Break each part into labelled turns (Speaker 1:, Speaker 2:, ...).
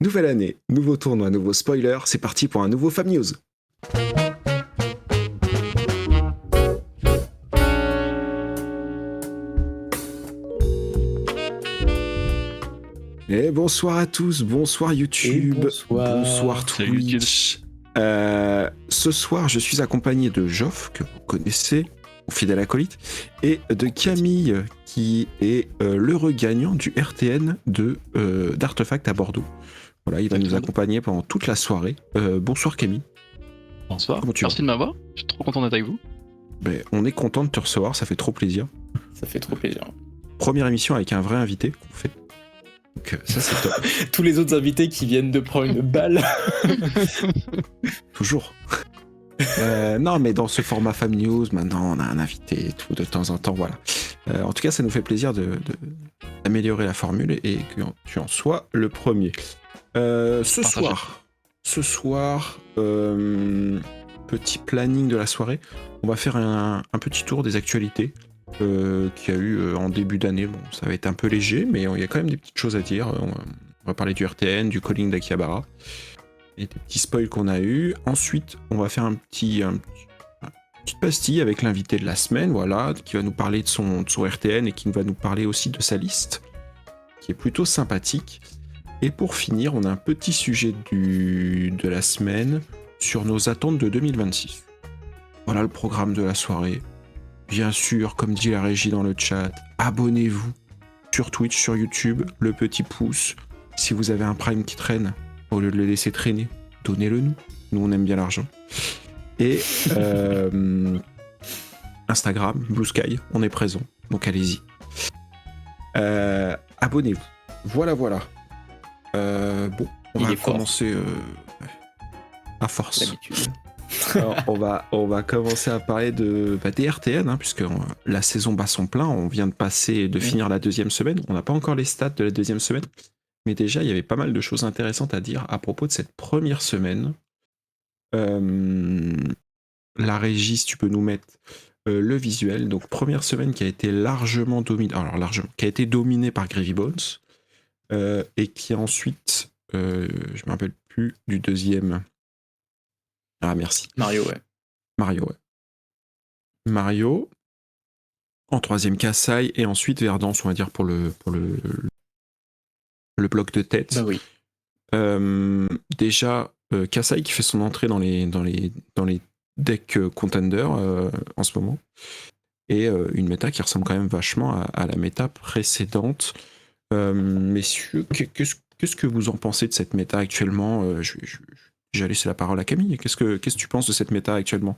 Speaker 1: Nouvelle année, nouveau tournoi, nouveau spoiler, c'est parti pour un nouveau Fab News. Et bonsoir à tous, bonsoir YouTube, bonsoir
Speaker 2: Salut YouTube.
Speaker 1: Twitch. Ce soir, je suis accompagné de Geoff, que vous connaissez, mon fidèle acolyte, et de Camille, qui est l'heureux gagnant du RTN d'Artefact à Bordeaux. Voilà, il va nous accompagner pendant toute la soirée. Bonsoir Camille.
Speaker 2: Bonsoir,
Speaker 1: Comment tu vas ?
Speaker 2: merci de m'avoir, je suis trop content d'être avec vous.
Speaker 1: Ben, on est content de te recevoir, ça fait trop plaisir.
Speaker 3: Ça fait trop plaisir.
Speaker 1: Première émission avec un vrai invité qu'on fait. Donc ça c'est top.
Speaker 3: Tous les autres invités qui viennent de prendre une balle.
Speaker 1: Toujours. Non, mais dans ce format Fab News, maintenant on a un invité et tout de temps en temps, voilà. En tout cas, ça nous fait plaisir d'améliorer la formule et que tu en sois le premier. Ce soir, petit planning de la soirée, on va faire un petit tour des actualités qu'il y a eu en début d'année. Bon, ça va être un peu léger, mais il y a quand même des petites choses à dire. On va parler du RTN, du calling d'Akihabara et des petits spoils qu'on a eu. Ensuite, on va faire une petite pastille avec l'invité de la semaine, voilà, qui va nous parler de son RTN et qui va nous parler aussi de sa liste, qui est plutôt sympathique. Et pour finir, on a un petit sujet de la semaine sur nos attentes de 2026. Voilà le programme de la soirée. Bien sûr, comme dit la régie dans le chat, abonnez-vous sur Twitch, sur YouTube, le petit pouce. Si vous avez un Prime qui traîne, au lieu de le laisser traîner, donnez-le nous. Nous, on aime bien l'argent. Et Instagram, Blue Sky, on est présent. Donc allez-y. Abonnez-vous. Voilà. Bon, on va commencer à force.
Speaker 3: D'habitude.
Speaker 1: Alors, on va commencer à parler des RTN, hein, puisque la saison bat son plein. On vient de finir la deuxième semaine. On n'a pas encore les stats de la deuxième semaine. Mais déjà, il y avait pas mal de choses intéressantes à dire à propos de cette première semaine. La régie, si tu peux nous mettre le visuel. Donc, première semaine qui a été largement dominée. Alors, qui a été dominée par Gravy Bones. Et qui ensuite, je me rappelle plus du deuxième. Ah, merci.
Speaker 3: Mario, ouais.
Speaker 1: Mario. En troisième, Kassai. Et ensuite, Verdance, on va dire, pour le bloc de tête.
Speaker 3: Bah oui.
Speaker 1: Déjà, Kassai qui fait son entrée dans les decks contenders en ce moment. Et une méta qui ressemble quand même vachement à la méta précédente. Messieurs, qu'est-ce que vous en pensez de cette méta actuellement ? J'ai laissé la parole à Camille. Qu'est-ce que tu penses de cette méta actuellement ?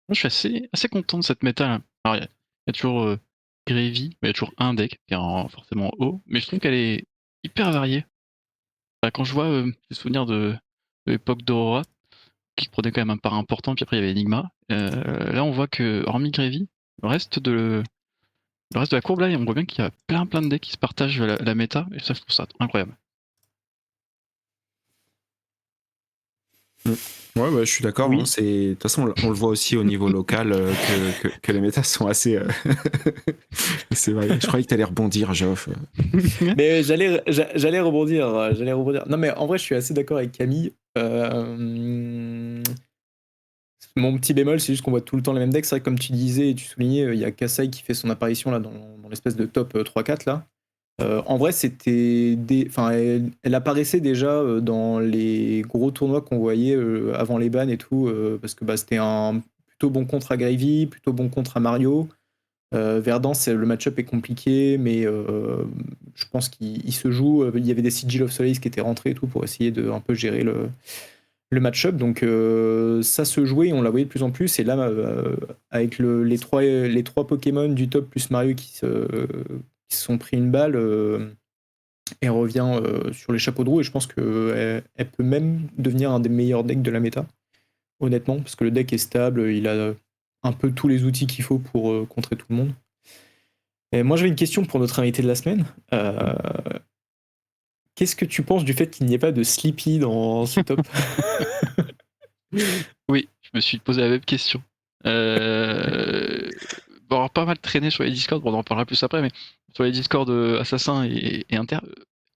Speaker 2: Moi, je suis assez content de cette méta. Alors, il y a toujours Gravy, mais il y a toujours un deck qui est forcément haut, mais je trouve qu'elle est hyper variée. Quand je vois les souvenirs de l'époque d'Aurora, qui prenait quand même un part important, puis après il y avait Enigma, là on voit que, hormis Gravy, le reste de la courbe là, on voit bien qu'il y a plein de decks qui se partagent la méta, et ça je trouve ça incroyable.
Speaker 1: Ouais, je suis d'accord.
Speaker 3: Oui.
Speaker 1: Hein, de toute façon, on le voit aussi au niveau local que les métas sont assez. C'est vrai. Je croyais que tu allais rebondir, Geoff.
Speaker 3: Mais j'allais rebondir. Non, mais en vrai, je suis assez d'accord avec Camille. Mon petit bémol, c'est juste qu'on voit tout le temps les mêmes decks. C'est vrai que comme tu disais et tu soulignais, il y a Kassai qui fait son apparition là dans l'espèce de top 3-4 là. En vrai, c'était elle apparaissait déjà dans les gros tournois qu'on voyait avant les bans et tout, parce que c'était un plutôt bon contre à Gravy, plutôt bon contre à Mario. Verdance, le match-up est compliqué, mais je pense qu'il se joue. Il y avait des Sigil of Solace qui étaient rentrés et tout pour essayer de un peu gérer le match-up. Donc ça se jouait, on la voyait de plus en plus. Et là, avec les trois Pokémon du top plus Mario qui se sont pris une balle, elle revient sur les chapeaux de roue. Et je pense qu'elle peut même devenir un des meilleurs decks de la méta, honnêtement, parce que le deck est stable, il a un peu tous les outils qu'il faut pour contrer tout le monde. Et moi, j'avais une question pour notre invité de la semaine. Qu'est-ce que tu penses du fait qu'il n'y ait pas de Sleepy dans ce top ?
Speaker 2: Oui, je me suis posé la même question. Bon, alors, pas mal traîné sur les Discord, on en parlera plus après, mais sur les Discord Assassin et Inter,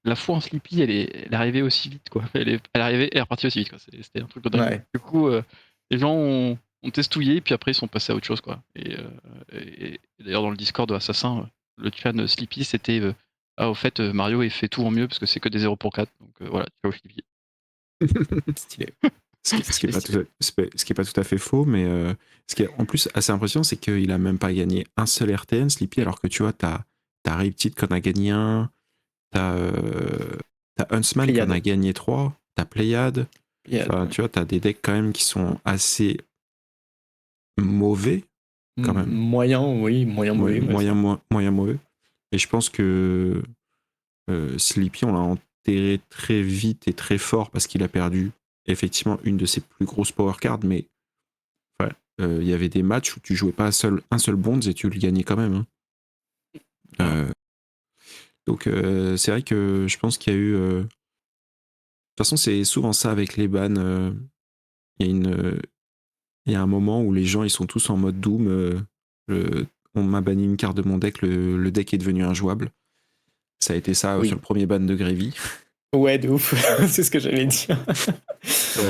Speaker 2: la foi en Sleepy, elle est arrivée aussi vite, quoi. Elle est arrivée et elle est repartie aussi vite, quoi. C'était un truc de dingue.
Speaker 3: Ouais.
Speaker 2: Du coup, les gens ont testouillé, puis après ils sont passés à autre chose, quoi. Et d'ailleurs dans le Discord de Assassin, le clan Sleepy, c'était au fait Mario il fait tout en mieux parce que c'est que des 0 pour 4. Donc voilà, ciao Sleepy.
Speaker 3: Stylé.
Speaker 1: Ce qui est pas tout à fait faux, mais ce qui est en plus assez impressionnant, c'est qu'il a même pas gagné un seul RTN, Sleepy, alors que tu vois, t'as Riptide qui en a gagné un, t'as Huntsman qui en a
Speaker 3: Pléiade.
Speaker 1: gagné 3, t'as Pléiade. Enfin,
Speaker 3: Ouais.
Speaker 1: tu vois, t'as des decks quand même qui sont assez mauvais, quand même.
Speaker 3: Moyen, oui, moyen mauvais. ouais, ça.
Speaker 1: Moyen mauvais. Et je pense que Sleepy, on l'a enterré très vite et très fort parce qu'il a perdu effectivement une de ses plus grosses power cards, mais il y avait des matchs où tu jouais pas un seul Bonds et tu le gagnais quand même. Hein. Donc c'est vrai que je pense qu'il y a eu... de toute façon, c'est souvent ça avec les bans. Il y a un moment où les gens ils sont tous en mode Doom. On m'a banni une carte de mon deck, le deck est devenu injouable. Ça a été ça
Speaker 3: Oui.
Speaker 1: sur le premier ban de Gravy.
Speaker 3: Ouais, de ouf. C'est ce que j'allais dire.
Speaker 2: Sur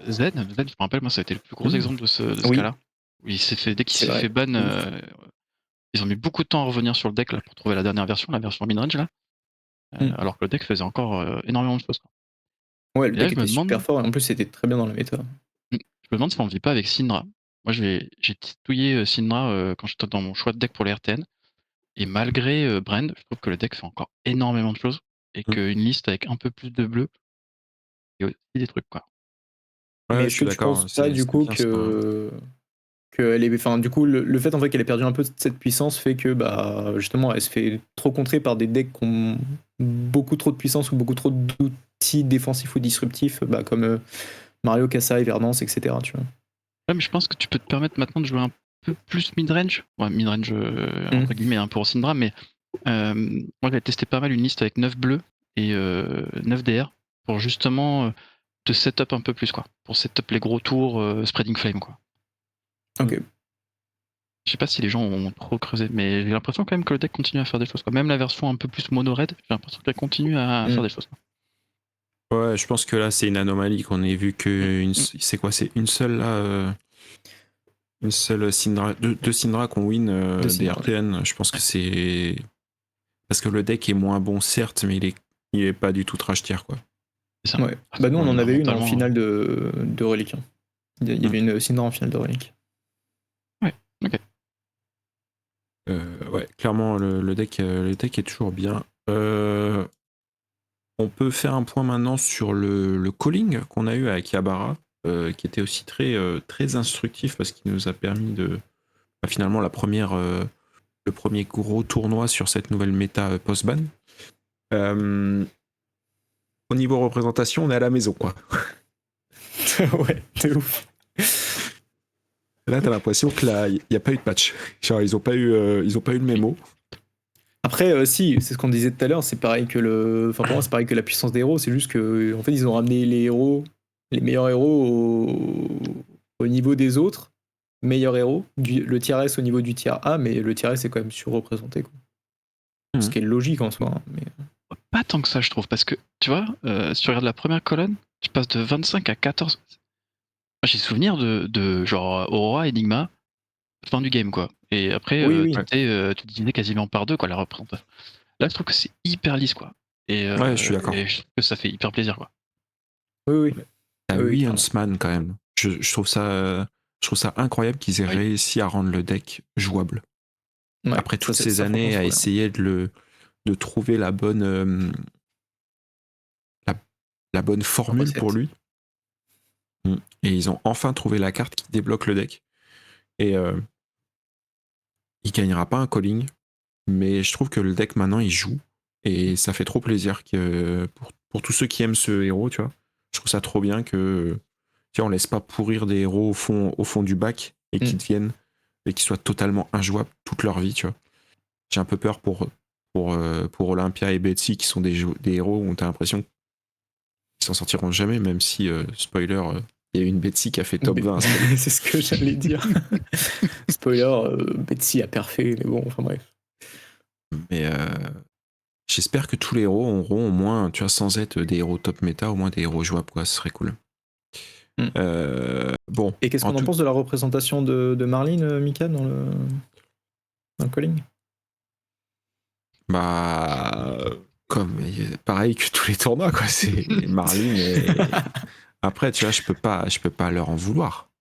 Speaker 2: Zen, je me rappelle, moi ça a été le plus gros exemple de ce
Speaker 3: Oui.
Speaker 2: cas-là. Où il s'est fait, dès qu'il
Speaker 3: C'est
Speaker 2: s'est
Speaker 3: vrai.
Speaker 2: fait ban,
Speaker 3: Ouf.
Speaker 2: ils ont mis beaucoup de temps à revenir sur le deck là, pour trouver la dernière version, la version midrange là. Alors que le deck faisait encore énormément de choses. Quoi.
Speaker 3: Ouais, le
Speaker 2: Et là,
Speaker 3: deck était super fort et en plus c'était très bien dans la méta.
Speaker 2: Je me demande si on ne vit pas avec Syndra. Moi j'ai titouillé Syndra quand j'étais dans mon choix de deck pour les RTN. Et malgré Brand, je trouve que le deck fait encore énormément de choses. Et qu'une liste avec un peu plus de bleu, il y a aussi des trucs quoi.
Speaker 3: Mais
Speaker 1: Ouais,
Speaker 3: est-ce
Speaker 1: je
Speaker 3: que
Speaker 1: suis
Speaker 3: tu
Speaker 1: d'accord.
Speaker 3: penses pas du coup
Speaker 1: bien, ça, hein.
Speaker 3: du coup le fait en fait qu'elle ait perdu un peu de cette puissance fait que bah justement elle se fait trop contrer par des decks qui ont beaucoup trop de puissance ou beaucoup trop d'outils défensifs ou disruptifs, bah, comme Mario, Kassai, Verdance, etc. Tu vois.
Speaker 2: Ouais, mais je pense que tu peux te permettre maintenant de jouer un peu plus midrange. Ouais, midrange entre guillemets hein, pour Syndra, mais moi j'ai testé pas mal une liste avec 9 bleus et 9 DR pour justement te setup un peu plus quoi. Pour setup les gros tours Spreading Flame quoi.
Speaker 3: Ok.
Speaker 2: Je sais pas si les gens ont trop creusé, mais j'ai l'impression quand même que le deck continue à faire des choses quoi. Même la version un peu plus mono red, j'ai l'impression qu'elle continue à faire des choses quoi.
Speaker 1: Ouais, je pense que là c'est une anomalie qu'on ait vu que c'est quoi, c'est une seule là, une seule Syndra, deux Syndra qu'on win des
Speaker 3: Syndra,
Speaker 1: RTN. Je pense que c'est parce que le deck est moins bon certes, mais il est pas du tout trash tier quoi.
Speaker 2: C'est ça.
Speaker 3: Ouais. Bah nous on en avait une en
Speaker 2: Fondamentalement,
Speaker 3: finale de Relic. Hein. Il y avait une Syndra en finale de Relic.
Speaker 2: Ouais, ok.
Speaker 1: Ouais, clairement le deck est toujours bien. On peut faire un point maintenant sur le calling qu'on a eu avec Yabara, qui était aussi très instructif parce qu'il nous a permis de finalement le premier gros tournoi sur cette nouvelle méta post-ban. Au niveau représentation, on est à la maison, quoi.
Speaker 3: Ouais, de ouf.
Speaker 1: Là, t'as l'impression que là, il n'y a pas eu de patch. Genre, ils ont pas eu de mémo.
Speaker 3: Après, si, c'est ce qu'on disait tout à l'heure, c'est pareil que Enfin, pour moi, c'est pareil que la puissance des héros, c'est juste que, en fait, ils ont ramené les meilleurs héros au niveau des autres meilleurs héros. Le tier S au niveau du tier A, mais le tier S est quand même surreprésenté, quoi. Ce qui est logique en soi. Hein, mais...
Speaker 2: Pas tant que ça, je trouve, parce que, tu vois, si tu regardes la première colonne, tu passes de 25 à 14. Moi, j'ai souvenir de genre Aurora, Enigma, fin du game, quoi. Et après,
Speaker 3: Oui.
Speaker 2: tu divisais quasiment par deux, quoi, la représentation. Là, je trouve que c'est hyper lisse, quoi.
Speaker 1: Ouais, je suis d'accord.
Speaker 2: Et je trouve que ça fait hyper plaisir, quoi.
Speaker 3: Oui.
Speaker 1: T'as
Speaker 3: Oui,
Speaker 1: 8
Speaker 3: clairement.
Speaker 1: Huntsman quand même. Je trouve ça incroyable qu'ils aient réussi à rendre le deck jouable.
Speaker 3: Ouais,
Speaker 1: Après toutes ces
Speaker 3: ça,
Speaker 1: années à
Speaker 3: franchement,
Speaker 1: essayer de trouver la bonne la bonne formule pour lui. Et ils ont enfin trouvé la carte qui débloque le deck. Et il gagnera pas un calling, mais je trouve que le deck maintenant il joue et ça fait trop plaisir que pour tous ceux qui aiment ce héros, tu vois. Je trouve ça trop bien que tu vois, on laisse pas pourrir des héros au fond du bac et qui deviennent et qui soient totalement injouables toute leur vie, tu vois. J'ai un peu peur pour Olympia et Betsy qui sont des héros où t'as l'impression qu'ils s'en sortiront jamais, même si spoiler, il y a une Betsy qui a fait top 20.
Speaker 3: C'est ce que j'allais dire. Spoiler, Betsy a perfait, mais bon, enfin bref.
Speaker 1: Mais J'espère que tous les héros auront au moins, tu vois, sans être des héros top méta, au moins des héros jouables, quoi. Ce serait cool.
Speaker 3: Mm.
Speaker 1: Bon.
Speaker 3: Et qu'est-ce qu'on en pense de la représentation de Marlene, Mika, dans le calling?
Speaker 1: Bah, pareil que tous les tournois, quoi. C'est Marlene et après, tu vois, je peux pas leur en vouloir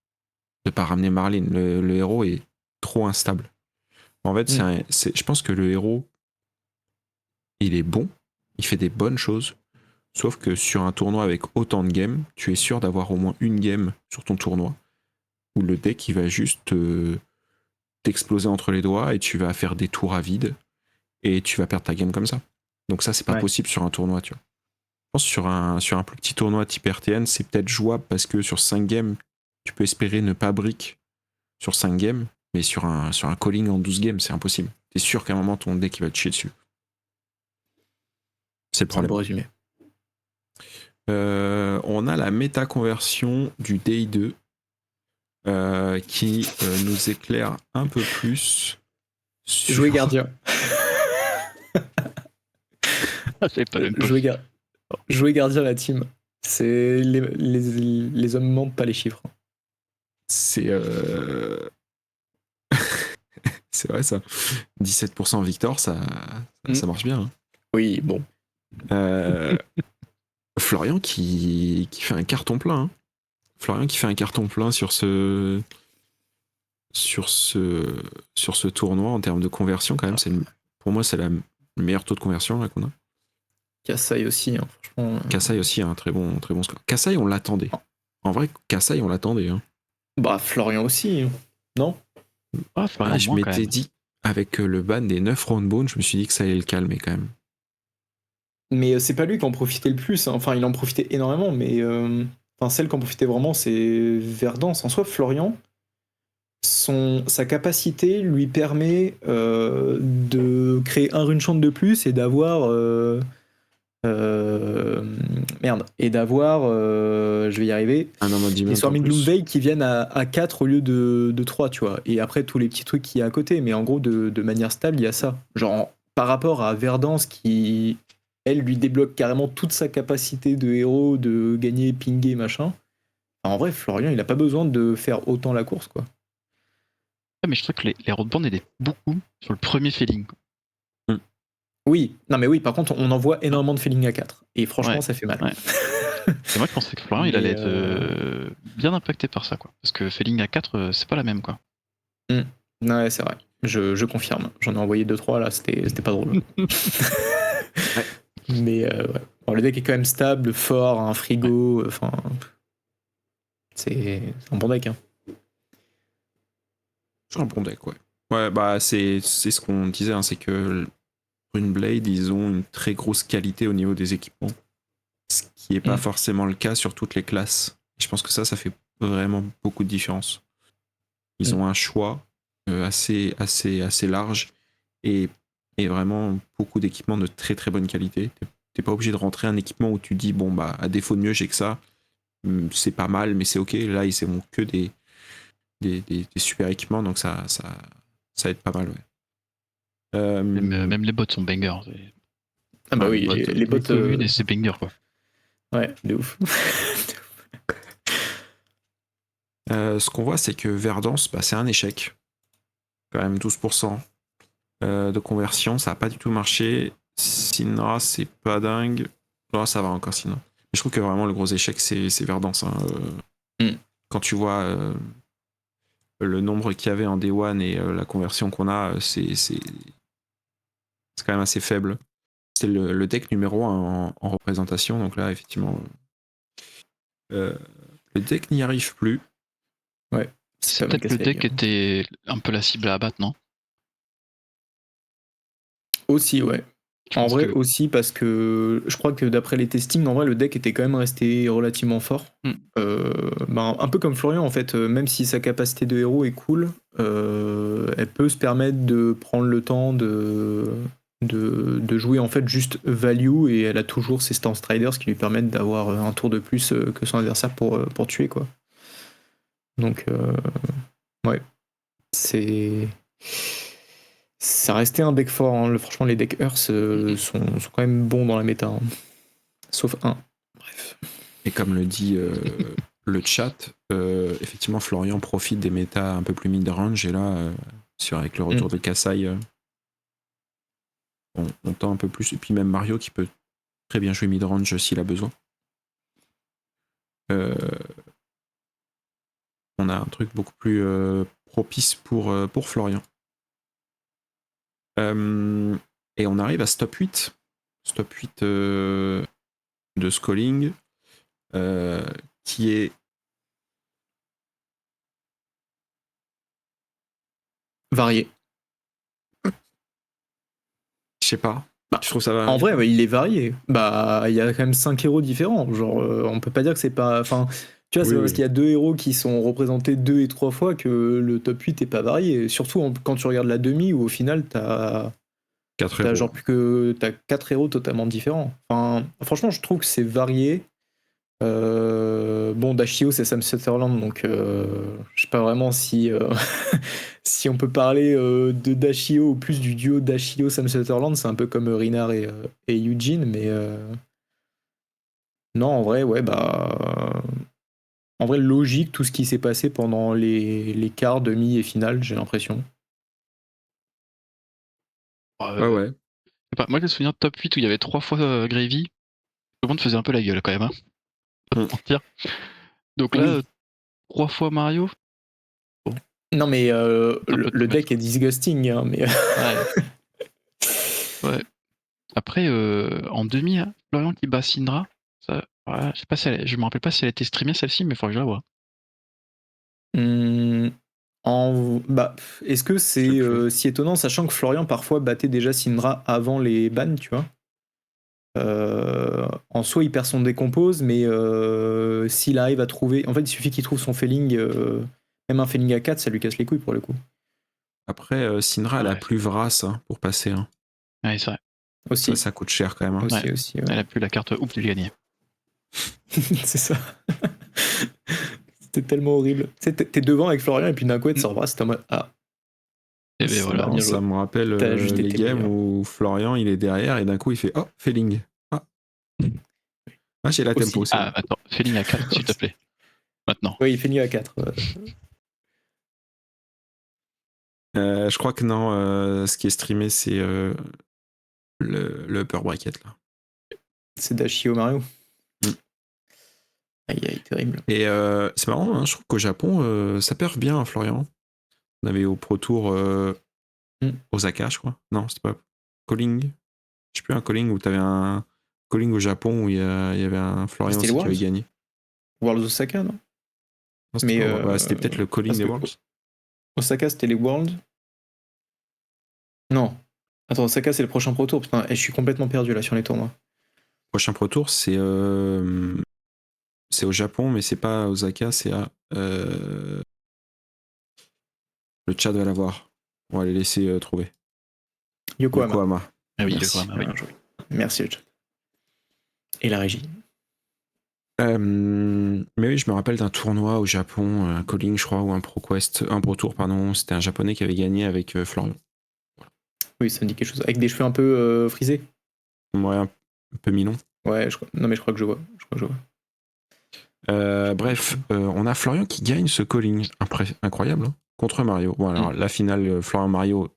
Speaker 1: de pas ramener Marlene. Le héros est trop instable. En fait, je pense que le héros, il est bon, il fait des bonnes choses, sauf que sur un tournoi avec autant de games, tu es sûr d'avoir au moins une game sur ton tournoi où le deck il va juste t'exploser entre les doigts et tu vas faire des tours à vide et tu vas perdre ta game comme ça. Donc ça, c'est pas possible sur un tournoi, tu vois. Je pense que sur un plus petit tournoi type RTN, c'est peut-être jouable parce que sur 5 games, tu peux espérer ne pas brick sur 5 games, mais sur un calling en 12 games, c'est impossible. T'es sûr qu'à un moment, ton deck il va te chier dessus. C'est le problème.
Speaker 3: Pour résumer.
Speaker 1: On a la méta-conversion du DI2 qui nous éclaire un peu plus sur...
Speaker 3: Jouer gardien.
Speaker 2: C'est pas le même
Speaker 3: Jouer gardien, la team. C'est les hommes mentent, pas les chiffres.
Speaker 1: C'est c'est vrai ça. 17% Victor, ça marche bien. Hein.
Speaker 3: Oui, bon.
Speaker 1: Florian qui fait un carton plein. Hein. Florian qui fait un carton plein sur ce tournoi en termes de conversion quand même. Pour moi, c'est le meilleur taux de conversion là, qu'on a.
Speaker 3: Kassai aussi, hein, franchement.
Speaker 1: Kassai aussi a un très bon score. Kassai, on l'attendait. En vrai, Kassai, on l'attendait. Hein.
Speaker 3: Bah, Florian aussi, non?
Speaker 1: Je m'étais dit, avec le ban des 9 roundbones, je me suis dit que ça allait le calmer quand même.
Speaker 3: Mais c'est pas lui qui en profitait le plus. Hein. Enfin, il en profitait énormément, mais celle qui en profitait vraiment, c'est Verdance. En soi, Florian, sa capacité lui permet de créer un rune chant de plus et d'avoir... et d'avoir, je vais y arriver, les Swarming Gloomveil qui viennent à 4 au lieu de 3, tu vois. Et après, tous les petits trucs qu'il y a à côté. Mais en gros, de manière stable, il y a ça. Genre, par rapport à Verdance qui, elle, lui débloque carrément toute sa capacité de héros, de gagner, pinguer, machin. En vrai, Florian, il a pas besoin de faire autant la course, quoi.
Speaker 2: Ouais, mais je trouve que les roadbands aidaient beaucoup sur le premier feeling.
Speaker 3: Oui, non mais oui, par contre, on envoie énormément de feeling à 4. Et franchement, ça fait mal.
Speaker 2: Ouais. Et moi, je pensais que Florian, il allait être bien impacté par ça, quoi. Parce que feeling à 4, c'est pas la même, quoi.
Speaker 3: Ouais, c'est vrai. Je confirme. J'en ai envoyé 2-3, là, c'était pas drôle.
Speaker 1: Ouais.
Speaker 3: Mais ouais. Bon, le deck est quand même stable, fort, un frigo, enfin... C'est un bon deck, hein.
Speaker 1: C'est un bon deck, ouais. Ouais, bah c'est ce qu'on disait, hein, c'est que Runeblade, ils ont une très grosse qualité au niveau des équipements. Ce qui n'est pas forcément le cas sur toutes les classes. Et je pense que ça fait vraiment beaucoup de différence. Ils ont un choix assez large et vraiment beaucoup d'équipements de très très bonne qualité. T'es pas obligé de rentrer un équipement où tu dis, bon, bah, à défaut de mieux, j'ai que ça. C'est pas mal, mais c'est ok. Là, ils ont que des super équipements, donc ça aide pas mal, ouais.
Speaker 2: Même les bots sont bangers.
Speaker 3: Ah bah oui, les bots
Speaker 2: communes et c'est banger, quoi.
Speaker 3: Ouais, de ouf.
Speaker 1: Ce qu'on voit, c'est que Verdance, bah, c'est un échec. Quand même 12% de conversion, ça n'a pas du tout marché. Syndra, c'est pas dingue. Non, ça va encore Syndra. Mais je trouve que vraiment le gros échec, c'est Verdance. Hein. Quand tu vois le nombre qu'il y avait en Day One et la conversion qu'on a, c'est quand même assez faible. C'est le deck numéro 1 en représentation, donc là, effectivement, le deck n'y arrive plus.
Speaker 3: Ouais.
Speaker 2: C'est peut-être le deck était un peu la cible à abattre, non?
Speaker 3: Aussi, ouais. En vrai, aussi, parce que je crois que d'après les testings, en vrai, le deck était quand même resté relativement fort. Un peu comme Florian, en fait, même si sa capacité de héros est cool, elle peut se permettre de prendre le temps de jouer en fait juste value, et elle a toujours ses stance traders qui lui permettent d'avoir un tour de plus que son adversaire pour tuer, quoi. Donc, ouais. C'est Ça restait un deck fort. Hein. Franchement, les decks Earth sont quand même bons dans la méta. Hein. Sauf un. Bref.
Speaker 1: Et comme le dit le chat, effectivement, Florian profite des méta un peu plus mid-range. Et là, avec le retour de Kassai, on tend un peu plus. Et puis même Mario qui peut très bien jouer mid-range s'il a besoin. On a un truc beaucoup plus propice pour Florian. Et on arrive à stop 8. Stop 8 de Sculling, qui est
Speaker 3: varié.
Speaker 1: Je sais pas.
Speaker 3: Bah,
Speaker 1: je trouve ça va.
Speaker 3: En vrai, il est varié. Bah, il y a quand même 5 héros différents. Genre, on peut pas dire que c'est pas. Enfin, tu vois, c'est pas parce qu'il y a 2 héros qui sont représentés 2 et 3 fois que le top 8 est pas varié. Surtout quand tu regardes la demi où au final t'as
Speaker 1: 4 héros.
Speaker 3: genre plus que t'as 4 héros totalement différents. Enfin, franchement, je trouve que c'est varié. Bon, Dashio c'est Sam Sutherland, donc je sais pas vraiment si si on peut parler de Dashio ou plus du duo Dashio Sam Sutherland. C'est un peu comme Rinar et Eugene, mais non, en vrai, ouais, bah en vrai, logique tout ce qui s'est passé pendant les quarts, demi et finale, j'ai l'impression.
Speaker 1: Ouais.
Speaker 2: Je sais pas, moi j'ai le souvenir de top 8 où il y avait 3 fois Gravy. Tout le monde faisait un peu la gueule quand même. Hein. Pas te mentir. Donc là,
Speaker 3: Oui.
Speaker 2: 3 fois Mario.
Speaker 3: Non, mais
Speaker 2: peu de
Speaker 3: le deck
Speaker 2: promesses.
Speaker 3: est disgusting, hein, mais
Speaker 2: Ouais. Après, en demi, hein, Florian qui bat Syndra. Ça, voilà, je sais pas si je me rappelle pas si elle a été streamée celle-ci, mais il faudrait que je la vois.
Speaker 3: Bah, est-ce que c'est si étonnant, sachant que Florian parfois battait déjà Syndra avant les bans, tu vois. En soi, il perd son décompose, mais s'il arrive à trouver. En fait, il suffit qu'il trouve son Felling, même un Felling à 4, ça lui casse les couilles pour le coup.
Speaker 1: Après, Syndra, elle a
Speaker 2: Ouais.
Speaker 1: plus Vras pour passer. Hein.
Speaker 2: Ouais, c'est vrai.
Speaker 3: Aussi.
Speaker 1: Ça coûte cher quand même. Hein.
Speaker 3: Aussi, ouais.
Speaker 2: Elle a plus la carte oups, j'ai gagné.
Speaker 3: C'est ça. C'était tellement horrible. Tu sais, t'es devant avec Florian et puis d'un coup, elle te sort Vras, c'est en mode ah.
Speaker 2: Et ben
Speaker 3: C'est
Speaker 2: voilà.
Speaker 3: bien
Speaker 1: Ça
Speaker 3: joué.
Speaker 1: me rappelle
Speaker 3: T'as juste
Speaker 1: les
Speaker 3: été
Speaker 1: games
Speaker 3: meilleur.
Speaker 1: où Florian il est derrière et d'un coup il fait oh, Felling. Ah, j'ai la tempo, c'est
Speaker 2: Ah, attends, Feeling à 4, s'il te plaît. Maintenant.
Speaker 3: Oui, il fait mieux à 4.
Speaker 1: je crois que non, ce qui est streamé, c'est le upper bracket là.
Speaker 3: C'est Dashio Mario.
Speaker 1: Mm.
Speaker 3: Aïe, terrible.
Speaker 1: Et c'est marrant, hein, je trouve qu'au Japon, ça perf bien, hein, Florian. On avait au Pro Tour Osaka, je crois. Non, c'était pas Calling. Je sais plus, un Calling où t'avais un Calling au Japon où il y avait un Florian
Speaker 3: C'était
Speaker 1: aussi
Speaker 3: le
Speaker 1: qui avait
Speaker 3: Worlds
Speaker 1: gagné.
Speaker 3: Worlds Osaka, non?
Speaker 1: Non, c'était
Speaker 3: Mais
Speaker 1: c'était peut-être le Calling
Speaker 3: parce
Speaker 1: des
Speaker 3: que
Speaker 1: Worlds.
Speaker 3: Osaka, c'était les Worlds. Non. Attends, Osaka, c'est le prochain Pro Tour. Putain, je suis complètement perdu là sur les tournois.
Speaker 1: Prochain Pro Tour, c'est au Japon, mais c'est pas à Osaka, c'est à le chat va l'avoir. On va les laisser trouver.
Speaker 3: Yokohama.
Speaker 2: Ah oui,
Speaker 3: Merci.
Speaker 2: Yokohama, oui.
Speaker 3: Bien joué. Merci le chat. Et la régie.
Speaker 1: Mais oui, je me rappelle d'un tournoi au Japon, un Calling, je crois, ou un Pro Tour, pardon. C'était un japonais qui avait gagné avec Florian.
Speaker 3: Oui, ça me dit quelque chose. Avec des cheveux un peu frisés.
Speaker 1: Ouais, un peu minon.
Speaker 3: Ouais, non mais je crois que je vois.
Speaker 1: Bref, on a Florian qui gagne ce Calling. Incroyable, hein, contre Mario. Bon, alors la finale Florian-Mario,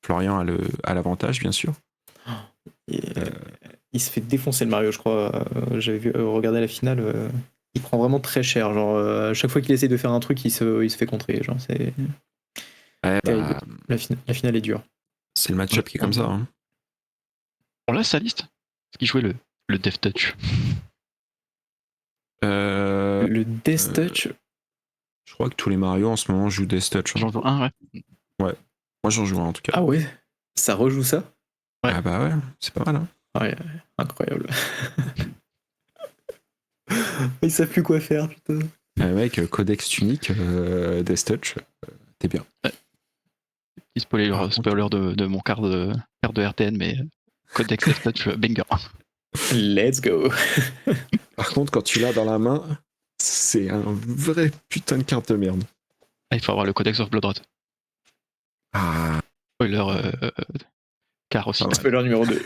Speaker 1: Florian a l'avantage, bien sûr.
Speaker 3: Il se fait défoncer le Mario, je crois. J'avais vu regarder la finale. Il prend vraiment très cher. Genre, à chaque fois qu'il essaie de faire un truc, il se fait contrer. Genre, c'est terrible. La finale est dure.
Speaker 1: C'est le match-up qui est comme ça. Hein.
Speaker 2: On l'a sa liste. Est-ce qu'il jouait le Death Touch?
Speaker 3: Le Death Touch.
Speaker 1: Je crois que tous les Mario en ce moment jouent Death Touch.
Speaker 2: J'en joue un, ouais.
Speaker 1: Ouais. Moi j'en joue un en tout cas.
Speaker 3: Ah ouais. Ça rejoue ça.
Speaker 2: Ouais.
Speaker 1: Ah bah ouais, c'est pas mal. Hein.
Speaker 3: Ouais, incroyable. Ils savent plus quoi faire, putain.
Speaker 1: Mec, codex unique, Death Touch, t'es bien.
Speaker 2: Petit spoiler de mon quart de RTN, mais Codex Death Touch banger.
Speaker 3: Let's go.
Speaker 1: Par contre, quand tu l'as dans la main, c'est un vrai putain de carte de merde.
Speaker 2: Ah, il faut avoir le Codex of Blood Red.
Speaker 1: Ah,
Speaker 2: Spoiler, car aussi.
Speaker 1: Ah ouais.
Speaker 3: Spoiler numéro 2.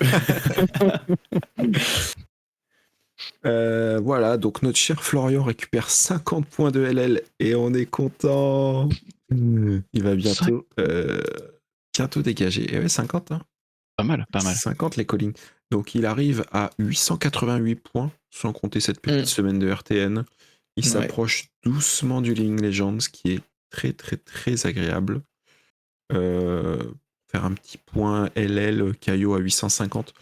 Speaker 1: Voilà, donc notre cher Florian récupère 50 points de LL et on est content. Il va bientôt dégager. Et ouais, 50, hein.
Speaker 2: Pas mal, pas mal.
Speaker 1: 50 les callings. Donc il arrive à 888 points, sans compter cette petite semaine de RTN. Il s'approche doucement du League Legends, ce qui est très très très agréable. Faire un petit point LL, Caillot à 850,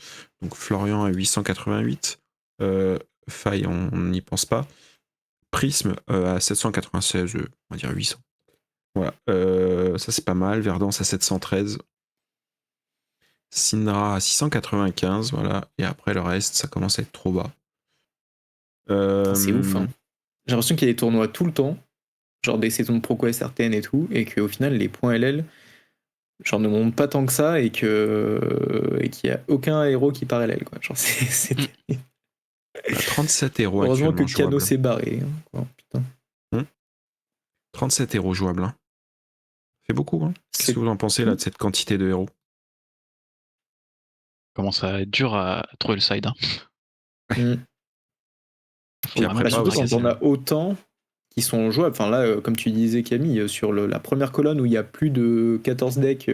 Speaker 1: donc Florian à 888. Faille, on n'y pense pas. Prisme à 796, on va dire 800. Voilà, ça c'est pas mal. Verdance à 713. Syndra à 695, voilà. Et après le reste, ça commence à être trop bas.
Speaker 3: C'est ouf, hein. J'ai l'impression qu'il y a des tournois tout le temps, genre des saisons de ProQuest RTN et tout, et qu'au final, les points LL, genre ne montent pas tant que ça, et qu'il y a aucun héros qui part LL, quoi. Genre, c'est...
Speaker 1: On a 37 héros
Speaker 3: Heureusement que
Speaker 1: actuellement
Speaker 3: Kano
Speaker 1: jouables.
Speaker 3: s'est barré. Hein, quoi, putain.
Speaker 1: 37 héros jouables. Hein. C'est beaucoup. Hein. Qu'est-ce que vous en pensez là de cette quantité de héros?
Speaker 2: Commence à être dur à trouver le side. Hein.
Speaker 1: Puis après,
Speaker 3: Surtout quand on a autant qui sont jouables. Enfin là, comme tu disais Camille, sur la première colonne où il y a plus de 14 decks,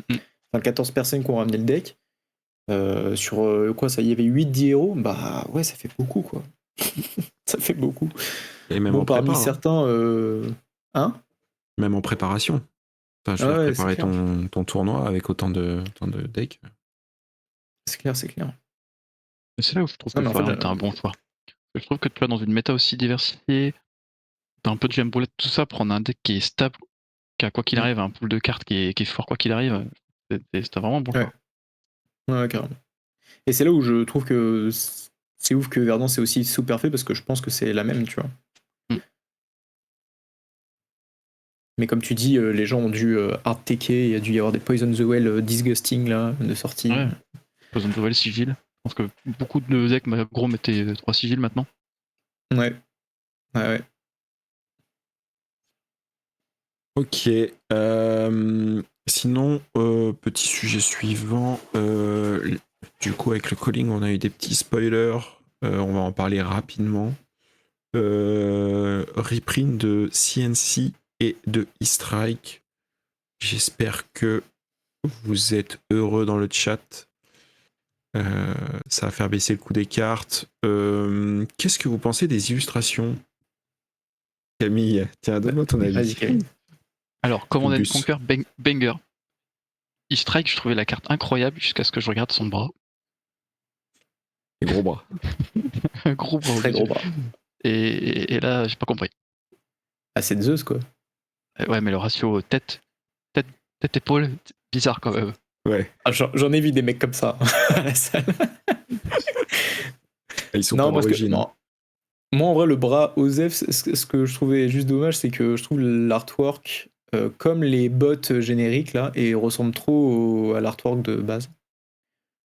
Speaker 3: enfin 14 personnes qui ont ramené le deck, sur quoi ça, il y avait 8-10 héros, bah ouais, ça fait beaucoup quoi. Ça fait beaucoup.
Speaker 1: Et même
Speaker 3: bon,
Speaker 1: en
Speaker 3: parmi
Speaker 1: prépa,
Speaker 3: certains, hein,
Speaker 1: même en préparation. Enfin, je veux
Speaker 3: ouais,
Speaker 1: préparer ton tournoi avec autant de decks.
Speaker 3: C'est clair, c'est clair.
Speaker 2: Mais c'est là où je trouve que Florian est un bon choix. Je trouve que tu vois, dans une méta aussi diversifiée, t'as un peu de gem roulette, tout ça, prendre un deck qui est stable, qui a quoi qu'il arrive, un pool de cartes qui est fort quoi qu'il arrive, c'est vraiment un bon choix.
Speaker 3: Ouais, carrément. Et c'est là où je trouve que c'est ouf que Verdun c'est aussi super fait parce que je pense que c'est la même, tu vois. Mais comme tu dis, les gens ont dû hard taker, il y a dû y avoir des Poison the Well disgusting là, de sortie.
Speaker 2: Ouais, Poison the Well, sigil. Je pense que beaucoup de decks gros mettaient 3 sigils maintenant.
Speaker 3: Ouais.
Speaker 1: Ok. Sinon, petit sujet suivant. Du coup, avec le calling, on a eu des petits spoilers. On va en parler rapidement. Reprint de CNC et de E-Strike. J'espère que vous êtes heureux dans le chat. Ça va faire baisser le coût des cartes. Qu'est-ce que vous pensez des illustrations, Camille? Tiens, donne-moi ton avis.
Speaker 3: Vas-y, Camille.
Speaker 2: Alors, Command & Conquer, banger. E-Strike, je trouvais la carte incroyable jusqu'à ce que je regarde son bras.
Speaker 1: Les gros bras.
Speaker 2: Un gros bras.
Speaker 3: Très gros bras.
Speaker 2: Et là, j'ai pas compris.
Speaker 3: Ah, c'est Zeus, quoi.
Speaker 2: Ouais, mais le ratio tête-épaule, bizarre quand même.
Speaker 1: Ouais.
Speaker 3: Ah, j'en ai vu des mecs comme ça à la salle.
Speaker 1: Ils sont pas d'origine.
Speaker 3: Moi, en vrai, le bras Osef, ce que je trouvais juste dommage, c'est que je trouve l'artwork, comme les bots génériques, là, et ressemble trop à l'artwork de base.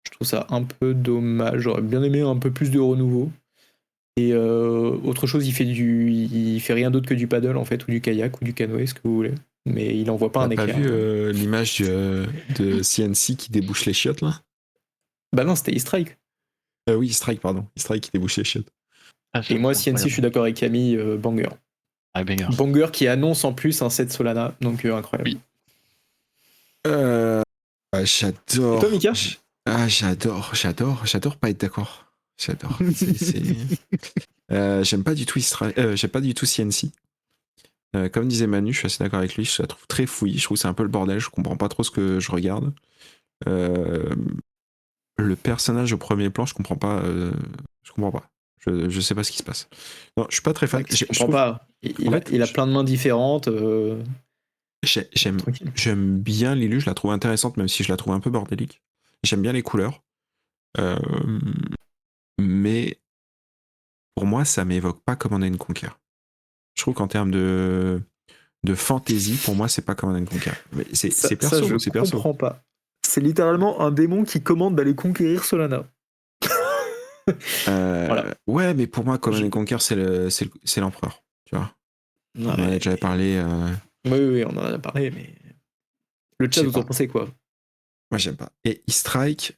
Speaker 3: Je trouve ça un peu dommage. J'aurais bien aimé un peu plus de renouveau. Et autre chose, il fait rien d'autre que du paddle, en fait, ou du kayak, ou du canoë, ce que vous voulez. Mais il envoie pas un éclair.
Speaker 1: T'as pas vu l'image de CNC qui débouche les chiottes, là?
Speaker 3: Bah non, c'était E-Strike.
Speaker 1: Oui, E-Strike, pardon. E-Strike qui débouche les chiottes.
Speaker 3: Et moi, CNC, je suis d'accord avec Camille, banger.
Speaker 2: Ah, banger.
Speaker 3: Banger qui annonce en plus un set Solana, donc incroyable.
Speaker 2: Oui.
Speaker 1: J'adore.
Speaker 3: Et toi, Mika?
Speaker 1: J'adore pas être d'accord. J'adore. J'aime pas du tout j'aime pas du tout CNC. Comme disait Manu, je suis assez d'accord avec lui, je la trouve très fouillie, je trouve que c'est un peu le bordel, je comprends pas trop ce que je regarde. Le personnage au premier plan, je comprends pas. Je sais pas ce qui se passe. Non, je suis pas très fan.
Speaker 3: Je comprends pas. Il a plein de mains différentes.
Speaker 1: J'aime bien l'illu, je la trouve intéressante, même si je la trouve un peu bordélique. J'aime bien les couleurs. Mais pour moi, ça m'évoque pas Command & Conquer. Je trouve qu'en termes de fantasy, pour moi, c'est pas Command & Conquer. Mais c'est perso,
Speaker 3: ça,
Speaker 1: c'est perso.
Speaker 3: Je comprends pas. C'est littéralement un démon qui commande d'aller conquérir Solana.
Speaker 1: Voilà. Ouais, mais pour moi, Command & Conquer, c'est l'empereur. Tu vois. On en a déjà parlé.
Speaker 3: Oui, on en a parlé, mais. Le chat, vous en pensez quoi?
Speaker 1: Moi, j'aime pas. Et E-Strike,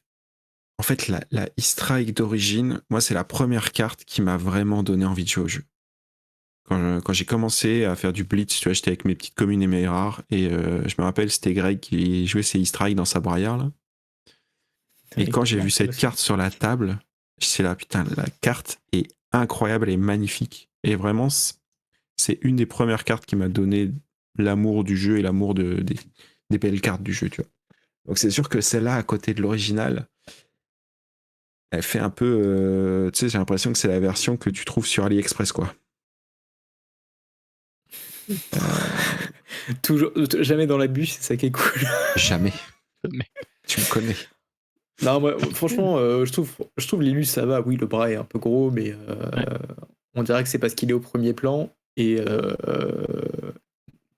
Speaker 1: en fait, la E-Strike d'origine, moi, c'est la première carte qui m'a vraiment donné envie de jouer au jeu. Quand j'ai commencé à faire du blitz, tu vois, j'étais avec mes petites communes et mes rares, et je me rappelle, c'était Greg qui jouait ses E-Strike dans sa barrière, là. Et quand j'ai vu cette carte sur la table, c'est là, putain, la carte est incroyable, elle est magnifique. Et vraiment, c'est une des premières cartes qui m'a donné l'amour du jeu et l'amour des belles cartes du jeu, tu vois. Donc c'est sûr que celle-là, à côté de l'original, elle fait un peu... tu sais, j'ai l'impression que c'est la version que tu trouves sur AliExpress, quoi.
Speaker 3: Toujours, jamais dans l'abus, c'est ça qui est cool.
Speaker 1: Jamais.
Speaker 2: Mais
Speaker 1: Tu me connais.
Speaker 3: Non, moi, franchement, je trouve l'Illu, ça va. Oui, le bras est un peu gros, mais on dirait que c'est parce qu'il est au premier plan. Et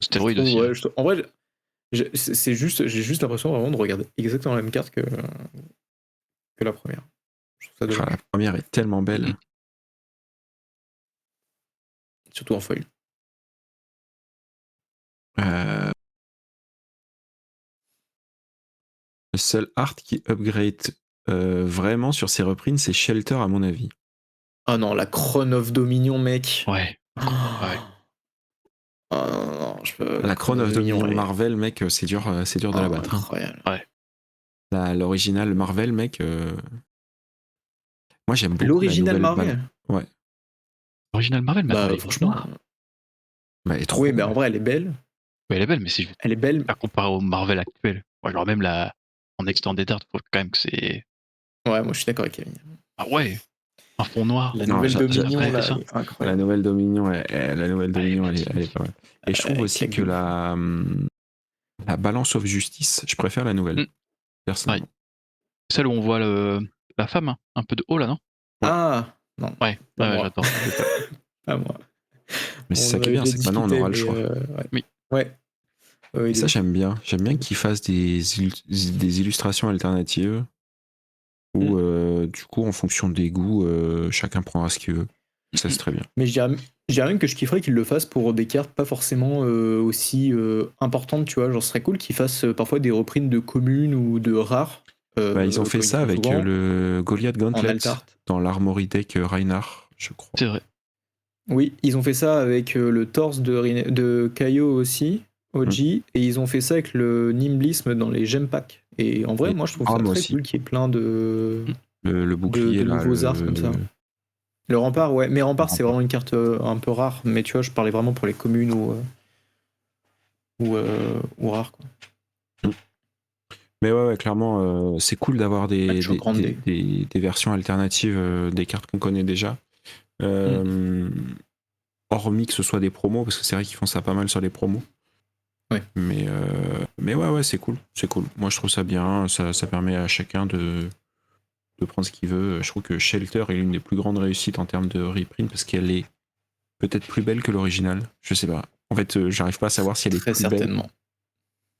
Speaker 2: stéroïde
Speaker 3: je trouve,
Speaker 2: aussi.
Speaker 3: ouais, en vrai, j'ai juste l'impression vraiment de regarder exactement la même carte que la première. Je trouve ça dommage.
Speaker 1: La première est tellement belle.
Speaker 3: Surtout en foil.
Speaker 1: Le seul art qui upgrade vraiment sur ses reprints, c'est Shelter, à mon avis.
Speaker 3: Ah non, la Crown of Dominion, mec.
Speaker 2: Ouais. Ouais.
Speaker 3: Ah non, je peux.
Speaker 1: La Crown of Dominion
Speaker 3: elle est
Speaker 1: Marvel, mec, c'est dur de la battre.
Speaker 3: Incroyable.
Speaker 2: Ouais.
Speaker 1: L'original Marvel, mec. Moi, j'aime beaucoup
Speaker 3: L'original
Speaker 1: la nouvelle
Speaker 3: Marvel.
Speaker 1: Ouais.
Speaker 2: L'original Marvel, mais
Speaker 3: Bah,
Speaker 2: elle est
Speaker 3: franchement.
Speaker 2: noire.
Speaker 1: Bah, elle est trop
Speaker 3: Oui,
Speaker 1: belle.
Speaker 3: mais en vrai, elle est belle.
Speaker 2: Mais elle est belle, mais si je
Speaker 3: Elle est belle.
Speaker 2: la compare au Marvel actuel, genre même en Extended Art, je trouve quand même que c'est.
Speaker 3: Ouais, moi, je suis d'accord avec Camille.
Speaker 2: Ah ouais, un fond noir.
Speaker 3: La
Speaker 1: Non,
Speaker 3: nouvelle Dominion,
Speaker 2: après,
Speaker 3: là,
Speaker 2: ça.
Speaker 3: elle est
Speaker 1: La
Speaker 3: incroyable.
Speaker 1: nouvelle Dominion,
Speaker 2: magnifique.
Speaker 1: elle est pas mal. Et je trouve aussi que la Balance of Justice, je préfère la nouvelle, personnellement.
Speaker 2: Celle où on voit la femme, hein, un peu de haut là, non?
Speaker 3: Ah non,
Speaker 2: Ouais,
Speaker 3: pas
Speaker 2: ouais,
Speaker 3: moi.
Speaker 2: j'adore.
Speaker 3: Pas moi.
Speaker 1: Mais c'est
Speaker 3: On
Speaker 1: ça
Speaker 3: en
Speaker 1: qui est
Speaker 3: avait
Speaker 1: bien,
Speaker 3: déjà
Speaker 1: c'est que maintenant on aura le
Speaker 3: discuté,
Speaker 1: choix.
Speaker 3: ouais.
Speaker 2: Oui.
Speaker 3: Ouais.
Speaker 1: Et ça, j'aime bien. J'aime bien qu'ils fassent des illustrations alternatives où, du coup, en fonction des goûts, chacun prendra ce qu'il veut. Ça, c'est très bien.
Speaker 3: Mais je dirais même que je kifferais qu'ils le fassent pour des cartes pas forcément aussi importantes, tu vois. Genre, ce serait cool qu'ils fassent parfois des reprints de communes ou de rares.
Speaker 1: Ils ont fait
Speaker 3: comme ils
Speaker 1: ça
Speaker 3: font
Speaker 1: avec
Speaker 3: souvent,
Speaker 1: le Goliath
Speaker 3: en
Speaker 1: Gauntlet
Speaker 3: alt-art.
Speaker 1: dans l'Armory Deck Reinhardt, je crois.
Speaker 2: C'est vrai.
Speaker 3: Oui, ils ont fait ça avec le torse de Kaio aussi, OG, et ils ont fait ça avec le Nimblisme dans les gem packs. Et en vrai,
Speaker 1: Et
Speaker 3: moi, je trouve ça
Speaker 1: Arm
Speaker 3: très
Speaker 1: aussi.
Speaker 3: cool qu'il y ait plein de
Speaker 1: Le bouclier, là.
Speaker 3: nouveaux arts comme ça. Le rempart, ouais. Mais rempart, c'est
Speaker 1: Rempart.
Speaker 3: vraiment une carte un peu rare. Mais tu vois, je parlais vraiment pour les communes ou rares, quoi.
Speaker 1: Mais ouais, clairement, c'est cool d'avoir des versions alternatives des cartes qu'on connaît déjà. Hormis que ce soit des promos, parce que c'est vrai qu'ils font ça pas mal sur les promos.
Speaker 3: Ouais.
Speaker 1: Mais ouais, c'est cool. C'est cool. Moi, je trouve ça bien. Ça permet à chacun de prendre ce qu'il veut. Je trouve que Shelter est l'une des plus grandes réussites en termes de reprint parce qu'elle est peut-être plus belle que l'original. Je sais pas. En fait, j'arrive pas à savoir si elle est
Speaker 3: Très
Speaker 1: plus
Speaker 3: certainement.
Speaker 1: belle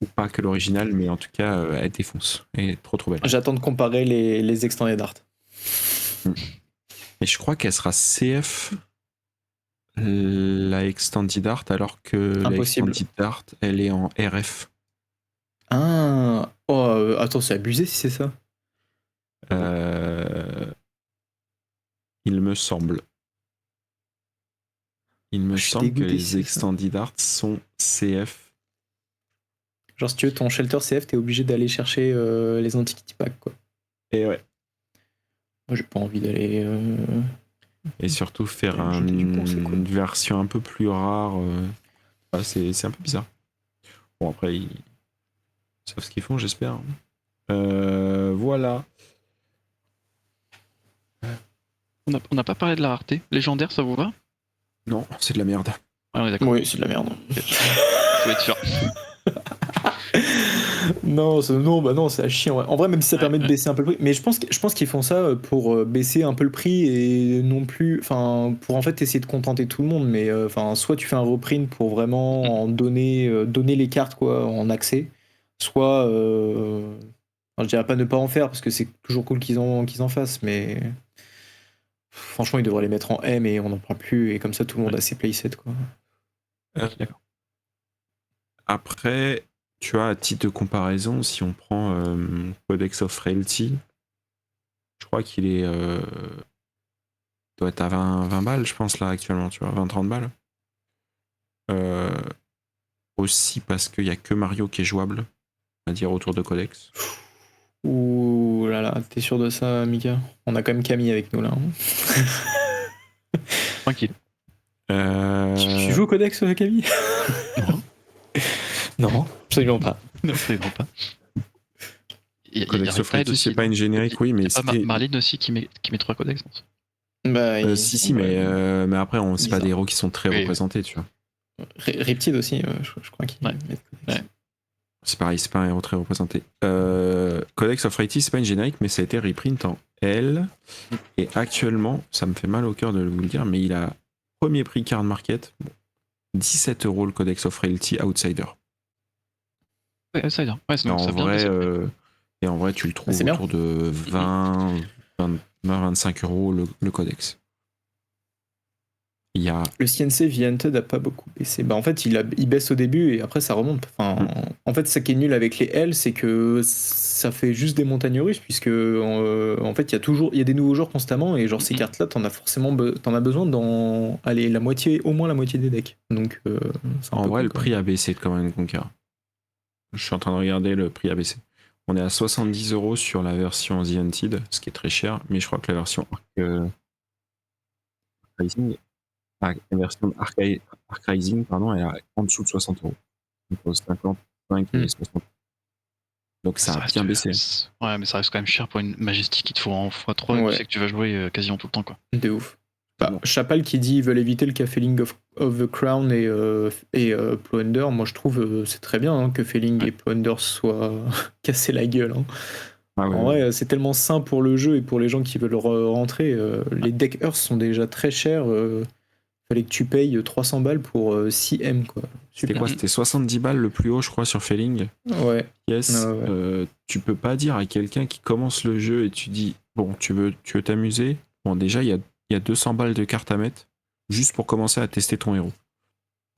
Speaker 1: ou pas que l'original, mais en tout cas, elle défonce. Elle est trop belle.
Speaker 3: J'attends de comparer les extended art.
Speaker 1: Et je crois qu'elle sera CF la Extended Art, alors que la
Speaker 3: Impossible.
Speaker 1: Extended Art, elle est en RF.
Speaker 3: Ah, oh, attends, c'est abusé si c'est ça.
Speaker 1: Il me semble. Il me
Speaker 3: Je suis
Speaker 1: semble que
Speaker 3: dégoûté
Speaker 1: les
Speaker 3: si c'est ça.
Speaker 1: Extended Art sont CF.
Speaker 3: Genre, si tu veux ton shelter CF, t'es obligé d'aller chercher les Antiquity Pack, quoi.
Speaker 1: Et ouais.
Speaker 3: Moi, j'ai pas envie d'aller.
Speaker 1: Et surtout faire
Speaker 3: jeter du pont, c'est cool.
Speaker 1: une version un peu plus rare. C'est un peu bizarre. Bon, après, ils savent ce qu'ils font, j'espère. Voilà.
Speaker 2: On n'a pas parlé de la rareté. Légendaire, ça vous va?
Speaker 1: Non, c'est de la merde.
Speaker 2: Ah, on est d'accord.
Speaker 3: Oui, c'est de la merde.
Speaker 2: Faut être sûr.
Speaker 3: Non, c'est à chier. En vrai, même si ça permet de baisser un peu le prix. Mais je pense qu'ils font ça pour baisser un peu le prix et non plus. Enfin, pour en fait essayer de contenter tout le monde. Mais soit tu fais un reprint pour vraiment en donner les cartes, quoi, en accès. Soit. Je dirais pas ne pas en faire parce que c'est toujours cool qu'ils en fassent. Mais. Franchement, ils devraient les mettre en M et on n'en parle plus. Et comme ça, tout le monde a ses playsets, quoi.
Speaker 2: D'accord.
Speaker 1: Après, tu vois, à titre de comparaison, si on prend Codex of Frailty, je crois qu'il est doit être à 20 balles, je pense, là, actuellement, tu vois, 20-30 balles. Aussi parce qu'il n'y a que Mario qui est jouable, à dire autour de Codex.
Speaker 3: Ouh là là, t'es sûr de ça, Mika? On a quand même Camille avec nous là. Hein.
Speaker 2: Tranquille.
Speaker 3: Tu joues au Codex, Camille?
Speaker 2: Non,
Speaker 3: Non, absolument pas.
Speaker 2: non, absolument pas. Il y a
Speaker 1: Codex of
Speaker 2: Riptide
Speaker 1: Frailty,
Speaker 2: aussi,
Speaker 1: c'est pas
Speaker 2: non
Speaker 1: une générique, oui, mais
Speaker 2: Il y a pas
Speaker 1: c'était...
Speaker 2: Marlene aussi qui met 3 codex, non
Speaker 3: Bah,
Speaker 1: si, mais après, c'est pas
Speaker 3: bizarre.
Speaker 1: des héros qui sont très
Speaker 2: Oui.
Speaker 1: représentés, tu vois.
Speaker 3: Riptide aussi, je crois qu'il
Speaker 2: Ouais.
Speaker 3: met Codex.
Speaker 2: Ouais.
Speaker 1: C'est pareil, c'est pas un héros très représenté. Codex of Frailty, c'est pas une générique, mais ça a été reprint en L. Et actuellement, ça me fait mal au cœur de vous le dire, mais il a premier prix card market, 17 € le Codex of Frailty Outsider.
Speaker 2: Ouais, Outsider. Ouais,
Speaker 1: Et
Speaker 2: donc ça a bien baissé.
Speaker 1: en vrai, tu le trouves
Speaker 3: c'est bien.
Speaker 1: autour de 20-25 € le Codex. Il y a...
Speaker 3: Le CNC Viented a pas beaucoup baissé. Bah, en fait, il baisse au début et après ça remonte. Enfin, En fait, ça qui est nul avec les L, c'est que ça fait juste des montagnes russes, puisque en fait, il y a des nouveaux joueurs constamment et genre ces cartes-là, t'en as besoin dans au moins la moitié des decks. Donc, c'est un
Speaker 1: En
Speaker 3: peu
Speaker 1: vrai,
Speaker 3: cool,
Speaker 1: le
Speaker 3: quand
Speaker 1: prix a baissé de quand même Conquer. Je suis en train de regarder, le prix a baissé. On est à 70 € sur la version The Hunted, ce qui est très cher, mais je crois que la version Arc Rising, pardon, elle est en dessous de 60 €. Donc 55 et 60. Donc ça a
Speaker 2: reste,
Speaker 1: bien baissé.
Speaker 2: Ouais, mais ça reste quand même cher pour une Majestic qui te faut en x3 et
Speaker 3: Ouais.
Speaker 2: tu sais que tu vas jouer quasiment tout le temps, quoi.
Speaker 3: De ouf.
Speaker 1: Bon.
Speaker 3: Chapal qui dit ils veulent éviter le Caféling of the Crown et Plunder. Moi je trouve c'est très bien hein, que Felling et Plunder soient cassés la gueule. Hein.
Speaker 1: Ah ouais,
Speaker 3: En vrai, c'est tellement sain pour le jeu et pour les gens qui veulent rentrer. Les deck Earth sont déjà très chers. Fallait que tu payes 300 balles pour 6 M quoi.
Speaker 1: C'était quoi? C'était 70 balles le plus haut, je crois, sur Felling.
Speaker 3: Ouais.
Speaker 1: Yes.
Speaker 3: Ouais.
Speaker 1: Tu peux pas dire à quelqu'un qui commence le jeu et tu dis bon, tu veux t'amuser. Bon, déjà, il y a 200 balles de cartes à mettre juste pour commencer à tester ton héros.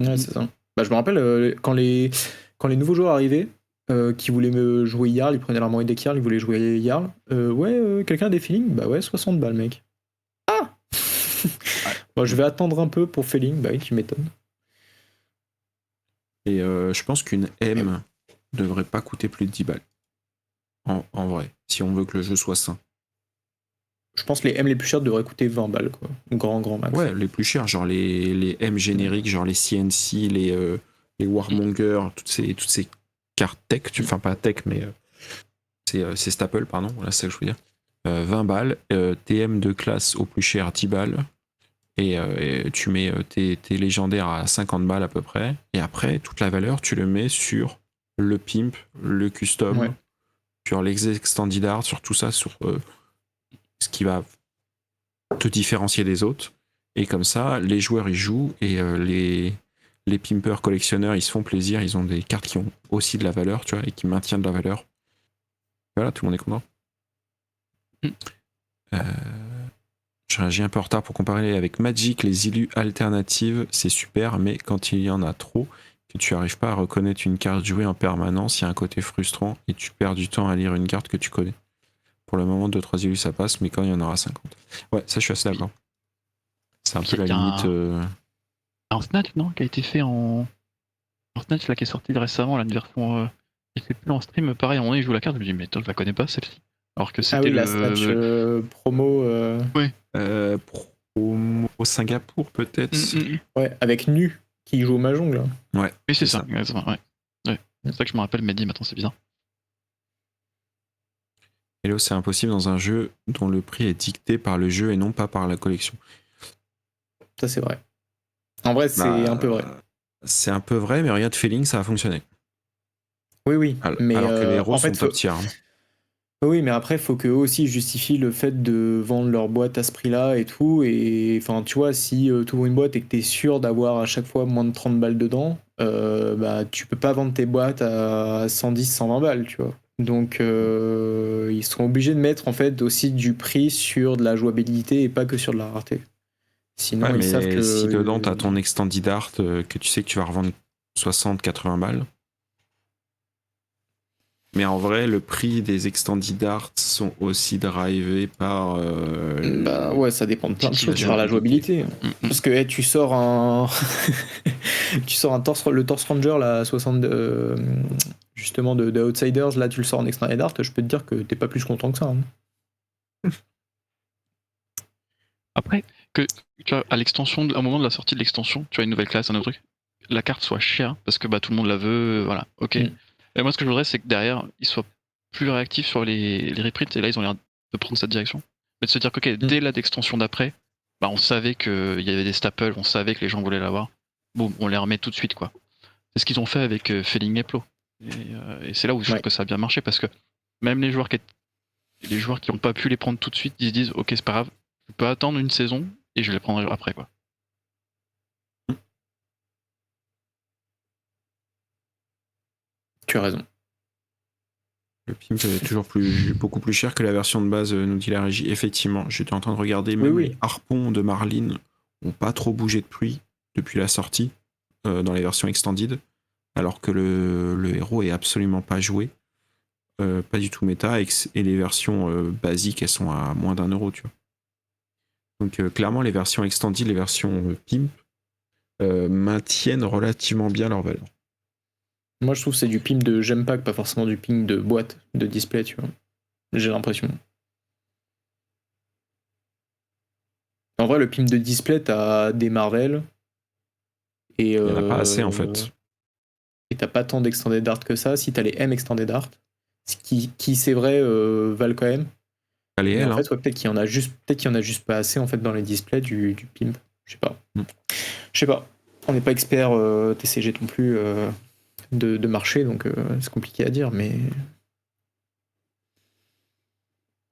Speaker 3: Ouais, c'est ça. Bah, je me rappelle quand les nouveaux joueurs arrivaient, qui voulaient me jouer Jarl, ils prenaient l'armoire deck Jarl, ils voulaient jouer Jarl. Quelqu'un a des feelings? Bah ouais, 60 balles, mec. Ah Bon, je vais attendre un peu pour feeling, bah oui, tu m'étonnes.
Speaker 1: Et je pense qu'une M devrait pas coûter plus de 10 balles. En vrai, si on veut que le jeu soit sain.
Speaker 3: Je pense que les M les plus chers devraient coûter 20 balles, quoi. Grand max.
Speaker 1: Ouais, les plus chers, genre les M génériques, genre les CNC, les Warmonger, toutes ces cartes tech, enfin pas tech, mais c'est Staple, pardon, voilà, c'est ça que je veux dire. 20 balles, TM de classe au plus cher 10 balles, et tu mets tes légendaires à 50 balles à peu près, et après, toute la valeur, tu le mets sur le pimp, le custom, sur les extended art, sur tout ça, sur ce qui va te différencier des autres. Et comme ça, les joueurs ils jouent et les pimpers collectionneurs ils se font plaisir, ils ont des cartes qui ont aussi de la valeur, tu vois, et qui maintiennent de la valeur. Voilà, tout le monde est content. Je réagis un peu en retard pour comparer avec Magic, les illus alternatives, c'est super, mais quand il y en a trop, que tu n'arrives pas à reconnaître une carte jouée en permanence, il y a un côté frustrant et tu perds du temps à lire une carte que tu connais. Pour le moment, 2-3 illus ça passe, mais quand il y en aura 50. Ouais, ça je suis assez d'accord. C'est un peu la limite.
Speaker 2: Un Snatch, non? Qui a été fait en Snatch, là, qui est sorti récemment, là, une version. Je sais plus en stream, pareil, à un moment donné, je joue la carte, je me dis, mais toi, je la connais pas celle-ci. Alors que c'était
Speaker 3: la Snatch promo.
Speaker 2: Ouais.
Speaker 1: Promo Singapour, peut-être.
Speaker 3: Ouais, avec Nu, qui joue au Mahjong, là.
Speaker 1: Ouais.
Speaker 2: Oui, c'est ça. Ouais. C'est ça que je me rappelle, mais dis, maintenant, c'est bizarre.
Speaker 1: Hello, c'est impossible dans un jeu dont le prix est dicté par le jeu et non pas par la collection.
Speaker 3: Ça, c'est vrai. En vrai, c'est un peu vrai.
Speaker 1: C'est un peu vrai, mais regarde Feeling, ça a fonctionné.
Speaker 3: Oui.
Speaker 1: Alors que les héros sont top tier.
Speaker 3: Oui, mais après, il faut qu'eux aussi justifient le fait de vendre leur boîte à ce prix-là et tout. Et enfin, tu vois, si tu ouvres une boîte et que tu es sûr d'avoir à chaque fois moins de 30 balles dedans, bah, tu peux pas vendre tes boîtes à 110, 120 balles, tu vois. Donc, ils seront obligés de mettre en fait aussi du prix sur de la jouabilité et pas que sur de la rareté. Sinon, ils savent que.
Speaker 1: Si dedans, tu as ton extended art que tu sais que tu vas revendre 60, 80 balles. Mais en vrai, le prix des Extended Art sont aussi drivés par.
Speaker 3: Bah ouais, ça dépend de plein de choses,
Speaker 2: l'utilisation.
Speaker 3: par la jouabilité. Parce que tu sors un. Tu sors le Torse Ranger là, 62, justement de Outsiders, là tu le sors en Extended Art, je peux te dire que t'es pas plus content que ça. Hein.
Speaker 2: Après, que tu vois, à l'extension, au moment de la sortie de l'extension, tu as une nouvelle classe, un autre truc, la carte soit chère parce que bah, tout le monde la veut, voilà, ok.
Speaker 3: Mm.
Speaker 2: Et moi, ce que je voudrais, c'est que derrière, ils soient plus réactifs sur les reprints, et là, ils ont l'air de prendre cette direction. Mais de se dire que, ok, dès l'extension d'après, bah, on savait qu'il y avait des staples, on savait que les gens voulaient l'avoir. Bon, on les remet tout de suite, quoi. C'est ce qu'ils ont fait avec Felling et Plo. Et c'est là où je trouve que ça a bien marché parce que même les joueurs qui n'ont pas pu les prendre tout de suite, ils se disent, ok, c'est pas grave, je peux attendre une saison et je les prendrai après, quoi.
Speaker 3: Tu as raison.
Speaker 1: Le pimp est toujours beaucoup plus cher que la version de base, nous dit la régie. Effectivement, j'étais en train de regarder, même
Speaker 3: Oui.
Speaker 1: les harpons de Marlin n'ont pas trop bougé de prix depuis la sortie dans les versions extended, alors que le héros est absolument pas joué, pas du tout méta, et les versions basiques, elles sont à moins d'€1, tu vois. Donc clairement, les versions extended, les versions pimp, maintiennent relativement bien leur valeur.
Speaker 3: Moi, je trouve que c'est du pimp de gem pack, pas forcément du pimp de boîte, de display, tu vois. J'ai l'impression. En vrai, le pimp de display, t'as des Marvel. Et
Speaker 1: il n'y en a pas assez, en fait.
Speaker 3: Et t'as pas tant d'extended art que ça. Si t'as les M extended art, qui c'est vrai, valent quand même.
Speaker 1: Mais
Speaker 3: en fait, ouais, peut-être qu'il y en a juste pas assez en fait dans les displays du pimp. Je sais pas. Je sais pas. On n'est pas expert TCG non plus de marché, donc c'est compliqué à dire, mais.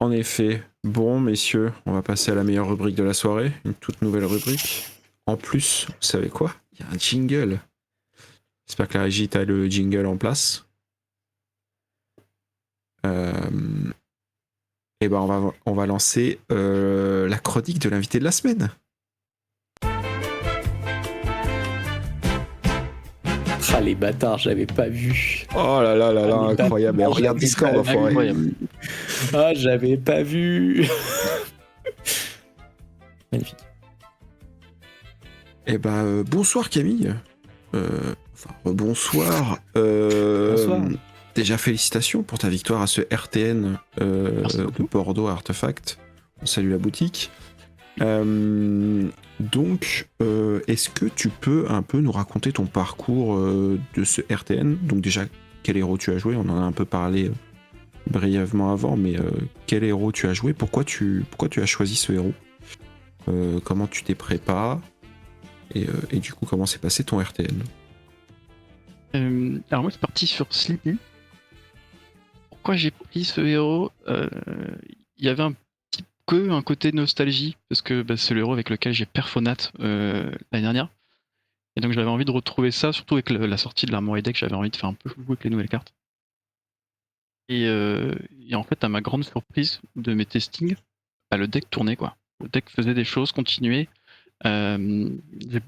Speaker 1: En effet. Bon, messieurs, on va passer à la meilleure rubrique de la soirée, une toute nouvelle rubrique. En plus, vous savez quoi? Il y a un jingle. J'espère que la régie a le jingle en place. Et ben on va lancer la chronique de l'invité de la semaine.
Speaker 3: Ah, les bâtards, j'avais pas vu.
Speaker 1: Oh là là là là, incroyable.
Speaker 3: Bâtards,
Speaker 1: Regarde Discord, enfoiré.
Speaker 3: Ah, j'avais pas vu. Magnifique.
Speaker 1: Eh ben, bonsoir Camille. Bonsoir.
Speaker 3: Bonsoir.
Speaker 1: Déjà, félicitations pour ta victoire à ce RTN de Bordeaux Artefact. On salue la boutique. Donc, est-ce que tu peux un peu nous raconter ton parcours de ce RTN? Donc déjà, quel héros tu as joué? On en a un peu parlé brièvement avant, mais quel héros tu as joué? Pourquoi tu as choisi ce héros? Comment tu t'es préparé? Et du coup, comment s'est passé ton RTN?
Speaker 2: Alors moi, c'est parti sur Sleepy. Pourquoi j'ai pris ce héros? Il y avait un côté nostalgie, parce que c'est le héros avec lequel j'ai perfonat l'année dernière. Et donc j'avais envie de retrouver ça, surtout avec la sortie de l'Armory Deck, j'avais envie de faire un peu jouer avec les nouvelles cartes. Et en fait, à ma grande surprise de mes testings, le deck tournait, quoi. Le deck faisait des choses, continuait. J'ai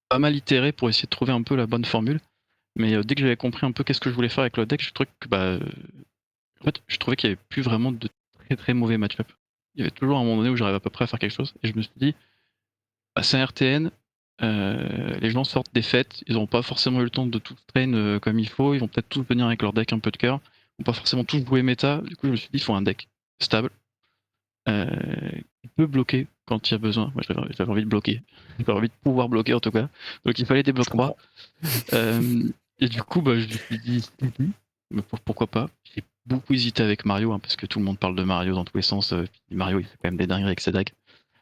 Speaker 2: pas mal itéré pour essayer de trouver un peu la bonne formule. Mais dès que j'avais compris un peu qu'est-ce que je voulais faire avec le deck, je trouvais que en fait, je trouvais qu'il n'y avait plus vraiment de très très mauvais match-up. Il y avait toujours un moment donné où j'arrivais à peu près à faire quelque chose, et je me suis dit, c'est un RTN, les gens sortent des fêtes, ils n'ont pas forcément eu le temps de tout train comme il faut, ils vont peut-être tous venir avec leur deck un peu de cœur, ils vont pas forcément tous jouer méta, du coup je me suis dit, il faut un deck stable, qui peut bloquer quand il y a besoin. Moi j'avais envie de bloquer, j'avais envie de pouvoir bloquer en tout cas, donc il fallait des blocs 3. Et du coup, je me suis dit, pourquoi pas? J'ai beaucoup hésité avec Mario, hein, parce que tout le monde parle de Mario dans tous les sens. Mario, il fait quand même des dingueries avec ses decks.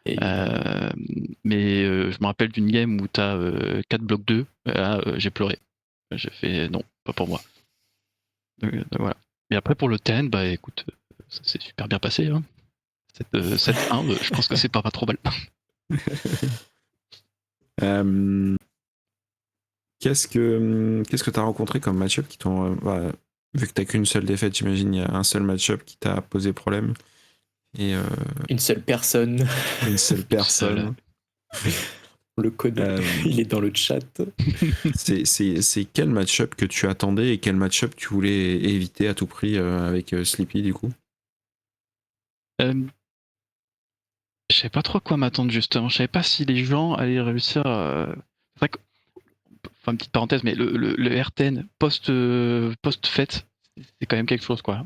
Speaker 2: Mais je me rappelle d'une game où t'as 4 blocs 2, là, j'ai pleuré. J'ai fait non, pas pour moi. Donc, voilà. Et après, pour le TN, écoute, ça s'est super bien passé. Hein. 7-1, je pense que c'est pas trop mal.
Speaker 1: Qu'est-ce que tu as rencontré comme match-up qui t'ont. Vu que t'as qu'une seule défaite, j'imagine, il y a un seul match-up qui t'a posé problème. Et,
Speaker 3: une seule personne.
Speaker 1: Une seule personne.
Speaker 3: Le code, il est dans le chat.
Speaker 1: C'est quel match-up que tu attendais et quel match-up tu voulais éviter à tout prix avec Sleepy du coup?
Speaker 2: Je savais pas trop à quoi m'attendre justement. Je savais pas si les gens allaient réussir. C'est vrai que, enfin, petite parenthèse, mais le R10 post-fête, c'est quand même quelque chose quoi.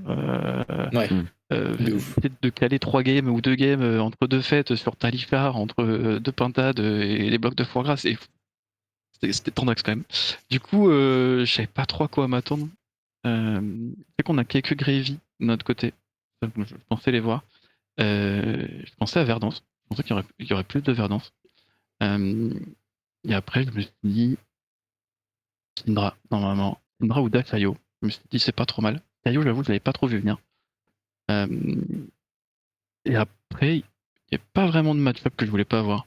Speaker 3: Ouais, de ouf.
Speaker 2: De caler 3 games ou 2 games entre 2 fêtes sur Talifar, entre 2 pintades et les blocs de foie gras, c'était tendax quand même. Du coup, je savais pas trop à quoi m'attendre. C'est qu'on a quelques Gravy de notre côté. Je pensais les voir. Je pensais à Verdance. Je pensais qu'il y aurait plus de Verdance. Et après, je me suis dit Syndra, normalement. Syndra ou Dakayo. Je me suis dit c'est pas trop mal. Kayo, j'avoue, je l'avais pas trop vu venir. Euh, et après, il n'y a pas vraiment de match-up que je voulais pas avoir.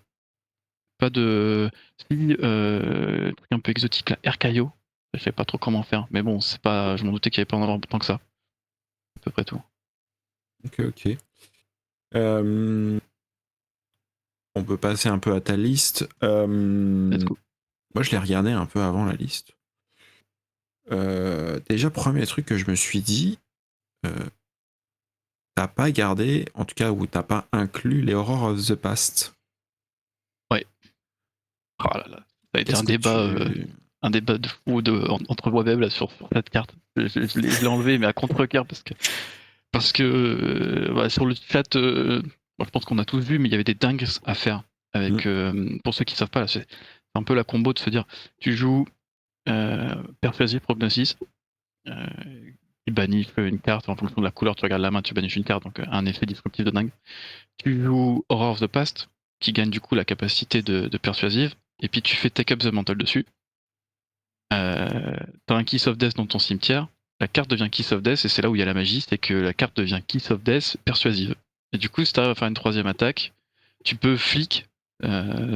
Speaker 2: Pas de. Si, truc un peu exotique là, RKO. Je savais pas trop comment faire. Mais bon, c'est pas. Je m'en doutais qu'il n'y avait pas en avoir tant que ça. À peu près tout.
Speaker 1: Ok. On peut passer un peu à ta liste.
Speaker 2: Let's go.
Speaker 1: Moi, je l'ai regardé un peu avant la liste. Déjà, premier truc que je me suis dit, t'as pas gardé, en tout cas, ou t'as pas inclus les Horrors of the Past.
Speaker 2: Ouais. Oh là là. Ça a été
Speaker 1: Qu'est-ce que
Speaker 2: un débat de fou entre moi-même là, sur cette carte. Je l'ai enlevé, mais à contre-cœur parce que bah, sur le chat, bon, je pense qu'on a tous vu, mais il y avait des dingues à faire. Avec, pour ceux qui savent pas, là, c'est un peu la combo de se dire tu joues Persuasive Prognosis, tu bannis une carte en fonction de la couleur, tu regardes la main, tu bannis une carte, donc un effet disruptif de dingue. Tu joues Horror of the Past, qui gagne du coup la capacité de Persuasive, et puis tu fais Take Up the Mantle dessus. T'as un Kiss of Death dans ton cimetière, la carte devient Kiss of Death, et c'est là où il y a la magie, c'est que la carte devient Kiss of Death persuasive. Et du coup, si t'arrives à faire une troisième attaque, tu peux flic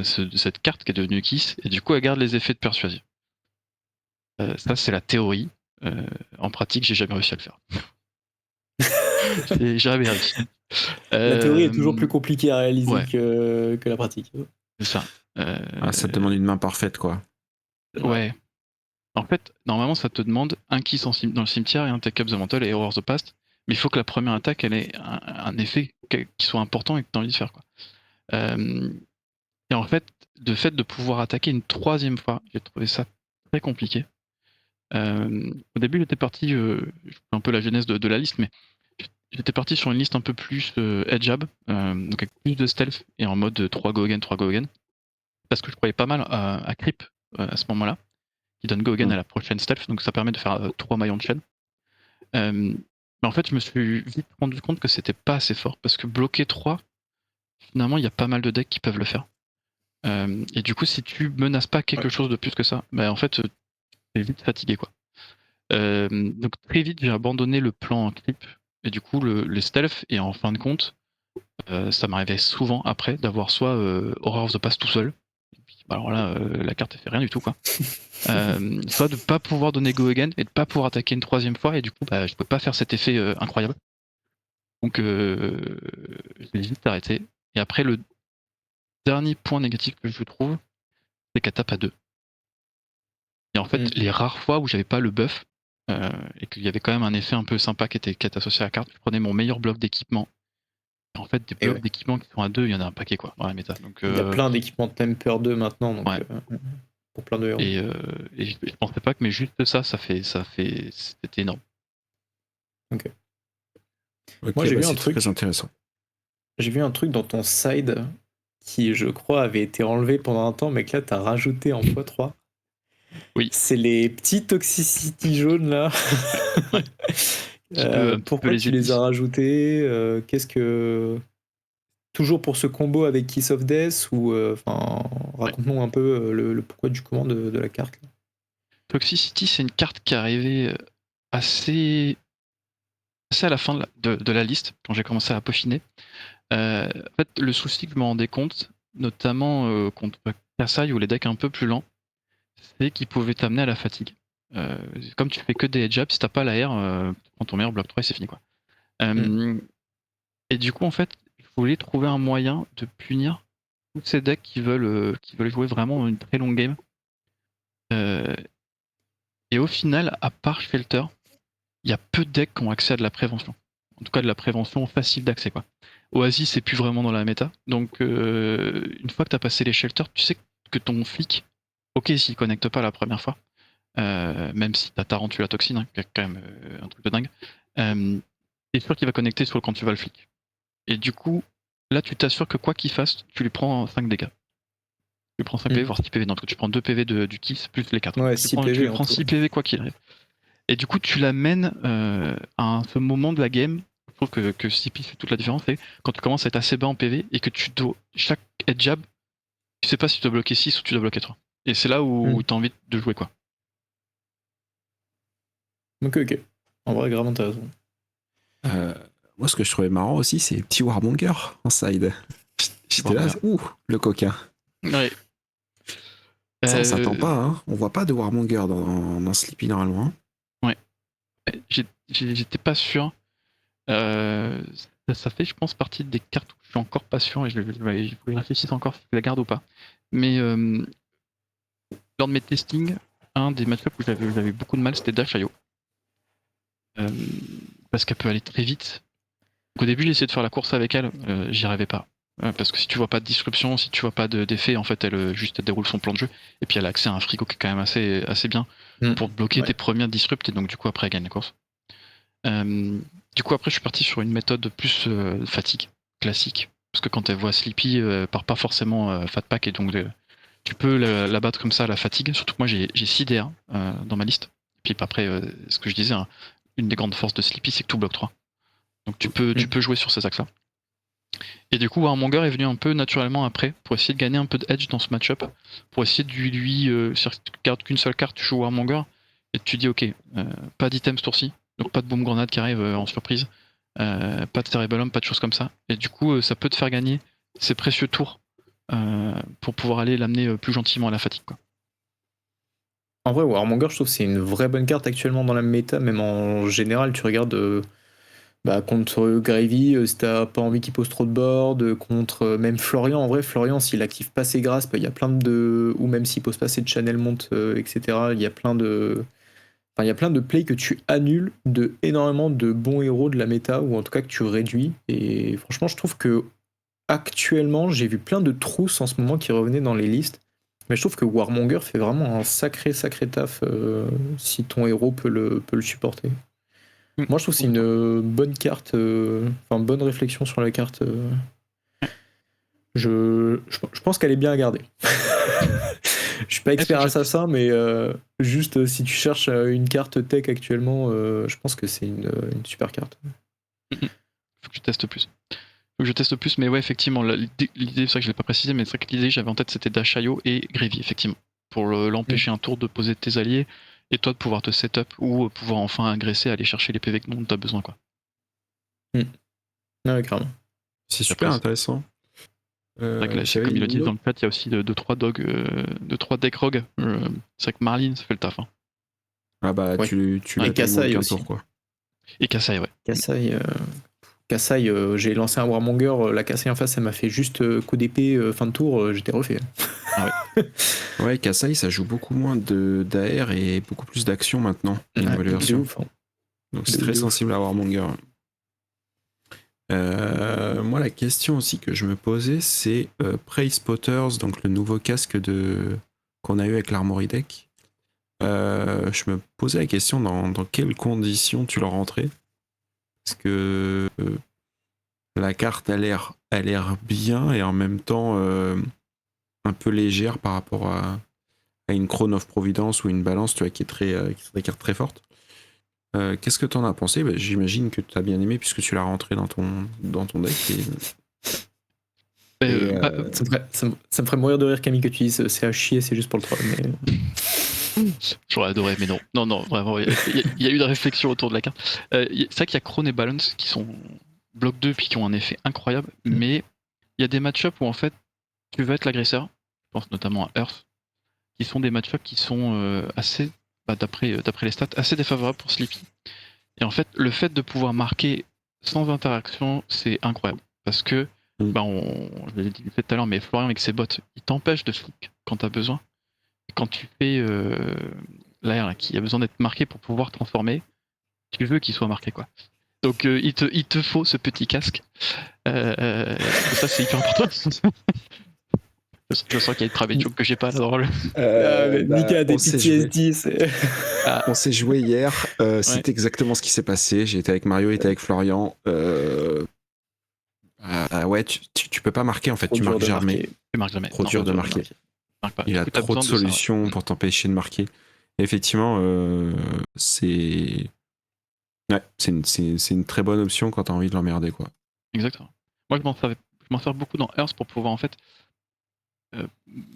Speaker 2: cette carte qui est devenue Kiss, et du coup, elle garde les effets de persuasive. Ça, c'est la théorie. En pratique, j'ai jamais réussi à le faire. J'ai jamais réussi.
Speaker 3: La théorie est toujours plus compliquée à réaliser
Speaker 2: ouais.
Speaker 3: que la pratique.
Speaker 2: C'est ça.
Speaker 1: ça te demande une main parfaite, quoi.
Speaker 2: Ouais. En fait, normalement, ça te demande un kiss dans le cimetière et un Take Up the Mantle et Horror of the Past. Mais il faut que la première attaque, elle ait un effet qui soit important et que tu as envie de faire. Quoi. Et en fait, le fait de pouvoir attaquer une troisième fois, j'ai trouvé ça très compliqué. Au début, j'étais parti, je fais un peu la genèse de la liste, mais j'étais parti sur une liste un peu plus head-jab, donc avec plus de stealth et en mode 3 go again, 3 go again. Parce que je croyais pas mal à Creep à ce moment-là, qui donne go again à la prochaine stealth, donc ça permet de faire 3 maillons de chaîne. Mais en fait, je me suis vite rendu compte que c'était pas assez fort, parce que bloquer 3, finalement, il y a pas mal de decks qui peuvent le faire. Et du coup, si tu menaces pas quelque chose de plus que ça, bah en fait, t'es vite fatigué, quoi. Donc très vite, j'ai abandonné le plan creep, et du coup, les stealth, et en fin de compte, ça m'arrivait souvent après d'avoir soit Horror of the Past tout seul, et puis, bah alors là, la carte elle fait rien du tout, quoi. Soit de pas pouvoir donner go again et de pas pouvoir attaquer une troisième fois, et du coup, bah, je peux pas faire cet effet incroyable. Donc, je l'ai vite arrêté. Et après, le dernier point négatif que je trouve, c'est qu'elle tape à 2. Et en fait, les rares fois où j'avais pas le buff, et qu'il y avait quand même un effet un peu sympa qui était associé à la carte, je prenais mon meilleur bloc d'équipement. Et en fait, des blocs d'équipement qui sont à 2, il y en a un paquet, quoi, dans la méta. Donc,
Speaker 3: il y a plein d'équipements de Temper 2 maintenant, donc, pour plein de héros.
Speaker 2: Et je pensais pas que, mais juste ça c'était énorme.
Speaker 3: Ok.
Speaker 1: Moi, j'ai vu un truc très intéressant.
Speaker 3: J'ai vu un truc dans ton side qui, je crois, avait été enlevé pendant un temps, mais que là, t'as rajouté en x3.
Speaker 2: Oui.
Speaker 3: C'est les petits toxicity jaunes, là.
Speaker 2: Ouais.
Speaker 3: Pourquoi tu les as rajoutés Qu'est-ce que... Toujours pour ce combo avec Kiss of Death, ou raconte-nous un peu le pourquoi du comment de la carte. Là.
Speaker 2: Toxicity, c'est une carte qui est arrivée assez à la fin de la liste, quand j'ai commencé à peaufiner. En fait, le souci que je me rendais compte, notamment contre Kassai ou les decks un peu plus lents, c'est qu'ils pouvaient t'amener à la fatigue. Comme tu fais que des head-jabs, si t'as pas la R, tu prends ton meilleur bloc 3 et c'est fini, quoi. Et du coup, en fait, je voulais trouver un moyen de punir tous ces decks qui veulent jouer vraiment une très longue game. Et au final, à part Shelter, il y a peu de decks qui ont accès à de la prévention. En tout cas, de la prévention facile d'accès, quoi. Oasis, c'est plus vraiment dans la méta. Donc, une fois que tu as passé les Shelters, tu sais que ton flic, ok, s'il connecte pas la première fois, même si t'as Tarantula Toxine, hein, qui est quand même un truc de dingue, t'es sûr qu'il va connecter sur quand tu vas le flic. Et du coup, là, tu t'assures que quoi qu'il fasse, tu lui prends 5 dégâts. Tu lui prends 5 PV, voire 6 PV. Non, tu prends 2 PV du kiss plus les 4.
Speaker 3: Ouais,
Speaker 2: tu
Speaker 3: 6
Speaker 2: lui
Speaker 3: PV.
Speaker 2: prends 6 PV quoi qu'il arrive. Et du coup, tu l'amènes à ce moment de la game. Je trouve que CP fait toute la différence. C'est quand tu commences à être assez bas en PV et que tu dois. Chaque head jab, tu sais pas si tu dois bloquer 6 ou tu dois bloquer 3. Et c'est là où tu as envie de jouer, quoi.
Speaker 3: Ok. En vrai, grave intéressant.
Speaker 1: Moi, ce que je trouvais marrant aussi, c'est les petits Warmonger en side. J'étais là, le coquin.
Speaker 2: Ouais.
Speaker 1: Ça, on s'attend pas, hein. On voit pas de Warmonger dans Sleepy normalement.
Speaker 2: Ouais. J'étais pas sûr. Ça fait, je pense, partie des cartes où je suis encore pas sûr et je voulais réfléchir encore si je la garde ou pas. Mais lors de mes testings, un des match-ups où j'avais beaucoup de mal, c'était Dash IO. Parce qu'elle peut aller très vite. Donc, au début, j'ai essayé de faire la course avec elle, j'y arrivais pas. Parce que si tu vois pas de disruption, si tu vois pas d'effet, en fait, elle déroule son plan de jeu. Et puis elle a accès à un frigo qui est quand même assez bien pour bloquer tes premières disrupts. Et donc, du coup, après, elle gagne la course. Du coup, après, je suis parti sur une méthode plus fatigue, classique. Parce que quand elle voit Sleepy, part pas forcément Fat Pack. Et donc, tu peux la battre comme ça à la fatigue. Surtout que moi, j'ai 6 DA dans ma liste. Et puis après, ce que je disais, hein, une des grandes forces de Sleepy, c'est que tout bloque 3. Donc tu peux jouer sur ces axes-là. Et du coup, Warmonger est venu un peu naturellement après pour essayer de gagner un peu de edge dans ce match-up, pour essayer de lui si tu gardes qu'une seule carte, tu joues Warmonger, et tu dis ok, pas d'item ce tour-ci, donc pas de bombe grenade qui arrive en surprise, pas de Cerebellum, pas de choses comme ça. Et du coup, ça peut te faire gagner ces précieux tours pour pouvoir aller l'amener plus gentiment à la fatigue, quoi.
Speaker 3: En vrai, Warmonger, je trouve que c'est une vraie bonne carte actuellement dans la méta, même en général, tu regardes contre Gravy, si t'as pas envie qu'il pose trop de board, contre même Florian, en vrai, Florian, s'il active pas ses grasps, il y a plein de. Ou même s'il pose pas assez de channel monte, etc., il y a plein de. Enfin, il y a plein de plays que tu annules de énormément de bons héros de la méta, ou en tout cas que tu réduis. Et franchement, je trouve que actuellement, j'ai vu plein de trousses en ce moment qui revenaient dans les listes. Mais je trouve que Warmonger fait vraiment un sacré taf si ton héros peut le supporter. Moi, je trouve que c'est une bonne carte, bonne réflexion sur la carte. Je pense qu'elle est bien à garder. Je suis pas expert assassin, mais juste si tu cherches une carte tech actuellement, je pense que c'est une super carte.
Speaker 2: Faut que je teste plus. Mais ouais, effectivement, l'idée, c'est vrai que je l'ai pas précisé, mais c'est vrai que l'idée que j'avais en tête, c'était Dashayo et Gravy, effectivement. Pour l'empêcher un tour de poser tes alliés, et toi de pouvoir te setup ou pouvoir enfin agresser, aller chercher les PV dont tu as besoin, quoi.
Speaker 3: Ouais, clairement.
Speaker 1: C'est super intéressant.
Speaker 2: Comme il le dit dans le chat, il y a aussi 2-3 deck rogue. C'est vrai que Marlene, ça fait le taf. Hein.
Speaker 1: Ah bah, ouais. tu
Speaker 3: et Kassai aussi.
Speaker 1: Tour, quoi.
Speaker 2: Et Kassai, ouais.
Speaker 3: Kassai, j'ai lancé un Warmonger, la Kassai en face, elle m'a fait juste coup d'épée, fin de tour, j'étais refait.
Speaker 2: Ah ouais.
Speaker 1: Ouais, Kassai, ça joue beaucoup moins d'AR et beaucoup plus d'action maintenant, une nouvelle version.
Speaker 3: Ouf, hein.
Speaker 1: Donc c'est très sensible à Warmonger. Moi, la question aussi que je me posais, c'est Prey Spotters, donc le nouveau casque qu'on a eu avec l'Armory Deck. Je me posais la question dans quelles conditions tu le rentrais. Parce que la carte a l'air bien et en même temps un peu légère par rapport à une Crown of Providence ou une Balance, tu vois, qui sont des cartes très fortes. Qu'est-ce que t'en as pensé ? J'imagine que tu as bien aimé puisque tu l'as rentré dans ton deck.
Speaker 3: Ça me ferait mourir de rire, Camille, que tu dises c'est à chier, c'est juste pour le troll. Mais...
Speaker 2: J'aurais adoré, mais non. Non, vraiment, il y a eu de réflexion autour de la carte. C'est vrai qu'il y a Crown et Balance qui sont bloc 2 puis qui ont un effet incroyable, mais il y a des match-ups où en fait tu veux être l'agresseur, je pense notamment à Earth, qui sont des match-ups qui sont assez, d'après les stats, assez défavorables pour Sleepy. Et en fait, le fait de pouvoir marquer sans interaction, c'est incroyable. Parce que Je l'ai dit tout à l'heure, mais Florian avec ses bots, il t'empêche de flic quand t'as besoin. Et quand tu fais l'AR là, qui a besoin d'être marqué pour pouvoir transformer, tu veux qu'il soit marqué quoi. Donc il te faut ce petit casque. Ça c'est hyper important. Je sens qu'il y a une private joke que j'ai pas là dans le.
Speaker 3: Mika a des
Speaker 1: on s'est joué.
Speaker 3: PTSD.
Speaker 1: On s'est joué hier, c'est exactement ce qui s'est passé. J'ai été avec Mario, il était avec Florian. Ouais, tu peux pas marquer en fait,
Speaker 3: Trop
Speaker 1: tu
Speaker 3: dur
Speaker 1: marques
Speaker 3: de
Speaker 1: jamais.
Speaker 3: marquer.
Speaker 2: Tu marques jamais.
Speaker 1: Trop
Speaker 2: Non,
Speaker 1: dur de marquer.
Speaker 2: marque pas.
Speaker 1: Il a
Speaker 2: Du coup, t'as
Speaker 1: trop de
Speaker 2: besoin ça,
Speaker 1: solutions
Speaker 2: ouais.
Speaker 1: pour t'empêcher de marquer. Et effectivement, c'est. Ouais, c'est une très bonne option quand t'as envie de l'emmerder, quoi.
Speaker 2: Exactement. Moi, je m'en sers beaucoup dans Earth pour pouvoir en fait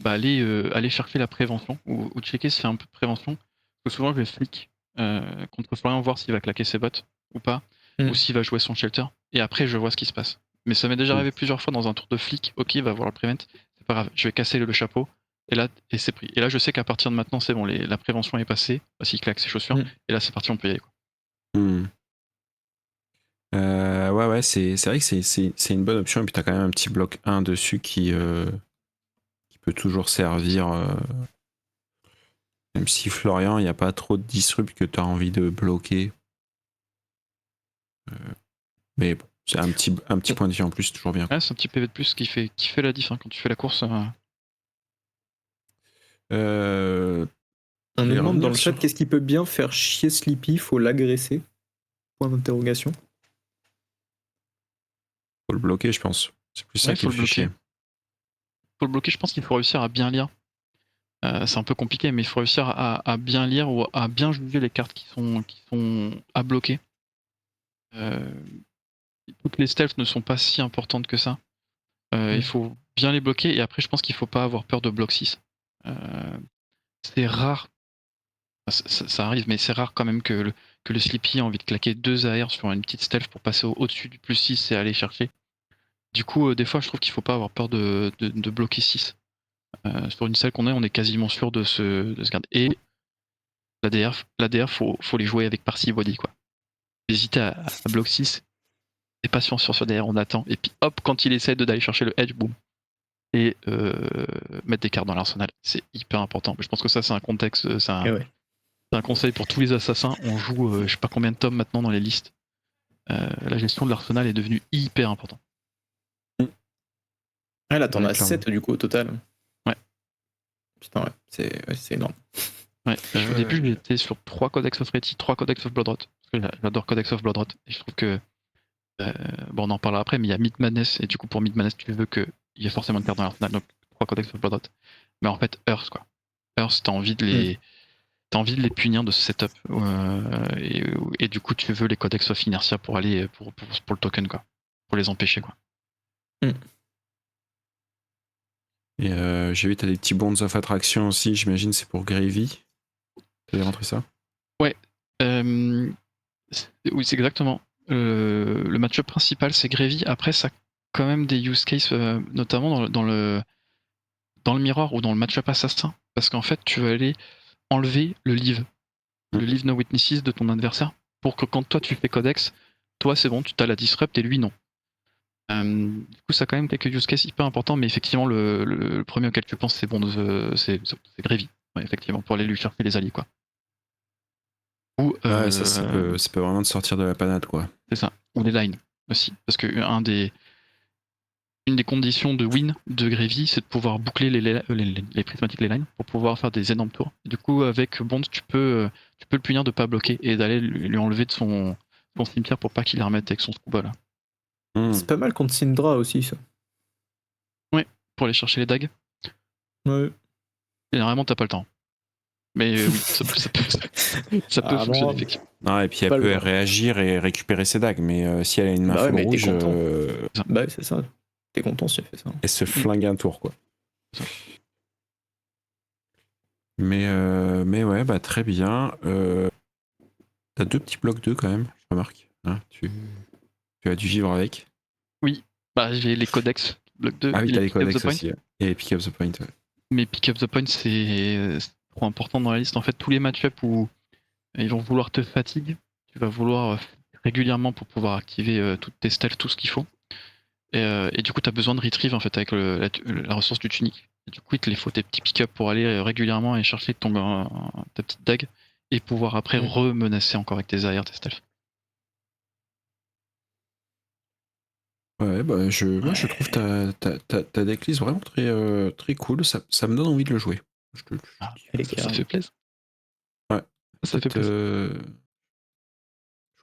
Speaker 2: aller chercher la prévention ou checker s'il y a un peu de prévention. Parce que souvent, je vais flic contre Florian, voir s'il va claquer ses bots ou pas, ou s'il va jouer son shelter. Et après, je vois ce qui se passe. Mais ça m'est déjà arrivé plusieurs fois dans un tour de flic. Ok, il va voir le prevent. C'est pas grave, je vais casser le chapeau. Et c'est pris. Et là, je sais qu'à partir de maintenant, c'est bon, la prévention est passée. S'il claque ses chaussures. Et là, c'est parti, on peut y aller. Quoi.
Speaker 1: Ouais, c'est vrai que c'est une bonne option. Et puis t'as quand même un petit bloc 1 dessus qui peut toujours servir. Même si Florian, il n'y a pas trop de disrupts que tu as envie de bloquer. Mais bon, c'est un petit point de vie en plus, toujours bien.
Speaker 2: Ouais, c'est un petit PV de plus qui fait la diff quand tu fais la course.
Speaker 3: On nous demande dans le chat qu'est-ce qui peut bien faire chier Sleepy, faut l'agresser. Point d'interrogation.
Speaker 1: Faut le bloquer, je pense. C'est plus ça qui
Speaker 2: faut
Speaker 1: le fait chier.
Speaker 2: Faut le bloquer, je pense qu'il faut réussir à bien lire. C'est un peu compliqué, mais il faut réussir à bien lire ou à bien juger les cartes qui sont à bloquer. Toutes les stealths ne sont pas si importantes que ça. Il faut bien les bloquer, et après je pense qu'il faut pas avoir peur de bloc 6. C'est rare, ça arrive, mais c'est rare quand même que le Sleepy ait envie de claquer 2 AR sur une petite stealth pour passer au-dessus du plus 6 et aller chercher. Du coup, des fois je trouve qu'il faut pas avoir peur de bloquer 6. Sur une selle qu'on a, on est quasiment sûr de se garder. Et l'ADR, faut les jouer avec parsi body quoi. Hésiter à bloc 6, et patient sur ce DR, on attend. Et puis hop, quand il essaie d'aller chercher le edge, boum. Et mettre des cartes dans l'arsenal. C'est hyper important. Mais je pense que ça, c'est un contexte, c'est un conseil pour tous les assassins. On joue, je sais pas combien de tomes maintenant dans les listes. La gestion de l'arsenal est devenue hyper importante.
Speaker 3: Ouais, là, t'en as 7 du coup au total.
Speaker 2: Ouais.
Speaker 3: Putain, ouais, c'est énorme.
Speaker 2: Ouais, au début, j'étais sur 3 Codex of Reti, 3 Codex of Bloodrot. Parce que j'adore Codex of Bloodrot. Et je trouve que. On en parlera après, mais il y a Myth Madness. Et du coup, pour Myth Madness, tu veux qu'il y ait forcément une carte dans l'arsenal. Donc 3 Codex of Bloodrot. Mais en fait, Earth, quoi. Earth, t'as envie de les punir de ce setup. Et du coup, tu veux les Codex of Inertia pour aller pour le token, quoi. Pour les empêcher, quoi.
Speaker 1: Et j'ai vu que t'as des petits bonds of attraction aussi, j'imagine c'est pour Gravy. Tu as rentré ça?
Speaker 2: Ouais. Oui, c'est exactement. Le match-up principal, c'est Gravy. Après, ça a quand même des use cases, notamment dans le miroir ou dans le match-up assassin. Parce qu'en fait, tu vas aller enlever le leave no witnesses de ton adversaire, pour que quand toi tu fais codex, toi c'est bon, tu as la disrupt et lui non. Du coup, ça a quand même quelques use cases hyper importants, mais effectivement, le premier auquel tu penses, c'est bon, c'est Gravy, ouais, effectivement, pour aller lui chercher les alliés, quoi. Ou,
Speaker 1: ouais, ça peut vraiment te sortir de la panade, quoi.
Speaker 2: C'est ça, ou les lines aussi, parce que une des conditions de win de Gravy, c'est de pouvoir boucler les prismatiques, les lines, pour pouvoir faire des énormes tours. Du coup, avec Bond, tu peux le punir de pas bloquer et d'aller lui enlever de son cimetière pour pas qu'il les remette avec son scuba là.
Speaker 3: C'est pas mal contre Syndra aussi, ça.
Speaker 2: Ouais, pour aller chercher les dagues.
Speaker 3: Ouais.
Speaker 2: Généralement, t'as pas le temps. Mais oui, ça peut fonctionner, effectivement.
Speaker 1: Non, et puis elle peut réagir et récupérer ses dagues, mais si elle a une main full rouge...
Speaker 3: Bah ouais, c'est ça. T'es content si elle fait ça.
Speaker 1: Elle se flingue un tour, quoi. Mais ouais, bah très bien. T'as 2 petits blocs 2 quand même, je remarque. Hein, tu as dû vivre avec.
Speaker 2: Oui, bah j'ai les codex, bloc 2.
Speaker 1: Ah oui, t'as les codex aussi. Et les pick up the point, ouais.
Speaker 2: Mais pick up the point, c'est trop important dans la liste. En fait, tous les match-ups où ils vont vouloir te fatiguer, tu vas vouloir régulièrement pour pouvoir activer toutes tes stealths, tout ce qu'il faut. Et du coup, tu as besoin de retrieve en fait avec la ressource du tunique. Et du coup, il te les faut tes petits pick-up pour aller régulièrement et chercher ta petite dague et pouvoir après remenacer encore avec tes arrières, tes stealth.
Speaker 1: Ouais, bah moi je trouve ta decklist vraiment très, très cool. Ça me donne envie de le jouer.
Speaker 2: Ça fait plaisir.
Speaker 1: Ouais.
Speaker 2: Ça fait plaisir.
Speaker 1: Je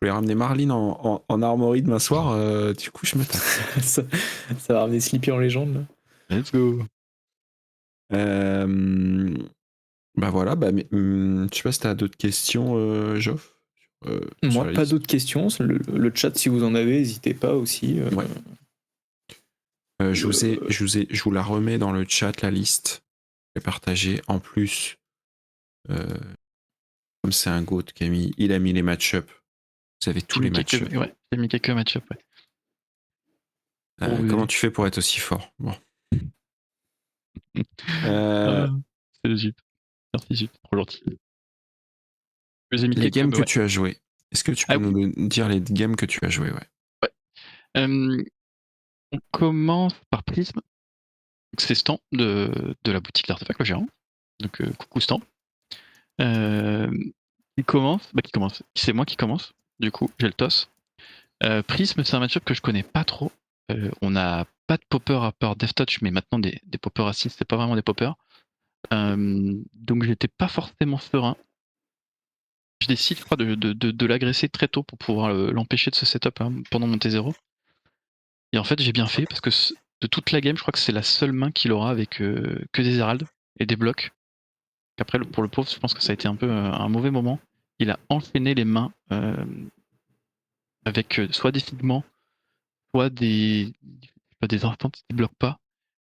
Speaker 1: voulais ramener Marlene en armory demain soir, du coup je me tape.
Speaker 3: ça va ramener Sleepy en légende. Là.
Speaker 2: Let's go.
Speaker 1: Bah voilà, je sais pas si t'as d'autres questions, Geoff.
Speaker 3: Moi, pas d'autres questions. Le chat, si vous en avez, n'hésitez pas aussi.
Speaker 1: Ouais. Je vous la remets dans le chat, la liste. Je vais partager. En plus, comme c'est un GOAT, Camille, il a mis les match-up. Vous avez tous les match-up.
Speaker 2: Ouais, j'ai mis quelques match-up, ouais.
Speaker 1: Comment tu fais pour être aussi fort? Bon.
Speaker 2: C'est le Jeep. Merci Jeep, trop gentil.
Speaker 1: Les games que tu as joué. Est-ce que tu peux nous dire les games que tu as joué? Ouais.
Speaker 2: On commence par Prism. C'est Stan de la boutique d'artefacts, le gérant. Donc coucou Stan. C'est moi qui commence. Du coup, j'ai le toss. Prism, c'est un match-up que je connais pas trop. On n'a pas de popper à part Death Touch, mais maintenant des poppers à 6, c'est pas vraiment des poppers. Donc j'étais pas forcément serein. Je décide, je crois, de l'agresser très tôt pour pouvoir l'empêcher de se setup pendant mon T0. Et en fait, j'ai bien fait parce que de toute la game, je crois que c'est la seule main qu'il aura avec que des Heralds et des blocs. Après, pour le pauvre, je pense que ça a été un peu un mauvais moment. Il a enchaîné les mains avec soit des figments, soit des instants qui bloquent pas.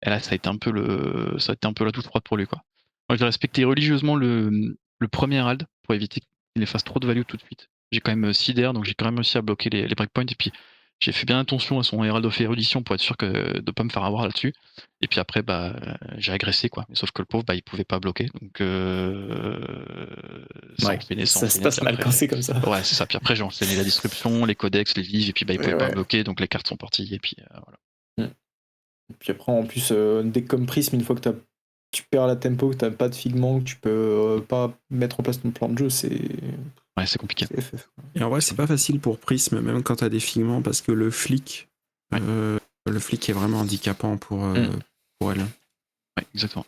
Speaker 2: Et là, ça a été un peu la douche froide pour lui, quoi. Moi, j'ai respecté religieusement le premier Herald pour éviter qu'il fasse trop de value tout de suite. J'ai quand même 6 d'air, donc j'ai quand même réussi à bloquer les breakpoints. Et puis, j'ai fait bien attention à son Herald of Erudition pour être sûr de pas me faire avoir là-dessus. Et puis après, j'ai agressé, quoi. Mais sauf que le pauvre, il pouvait pas bloquer. Donc,
Speaker 3: ça se passe mal quand c'est comme ça.
Speaker 2: Ouais, c'est ça. Puis après, j'ai enchaîné la disruption, les codex, les vives, et puis il pouvait pas bloquer. Donc les cartes sont parties. Et puis voilà.
Speaker 3: Et puis après, en plus, dès que comme Prism, une fois que tu perds la tempo, que t'as pas de figment, que tu peux pas mettre en place ton plan de jeu, c'est.
Speaker 2: Ouais, c'est compliqué.
Speaker 1: Et en vrai, c'est pas facile pour Prism, même quand t'as des figments, parce que le flic est vraiment handicapant pour elle.
Speaker 2: Ouais, exactement.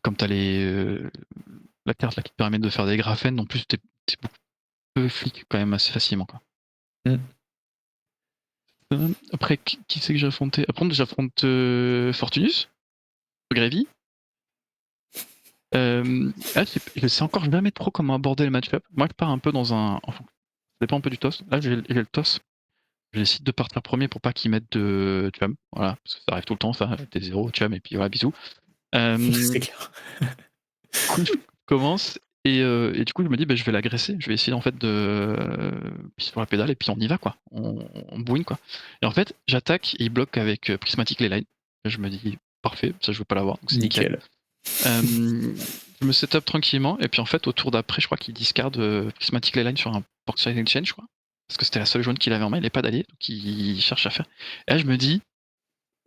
Speaker 2: Comme t'as la carte là qui te permet de faire des graphènes, en plus t'es beaucoup peu flic quand même assez facilement, quoi. Après, qui c'est que j'ai affronté? Après, j'affronte Fortunus, Gravy. Je sais encore jamais trop comment aborder le match-up. Moi, je pars un peu dans un. Enfin, ça dépend un peu du toss. Là, j'ai le toss. Je décide de partir premier pour pas qu'ils mettent de chum. Voilà, parce que ça arrive tout le temps, ça. T'es 0, chum, et puis voilà, bisous.
Speaker 3: C'est clair.
Speaker 2: Je commence. Et du coup, je me dis, je vais l'agresser. Je vais essayer en fait de pisser sur la pédale et puis on y va, quoi. On bouine, quoi. Et en fait, j'attaque et il bloque avec Prismatic Leyline. Je me dis, parfait, ça je veux pas l'avoir, donc c'est nickel. Je me setup tranquillement et puis en fait, au tour d'après, je crois qu'il discard Prismatic Leyline sur un Porkside Exchange, je crois. Parce que c'était la seule jaune qu'il avait en main, il n'est pas d'allié, donc il cherche à faire. Et là, je me dis,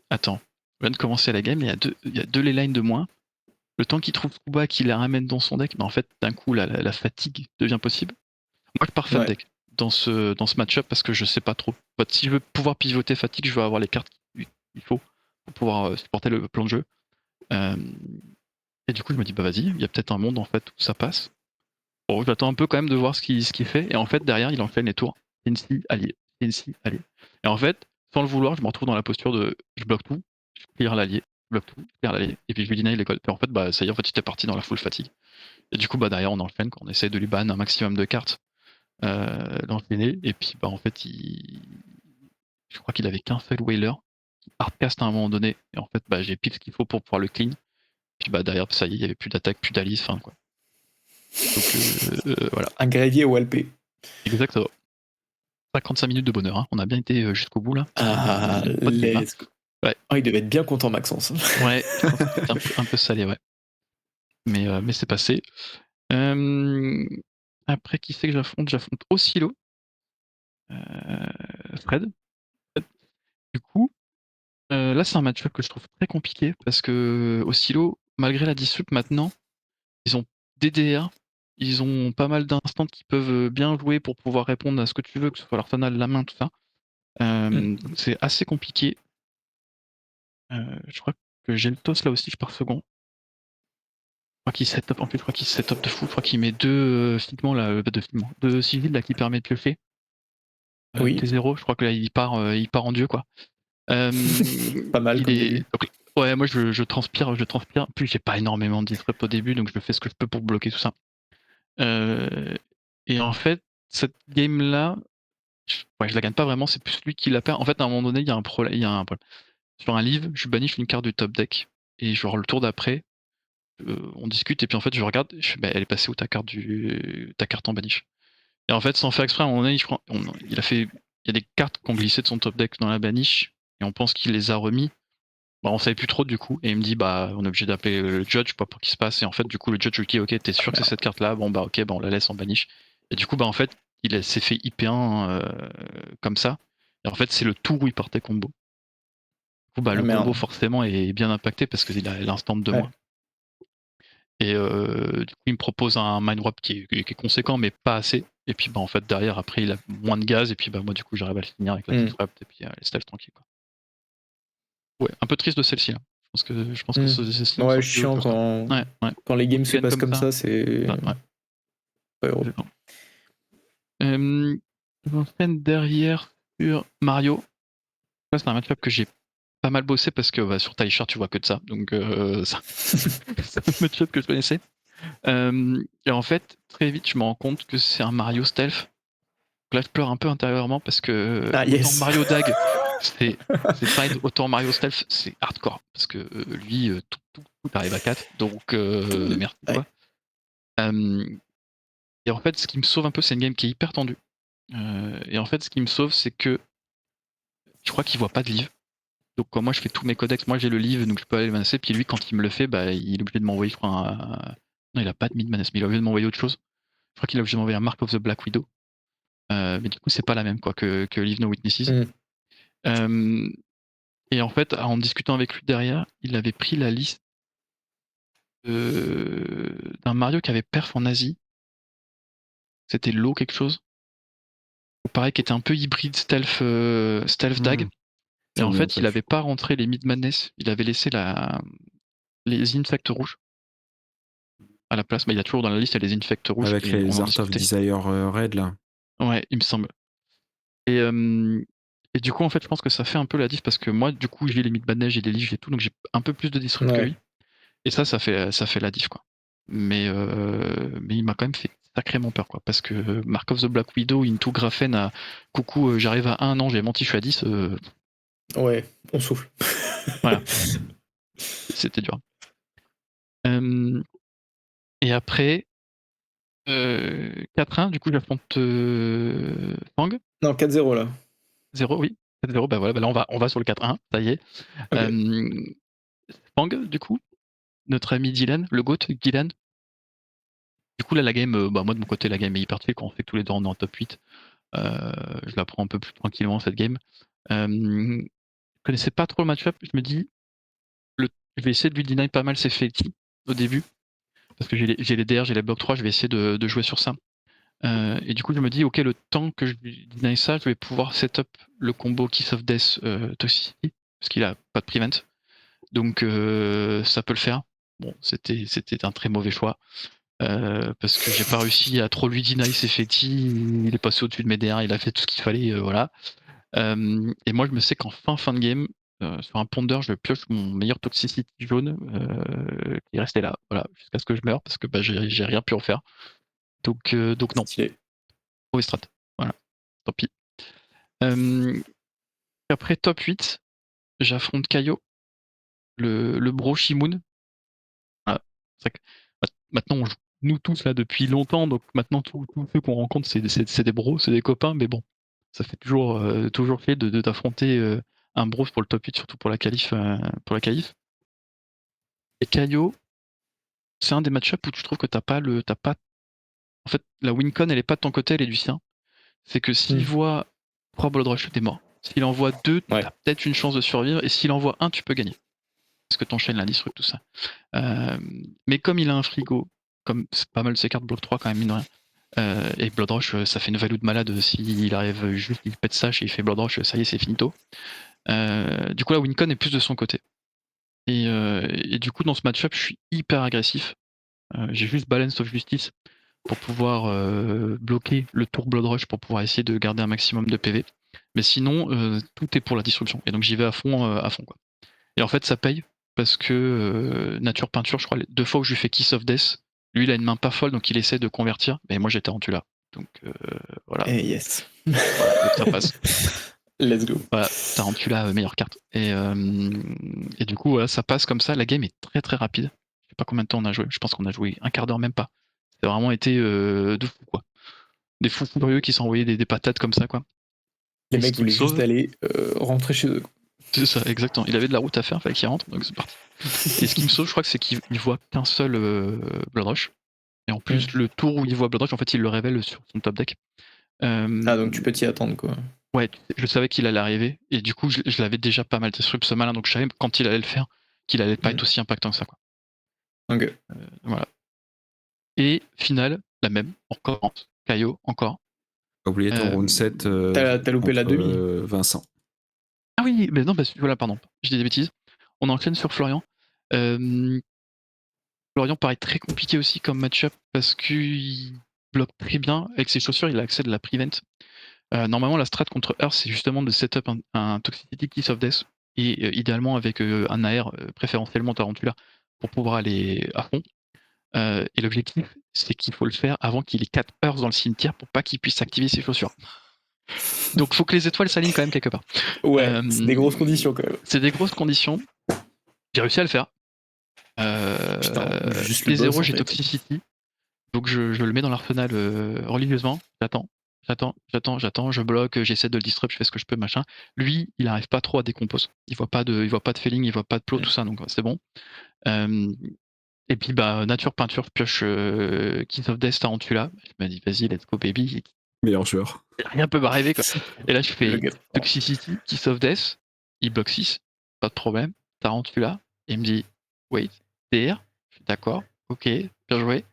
Speaker 2: attends, je viens de commencer la game, il y a deux Leyline de moins. Le temps qu'il trouve Kuba, qu'il la ramène dans son deck, en fait, d'un coup, la fatigue devient possible. Moi, je pars fat deck dans ce match-up parce que je sais pas trop. Si je veux pouvoir pivoter fatigue, je veux avoir les cartes qu'il faut pour pouvoir supporter le plan de jeu. Et du coup, je me dis, vas-y, il y a peut-être un monde en fait où ça passe. Bon, j'attends un peu quand même de voir ce qu'il fait. Et en fait, derrière, il enchaîne les tours. CNC, allié. CNC, allié. Et en fait, sans le vouloir, je me retrouve dans la posture de je bloque tout, je clear l'allié, bloque tout, clear l'allié, et puis je lui deny les codes. Et en fait, ça y est, en fait, j'étais parti dans la full fatigue. Et du coup, derrière, on enchaîne, on essaie de lui ban un maximum de cartes, d'enchaîner, et puis en fait, je crois qu'il avait qu'un seul whaler, qui hardcast à un moment donné, et en fait, j'ai pile ce qu'il faut pour pouvoir le clean. Puis derrière, ça y est, il n'y avait plus d'attaque, plus d'alice, fin quoi. Donc voilà.
Speaker 3: Un gravier au LP.
Speaker 2: Exactement. 55 minutes de bonheur, hein. On a bien été jusqu'au bout là.
Speaker 3: Let's go.
Speaker 2: Ouais.
Speaker 3: Oh, il devait être bien content, Maxence.
Speaker 2: Ouais, c'était un peu salé, ouais. Mais c'est passé. Après, qui c'est que j'affronte? J'affronte Oscillo. Fred. Du coup, là, c'est un match-up que je trouve très compliqué parce que au silo, malgré la disrupt maintenant, ils ont DDR, ils ont pas mal d'instants qui peuvent bien jouer pour pouvoir répondre à ce que tu veux, que ce soit l'Arsenal, la main, tout ça. Donc c'est assez compliqué. Je crois que j'ai le toss là aussi, je pars second. Je crois qu'il setup, en plus, je crois qu'il setup de fou. Je crois qu'il met deux figments là, deux civils là qui permet de piocher.
Speaker 3: Oui.
Speaker 2: T0, je crois que là il part en dieu quoi.
Speaker 3: Pas mal
Speaker 2: il
Speaker 3: comme
Speaker 2: est...
Speaker 3: début.
Speaker 2: Donc, ouais, moi je transpire. Puis j'ai pas énormément de disrupt au début, donc je fais ce que je peux pour bloquer tout ça. Et en fait, cette game là, je la gagne pas vraiment, c'est plus lui qui la perd. En fait, à un moment donné, il y a un problème. Sur un livre, je banish une carte du top deck, et genre le tour d'après, on discute, et puis en fait, je regarde, je fais, bah, elle est passée où ta carte en banish? Et en fait, sans faire exprès, à un moment donné, il y a des cartes qui ont glissé de son top deck dans la banish, et on pense qu'il les a remis. Bah, on savait plus trop du coup, et il me dit bah on est obligé d'appeler le judge pour qu'il se passe, et en fait du coup le judge lui dit ok t'es sûr que c'est cette carte là, bon bah ok bah on la laisse en banish, et du coup bah en fait s'est fait IP1 comme ça, et en fait c'est le tour où il partait combo. Du coup bah le combo
Speaker 3: Merde.
Speaker 2: forcément est bien impacté parce qu'il a l'instant de
Speaker 3: Ouais.
Speaker 2: moi. Et du coup il me propose un mind wrap qui est conséquent mais pas assez, et puis bah en fait derrière après il a moins de gaz, et puis bah moi du coup j'arrive à le finir avec la disrupt, et puis les stealth tranquille quoi. Ouais, un peu triste de celle-ci là. Je pense que celle-ci on
Speaker 3: Ouais,
Speaker 2: sort plus haut
Speaker 3: chiant
Speaker 2: que ça. Ouais.
Speaker 3: quand les games se
Speaker 2: Tu gagnes
Speaker 3: passent comme ça, c'est
Speaker 2: Ouais.
Speaker 3: pas heureux.
Speaker 2: J'enchaîne derrière sur Mario. Là, c'est un match-up que j'ai pas mal bossé parce que bah, sur Taichar, tu vois que de ça. Donc, c'est un match-up que je connaissais. Et en fait, très vite, je me rends compte que c'est un Mario stealth. Donc là, je pleure un peu intérieurement parce que autant Mario Dag, c'est fine, autant Mario stealth, c'est hardcore. Parce que lui, tout arrive à 4. Donc, merci quoi. Et en fait, ce qui me sauve un peu, c'est une game qui est hyper tendue. Et en fait, ce qui me sauve, c'est que je crois qu'il voit pas de live. Donc quand moi je fais tous mes codex, moi j'ai le live, donc je peux aller le menacer. Puis lui, quand il me le fait, bah, il est obligé de m'envoyer, je crois, non, il a pas de mid menace, mais il est obligé de m'envoyer autre chose. Je crois qu'il est obligé de m'envoyer un Mark of the Black Widow. Mais du coup, c'est pas la même quoi que Leave No Witnesses. Et en fait, en discutant avec lui derrière, il avait pris la liste d'un Mario qui avait perf en Asie. C'était Low quelque chose. Pareil, qui était un peu hybride stealth dag. Et en fait, il avait pas rentré les mid madness, il avait laissé les infects rouges à la place. Bah, il y a toujours dans la liste, il y a les infects rouges.
Speaker 1: Avec
Speaker 2: et
Speaker 1: les
Speaker 2: on en
Speaker 1: Art of
Speaker 2: discutait.
Speaker 1: Desire Red là.
Speaker 2: Ouais, il me semble. Et du coup, en fait, je pense que ça fait un peu la diff parce que moi, du coup, j'ai les mid madness, j'ai les livres, j'ai tout, donc j'ai un peu plus de disrupt que lui. Et ça fait la diff, quoi. Mais il m'a quand même fait sacrément peur, quoi. Parce que Mark of the Black Widow, Into Grafen à coucou, j'arrive à 1, non, j'ai menti, je suis à 10.
Speaker 3: Ouais, on souffle.
Speaker 2: Voilà. C'était dur. Et après, 4-1, du coup, j'affronte Fang.
Speaker 3: Non, 4-0 là.
Speaker 2: 0, oui. 4-0, bah voilà, bah là on va sur le 4-1, ça y est.
Speaker 3: Okay.
Speaker 2: Fang, du coup, notre ami Dylan, le GOAT, Dylan. Du coup, là, la game, bah moi de mon côté, la game est hyper chill quand on fait que tous les deux on est en top 8. Je la prends un peu plus tranquillement cette game. Je connaissais pas trop le match-up, je me dis, je vais essayer de lui deny pas mal ses failty au début. Parce que j'ai les DR, j'ai les blocs 3, je vais essayer de jouer sur ça. Et du coup, je me dis, ok, le temps que je lui deny ça, je vais pouvoir setup le combo Kiss of Death Toxicity, parce qu'il a pas de prevent. Donc, ça peut le faire. Bon, c'était un très mauvais choix. Parce que j'ai pas réussi à trop lui deny ses fétis. Il est passé au-dessus de mes DR, il a fait tout ce qu'il fallait, voilà. Et moi, je me sais qu'en fin de game, sur un ponder, je pioche mon meilleur Toxicity jaune qui est resté là, voilà, jusqu'à ce que je meure, parce que bah, j'ai rien pu en faire. Donc non.
Speaker 3: Stylé.
Speaker 2: Mauvais strat. Voilà, tant pis. Après top 8, j'affronte Kaio, le bro Shimoon. Voilà. Maintenant, on joue nous tous là depuis longtemps, donc maintenant tous ceux qu'on rencontre, c'est des bros, c'est des copains, mais bon, ça fait toujours chier de t'affronter un bros pour le top 8, surtout pour la qualif. Et Kaio, c'est un des match-ups où tu trouves que t'as pas. En fait, la wincon, elle est pas de ton côté, elle est du sien. C'est que s'il voit 3 Blood Rush, t'es mort. S'il envoie 2,
Speaker 3: Ouais.
Speaker 2: t'as peut-être une chance de survivre, et s'il envoie 1, tu peux gagner. Parce que t'enchaînes la disrupt, tout ça. Mais comme il a un frigo, comme c'est pas mal de ses cartes bloc 3 quand même, mine de rien, et Blood Rush, ça fait une value de malade s'il arrive juste, il pète Sash et il fait Blood Rush, ça y est, c'est finito. Du coup, là, Wincon est plus de son côté. Et du coup, dans ce match-up, je suis hyper agressif. J'ai juste Balance of Justice pour pouvoir bloquer le tour Blood Rush pour pouvoir essayer de garder un maximum de PV. Mais sinon, tout est pour la destruction. Et donc j'y vais à fond, quoi. Et en fait, ça paye parce que Nature Peinture, je crois, les 2 fois où je lui fais Kiss of Death, lui, il a une main pas folle, donc il essaie de convertir. Mais moi, j'étais en Tula. Donc voilà.
Speaker 3: Et yes.
Speaker 2: Voilà, donc ça passe.
Speaker 3: Let's go.
Speaker 2: Voilà, Tarantula, meilleure carte. Et du coup, voilà, ça passe comme ça. La game est très très rapide. Je sais pas combien de temps on a joué. Je pense qu'on a joué un quart d'heure, même pas. Ça a vraiment été de fou, quoi. Des fous furieux qui s'envoyaient des patates comme ça, quoi.
Speaker 3: Les
Speaker 2: Et ce
Speaker 3: mecs
Speaker 2: qui me
Speaker 3: voulaient juste
Speaker 2: sauve,
Speaker 3: aller rentrer chez eux.
Speaker 2: c'est ça, exactement. Il avait de la route à faire, fallait qu'il rentre, donc c'est parti. Et ce qui me sauve, je crois que c'est qu'il voit qu'un seul Blood Rush. Et en plus, le tour où il voit Blood Rush, en fait, il le révèle sur son top deck.
Speaker 3: Ah, donc tu peux t'y attendre, quoi.
Speaker 2: Ouais, je savais qu'il allait arriver, et du coup, je l'avais déjà pas mal disrupt ce malin, donc je savais quand il allait le faire, qu'il allait pas être aussi impactant que ça, quoi.
Speaker 3: Ok.
Speaker 2: Voilà. Et finale, la même, on recommence. Caillot, encore.
Speaker 1: T'as oublié ton round 7.
Speaker 3: T'as loupé la demi.
Speaker 1: Vincent.
Speaker 2: Ah oui, mais non, voilà, pardon, je dis des bêtises. On enchaîne sur Florian. Florian paraît très compliqué aussi comme match-up parce qu'il bloque très bien. Avec ses chaussures, il a accès à de la prevent. Normalement, la strat contre Earth, c'est justement de setup un Toxicity Kiss of Death, et idéalement avec un AR, préférentiellement Tarantula, pour pouvoir aller à fond. Et l'objectif, c'est qu'il faut le faire avant qu'il ait 4 Earths dans le cimetière pour pas qu'il puisse activer ses chaussures. Donc faut que les étoiles s'alignent quand même quelque part.
Speaker 3: Ouais, c'est des grosses conditions quand même.
Speaker 2: C'est des grosses conditions. J'ai réussi à le faire.
Speaker 3: Putain, juste
Speaker 2: les
Speaker 3: le boss,
Speaker 2: 0,
Speaker 3: en
Speaker 2: j'ai
Speaker 3: fait.
Speaker 2: Toxicity. Donc je le mets dans l'arsenal religieusement. J'attends, je bloque, j'essaie de le disrupt, je fais ce que je peux, machin. Lui, il arrive pas trop à décomposer. Il voit pas de feeling, il voit pas de plot, tout ça, donc c'est bon. Et puis Nature Peinture, pioche Kiss of Death Tarantula. Je me dis, vas-y, let's go baby.
Speaker 1: Meilleur joueur.
Speaker 2: Rien peut m'arriver, quoi. Et là, je fais
Speaker 3: Le gars.
Speaker 2: Toxicity, Kiss of Death, il bloque 6, pas de problème. Tarantula, il me dit, wait, TR, je suis d'accord, ok, bien joué.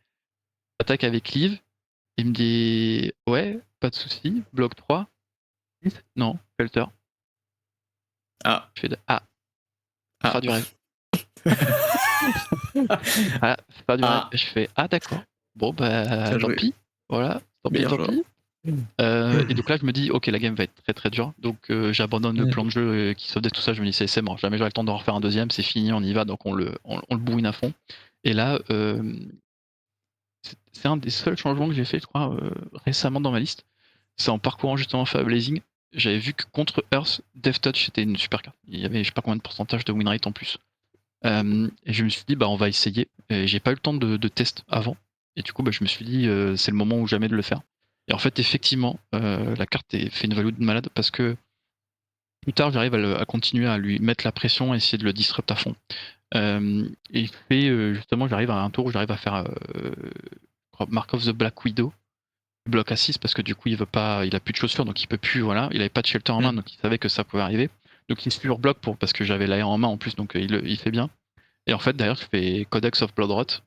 Speaker 2: Attaque avec Cleave, il me dit, ouais, pas de souci, bloc 3, 10, non, Shelter.
Speaker 3: Ah.
Speaker 2: Je fais pas
Speaker 3: Ah.
Speaker 2: du rêve. Ah, c'est pas du rêve. Je fais, d'accord, bon,
Speaker 3: Bien
Speaker 2: tant
Speaker 3: joué.
Speaker 2: pis, voilà, tant
Speaker 3: Meilleur
Speaker 2: pis. Et donc là, je me dis, ok, la game va être très très dure. Donc j'abandonne le plan de jeu qui sauve tout ça. Je me dis, c'est mort. Jamais j'aurai le temps d'en refaire un deuxième. C'est fini, on y va. Donc on le bourrine à fond. Et là, c'est un des seuls changements que j'ai fait, je crois, récemment dans ma liste. C'est en parcourant justement Fab Blazing. J'avais vu que contre Earth, Death Touch c'était une super carte. Il y avait je sais pas combien de pourcentage de win rate en plus. Et je me suis dit, on va essayer. Et j'ai pas eu le temps de test avant. Et du coup, je me suis dit, c'est le moment ou jamais de le faire. Et en fait, effectivement, la carte fait une value de malade parce que plus tard, j'arrive à continuer à lui mettre la pression et essayer de le disrupt à fond. Et il fait, justement, j'arrive à un tour où j'arrive à faire Mark of the Black Widow. Il bloque à 6 parce que du coup, il a plus de chaussures, donc il peut plus, voilà. Il avait pas de shelter en main, donc il savait que ça pouvait arriver. Donc il se bloque parce que j'avais l'air en main en plus, donc il fait bien. Et en fait, derrière, je fais Codex of Bloodrot,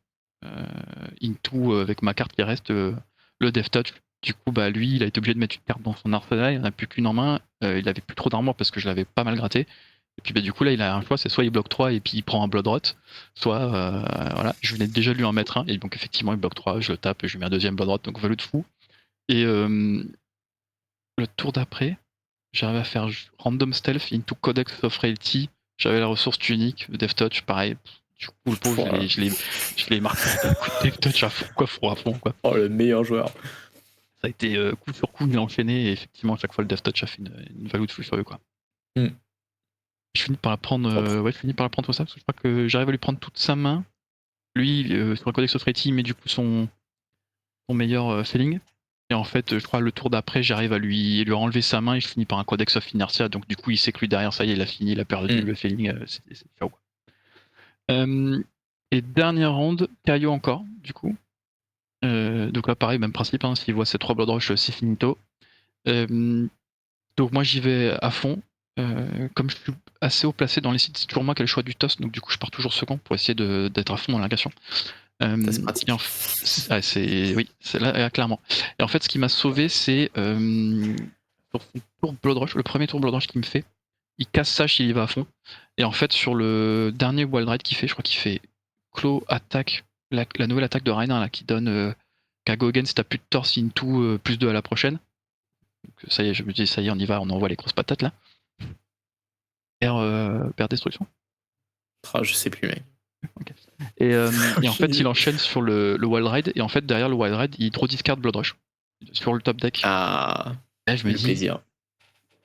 Speaker 2: into avec ma carte qui reste, le Death Touch. Du coup, lui, il a été obligé de mettre une carte dans son arsenal, il n'en a plus qu'une en main, il avait plus trop d'armure parce que je l'avais pas mal gratté. Et puis du coup, là, il a un choix, c'est soit il bloque 3 et puis il prend un Bloodrot, soit, voilà, je venais déjà de lui en mettre un, et donc effectivement, il bloque 3, je le tape, et je lui mets un deuxième Bloodrot, donc value de fou. Et le tour d'après, j'arrive à faire Random Stealth into Codex of Reality, j'avais la ressource unique, Death Touch, pareil. Du coup, le pauvre, je l'ai marqué un coup de Death Touch à fond, quoi.
Speaker 3: Oh, le meilleur joueur.
Speaker 2: Ça a été coup sur coup, il a enchaîné, et effectivement, à chaque fois, le Death Touch a fait une value de fou furieux, quoi. Je finis par la prendre, tout ça, parce que je crois que j'arrive à lui prendre toute sa main. Lui, sur le Codex of Reality, il met du coup son meilleur feeling. Et en fait, je crois le tour d'après, j'arrive à lui enlever sa main et je finis par un Codex of Inertia. Donc du coup, il sait que lui derrière, ça y est, il a fini, il a perdu le feeling. C'est ciao. Et dernière ronde, Caillot encore, du coup. Donc là, pareil, même principe, s'il voit ces 3 Blood Rush, c'est finito. Donc moi j'y vais à fond. Comme je suis assez haut placé dans les sites, c'est toujours moi qui ai le choix du toss, donc du coup je pars toujours second pour essayer d'être à fond dans l'ingation.
Speaker 3: Ça, c'est pratique.
Speaker 2: Oui, c'est là, clairement. Et en fait, ce qui m'a sauvé, c'est sur son tour Blood Rush, le premier tour Blood Rush qu'il me fait, il casse Sash, il y va à fond. Et en fait, sur le dernier Wild Ride qu'il fait, je crois qu'il fait Claw attaque, la nouvelle attaque de Rainer là, qui donne qu'à go again si t'as plus de torse into plus 2 à la prochaine. Donc, ça y est, je me dis, ça y est, on y va, on envoie les grosses patates là. Père Destruction.
Speaker 3: Je sais plus, mec.
Speaker 2: Okay. Et en fait, il enchaîne sur le Wild Ride, et en fait, derrière le Wild Ride, il draw discard Blood Rush sur le top deck.
Speaker 3: Ah,
Speaker 2: et je me dis,
Speaker 3: plaisir.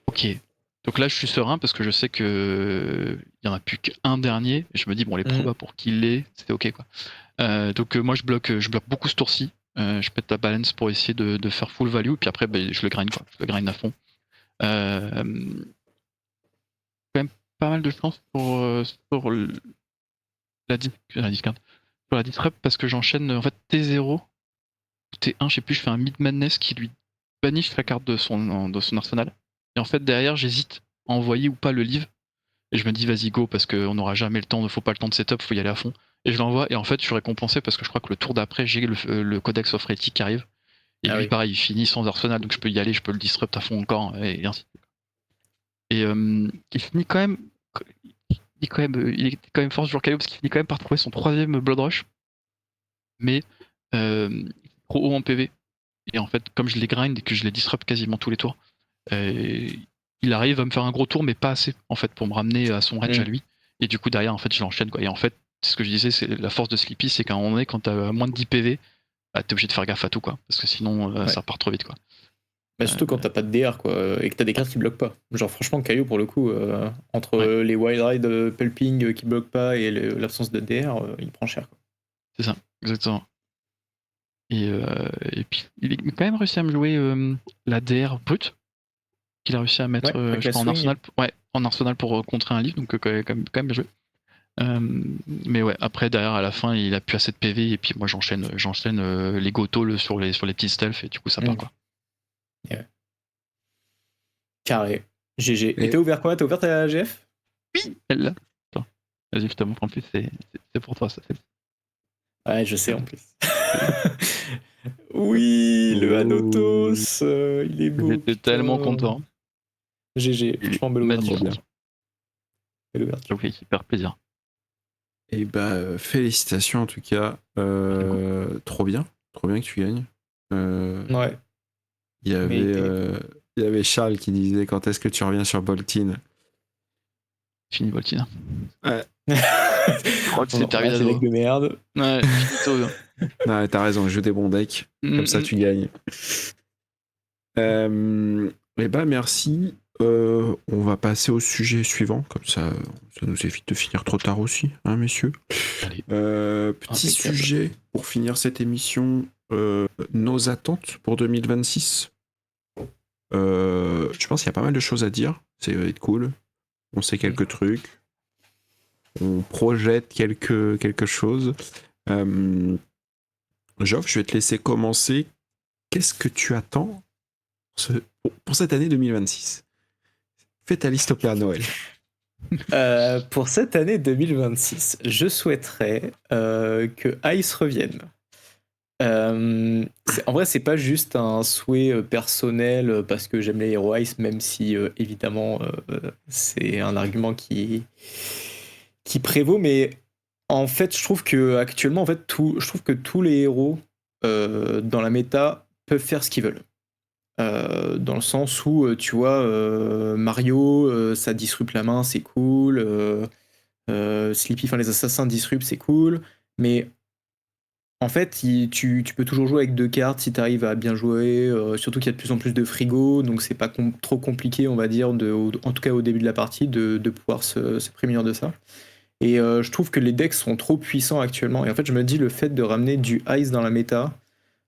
Speaker 2: Ok. Donc là, je suis serein parce que je sais que il y en a plus qu'un dernier. Et je me dis, bon, les probas pour qu'il l'ait, c'était ok, quoi. Donc moi, je bloque beaucoup ce tour-ci. Je pète la balance pour essayer de faire full value, puis après, je le grind, quoi. Je le grind à fond. Quand même pas mal de chance sur la discard. Sur la disrupt, parce que j'enchaîne en fait T0, T1, je sais plus, je fais un Mid Madness qui lui banish la carte de son arsenal. Et en fait, derrière, j'hésite à envoyer ou pas le live. Et je me dis, vas-y, go, parce qu'on n'aura jamais le temps, faut pas le temps de setup, faut y aller à fond. Et je l'envoie, et en fait, je suis récompensé parce que je crois que le tour d'après, j'ai le Codex of Reti qui arrive. Et lui, pareil, il finit sans arsenal, donc je peux y aller, je peux le disrupt à fond encore, et ainsi de suite. Et il finit quand même. Il est quand même force jour Calio parce qu'il finit quand même par trouver son 3ème Blood Rush. Mais trop haut en PV. Et en fait, comme je les grind et que je les disrupt quasiment tous les tours, il arrive à me faire un gros tour, mais pas assez, en fait, pour me ramener à son range à lui. Et du coup, derrière, en fait, je l'enchaîne, quoi. Et en fait, ce que je disais, c'est la force de Sleepy, c'est qu'à un moment donné, quand t'as moins de 10 PV, bah, t'es obligé de faire gaffe à tout, quoi. Parce que sinon, ça part trop vite, quoi.
Speaker 3: Bah, surtout quand t'as pas de DR, quoi, et que t'as des cartes qui bloquent pas. Genre, franchement, Caillou, pour le coup, entre les Wild Ride Pelping qui bloquent pas et l'absence de DR, il prend cher, quoi.
Speaker 2: C'est ça, exactement. Et puis, il a quand même réussi à me jouer la DR brute, qu'il a réussi à mettre je crois, en arsenal pour contrer un livre, donc quand même bien joué. Mais ouais, après derrière à la fin il a plus assez de PV et puis moi j'enchaîne les gotos sur les petits stealth et du coup ça part, quoi.
Speaker 3: Yeah. Carré. GG. Et t'as ouvert quoi? T'as ouvert ta GF?
Speaker 2: Oui, elle là. Attends, vas-y, je te montre en plus, c'est pour toi ça.
Speaker 3: Ouais, je sais en plus. Oui, le Anotos, il est beau.
Speaker 2: J'étais tellement content.
Speaker 3: GG, franchement, belle ouverture.
Speaker 2: Belle ouverture. Ok, super plaisir.
Speaker 1: Et bah, félicitations en tout cas. Trop bien que tu gagnes.
Speaker 3: Ouais.
Speaker 1: Il y avait Charles qui disait quand est-ce que tu reviens sur Boltine.
Speaker 2: Fini Boltine.
Speaker 1: Ouais.
Speaker 2: Je crois que c'est terminé.
Speaker 3: C'est deck de merde.
Speaker 2: Ouais,
Speaker 1: ouais, t'as raison, joue des bons decks. Comme ça, tu gagnes. Et bah, merci. On va passer au sujet suivant. Comme ça nous évite de finir trop tard aussi, hein, messieurs.
Speaker 2: Allez.
Speaker 1: Petit sujet pour finir cette émission. Nos attentes pour 2026. Je pense qu'il y a pas mal de choses à dire. Ça va être cool. On sait quelques trucs. On projette quelque chose. Geoff, je vais te laisser commencer. Qu'est-ce que tu attends pour cette année 2026? Fais ta liste au Père Noël.
Speaker 3: Pour cette année 2026, je souhaiterais que Ice revienne. En vrai, c'est pas juste un souhait personnel parce que j'aime les héros Ice, même si évidemment c'est un argument qui prévaut, mais en fait, je trouve que actuellement, en fait, je trouve que tous les héros dans la méta peuvent faire ce qu'ils veulent. Dans le sens où, tu vois, Mario, ça disrupt la main, c'est cool. Sleepy, enfin les assassins disrupt, c'est cool. Mais en fait, tu peux toujours jouer avec 2 cartes si tu arrives à bien jouer. Surtout qu'il y a de plus en plus de frigo, donc c'est pas trop compliqué, on va dire, en tout cas au début de la partie, de pouvoir se prémunir de ça. Et je trouve que les decks sont trop puissants actuellement. Et en fait, je me dis, le fait de ramener du Ice dans la méta,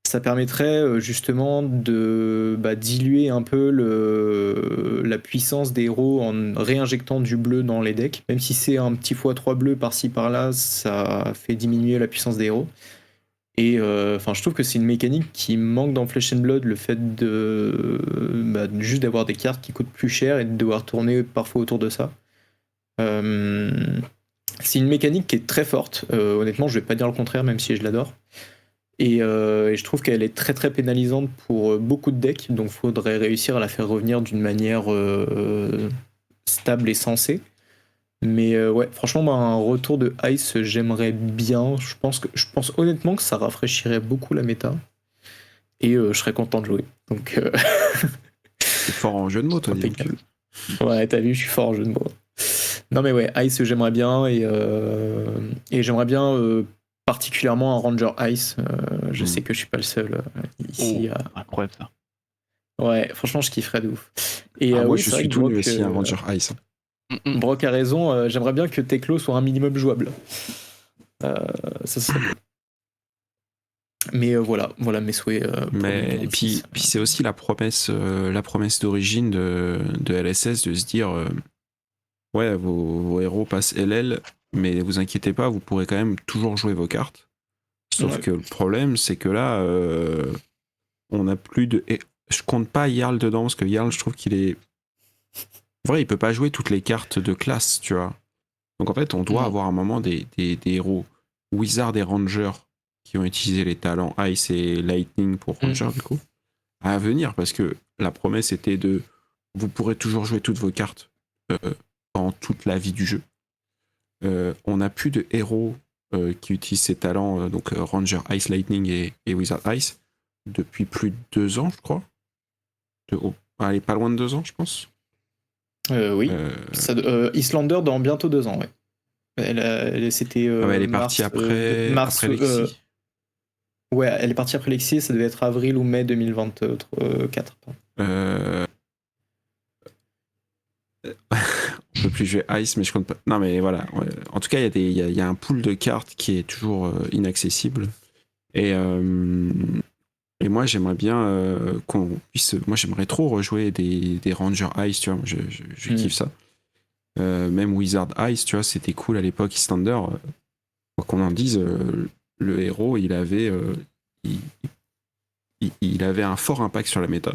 Speaker 3: ça permettrait justement de diluer un peu la puissance des héros en réinjectant du bleu dans les decks. Même si c'est un petit x3 bleu par-ci par-là, ça fait diminuer la puissance des héros. Et je trouve que c'est une mécanique qui manque dans Flesh and Blood, le fait juste d'avoir des cartes qui coûtent plus cher et de devoir tourner parfois autour de ça. C'est une mécanique qui est très forte. Honnêtement, je vais pas dire le contraire, même si je l'adore. Et je trouve qu'elle est très très pénalisante pour beaucoup de decks, donc il faudrait réussir à la faire revenir d'une manière stable et sensée. Mais ouais, franchement, un retour de Ice, j'aimerais bien. Je pense honnêtement que ça rafraîchirait beaucoup la méta. Et je serais content de jouer. Donc,
Speaker 1: T'es fort en jeu de mots, toi, dis donc.
Speaker 3: impeccable. Ouais, t'as vu, je suis fort en jeu de mots. Non, mais ouais, Ice, j'aimerais bien. Et j'aimerais bien particulièrement un Ranger Ice. Je sais que je suis pas le seul ici.
Speaker 2: Incroyable ça.
Speaker 3: Ouais, franchement, je kifferais de ouf. Et
Speaker 1: moi,
Speaker 3: oui,
Speaker 1: je
Speaker 3: c'est vrai
Speaker 1: suis
Speaker 3: que
Speaker 1: tout nu
Speaker 3: Brock,
Speaker 1: aussi, un Ranger Ice.
Speaker 3: Brock a raison, j'aimerais bien que Teklo soit un minimum jouable. Ça serait cool. Mais voilà mes souhaits.
Speaker 1: Mais et
Speaker 3: 2026.
Speaker 1: puis c'est aussi la promesse d'origine de LSS de se dire ouais, vos héros passent LL, mais vous inquiétez pas, vous pourrez quand même toujours jouer vos cartes. Sauf
Speaker 3: Ouais.
Speaker 1: que le problème, c'est que là, on n'a plus de. Et je compte pas Jarl dedans, parce que Jarl, je trouve qu'il est. En vrai, il peut pas jouer toutes les cartes de classe, tu vois. Donc en fait, on doit
Speaker 3: Non.
Speaker 1: avoir un moment des héros Wizard et Ranger qui ont utilisé les talents Ice et Lightning pour Ranger, du coup, à venir, parce que la promesse était de. Vous pourrez toujours jouer toutes vos cartes pendant toute la vie du jeu. On n'a plus de héros qui utilisent ces talents, donc Ranger Ice Lightning et Wizard Ice, depuis plus de 2 ans, je crois. Allez, pas loin de 2 ans, je pense.
Speaker 3: Oui. Islander dans bientôt 2 ans, ouais. C'était
Speaker 1: elle est partie après Lexi.
Speaker 3: Ouais, elle est partie après Lexi, ça devait être avril ou mai 2024.
Speaker 1: On peut plus jouer Ice, mais je compte pas. Non, mais voilà. Ouais. En tout cas, il y a un pool de cartes qui est toujours inaccessible. Et moi, j'aimerais bien qu'on puisse. Moi, j'aimerais trop rejouer des Ranger Ice, tu vois. Je kiffe ça. Même Wizard Ice, tu vois, c'était cool à l'époque. Islander, quoi qu'on en dise, le héros, il avait un fort impact sur la méta.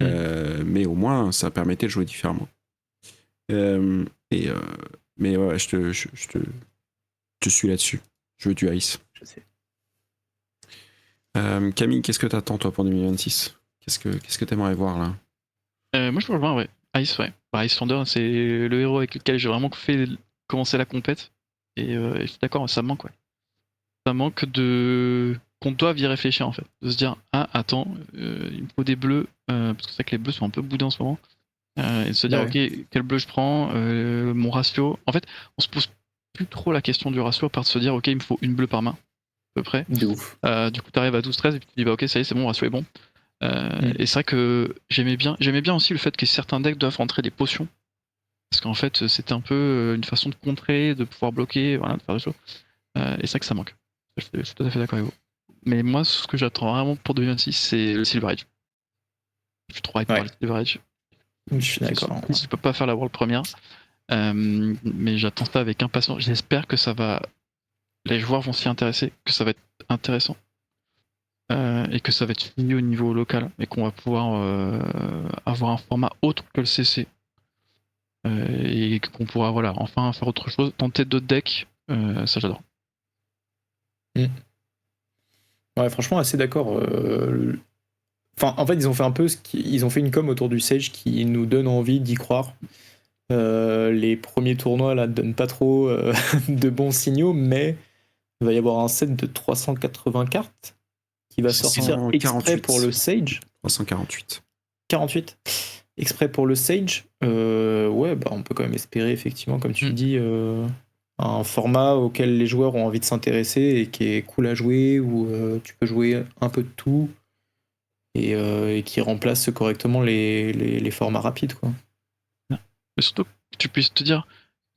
Speaker 1: Mais au moins, ça permettait de jouer différemment. Mais ouais, je te suis là-dessus. Je veux du Ice.
Speaker 3: Je sais.
Speaker 1: Camille, qu'est-ce que t'attends toi pour 2026 ? Qu'est-ce que t'aimerais voir là ?
Speaker 2: Moi je peux rejoindre, ouais. Ice, ouais. Ice Thunder, c'est le héros avec lequel j'ai vraiment fait commencer la compète. Et je suis d'accord, ça manque, ouais. Ça manque de. Qu'on doive y réfléchir en fait. De se dire, ah attends, il me faut des bleus, parce que c'est vrai que les bleus sont un peu boudés en ce moment. Et de se dire, ok, quel bleu je prends, mon ratio. En fait, on se pose plus trop la question du ratio, à part de se dire, ok, il me faut une bleue par main, à peu près.
Speaker 3: De ouf.
Speaker 2: Du coup, t'arrives à 12-13 et puis tu dis, bah ok, ça y est, c'est bon, le ratio est bon. Et c'est vrai que j'aimais bien aussi le fait que certains decks doivent rentrer des potions. Parce qu'en fait, c'était un peu une façon de contrer, de pouvoir bloquer, voilà, de faire des choses. Et c'est vrai que ça manque. Je suis tout à fait d'accord avec vous. Mais moi, ce que j'attends vraiment pour 2026, c'est le Silver Age. Je suis trop hype par le Silver Age.
Speaker 3: Je suis d'accord.
Speaker 2: Je peux pas faire la World Premiere, mais j'attends ça avec impatience. J'espère que les joueurs vont s'y intéresser, que ça va être intéressant, et que ça va être fini au niveau local, et qu'on va pouvoir avoir un format autre que le CC, et qu'on pourra enfin faire autre chose, tenter d'autres decks. Ça j'adore.
Speaker 3: Ouais, franchement, assez d'accord. En fait, ils ont fait un peu ils ont fait une com autour du Sage qui nous donne envie d'y croire. Les premiers tournois là donnent pas trop de bons signaux, mais il va y avoir un set de 380 cartes qui va sortir exprès pour le Sage.
Speaker 1: 348.
Speaker 3: 48 exprès pour le Sage. Ouais, bah on peut quand même espérer effectivement, comme tu dis, un format auquel les joueurs ont envie de s'intéresser et qui est cool à jouer, où tu peux jouer un peu de tout et qui remplace correctement les formats rapides, quoi.
Speaker 2: Mais surtout que tu puisses te dire,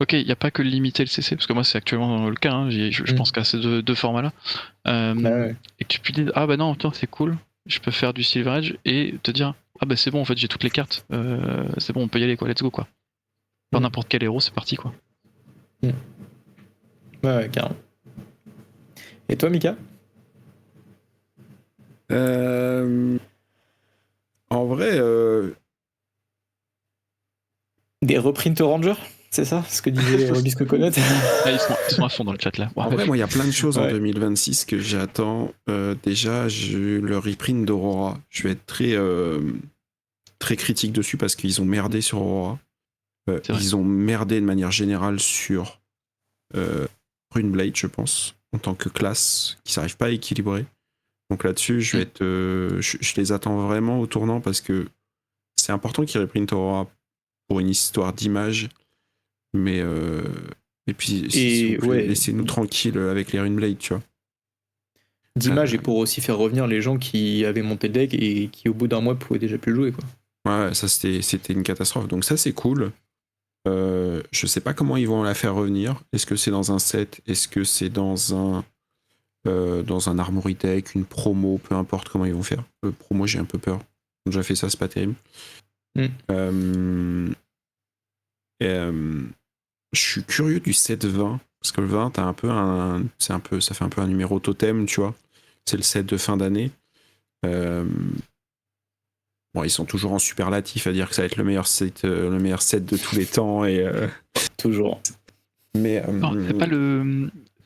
Speaker 2: ok, il n'y a pas que limiter le CC, parce que moi c'est actuellement le cas, hein, je pense qu'à ces deux formats-là.
Speaker 3: Ouais.
Speaker 2: Et que tu puisses dire, ah bah non, tiens, c'est cool, je peux faire du Silver Age, et te dire, ah bah c'est bon, en fait j'ai toutes les cartes, c'est bon, on peut y aller, quoi, let's go, quoi. Faire n'importe quel héros, c'est parti, quoi.
Speaker 3: Ouais, carrément. Et toi, Mika ?
Speaker 1: Euh, En vrai,
Speaker 3: Des reprints Ranger, c'est ça ce que disait Rubis Coconut?
Speaker 2: Ah, ils sont à fond dans le chat là.
Speaker 1: en vrai, moi, il y a plein de choses en
Speaker 3: Ouais.
Speaker 1: 2026 que j'attends. Déjà, le reprint d'Aurora. Je vais être très critique dessus parce qu'ils ont merdé sur Aurora.
Speaker 2: C'est vrai.
Speaker 1: Ils ont merdé de manière générale sur Runeblade, je pense, en tant que classe qui s'arrive pas à équilibrer. Donc là-dessus, je vais être, je les attends vraiment au tournant parce que c'est important qu'ils reprintent Aurora pour une histoire d'image, mais et puis s'il
Speaker 3: Et
Speaker 1: vous plaît,
Speaker 3: ouais,
Speaker 1: laissez-nous tranquilles avec les Runeblade, tu vois.
Speaker 3: d'image et pour aussi faire revenir les gens qui avaient monté le deck et qui au bout d'un mois pouvaient déjà plus jouer, quoi.
Speaker 1: Ouais, ça c'était une catastrophe. Donc ça c'est cool. Je sais pas comment ils vont la faire revenir. Est-ce que c'est dans un set? Est-ce que c'est dans un armory deck, une promo, peu importe comment ils vont faire. Promo, j'ai un peu peur. J'ai déjà fait ça, c'est pas terrible.
Speaker 3: Mm.
Speaker 1: Je suis curieux du set 20 parce que le 20, t'as un peu ça fait un peu un numéro totem, tu vois. C'est le set de fin d'année. Bon, ils sont toujours en superlatif à dire que ça va être le meilleur set de tous les temps
Speaker 3: Toujours.
Speaker 1: mais
Speaker 2: Non,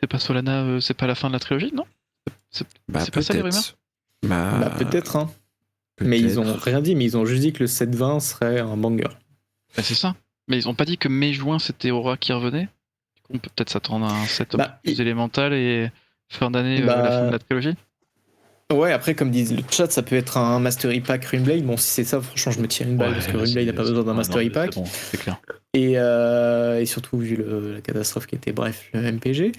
Speaker 2: c'est pas Solana, c'est pas la fin de la trilogie, non? C'est
Speaker 1: bah,
Speaker 2: c'est pas ça les rumeurs?
Speaker 1: peut-être. Bah,
Speaker 3: Peut-être, hein.
Speaker 1: peut-être.
Speaker 3: Mais ils ont rien dit, mais ils ont juste dit que le 7-20 serait un banger.
Speaker 2: Bah, c'est ça. Mais ils ont pas dit que mai-juin c'était Aura qui revenait? Du coup, on peut peut-être s'attendre à un set un peu plus élémental et fin d'année, la fin de la trilogie?
Speaker 3: Ouais, après, comme disent le chat, ça peut être un Mastery Pack Runeblade. Bon, si c'est ça, franchement, je me tire une balle parce que Runeblade n'a pas besoin d'un Mastery Pack.
Speaker 2: C'est bon, c'est clair.
Speaker 3: Et surtout, vu la catastrophe qui était, bref, le MPG.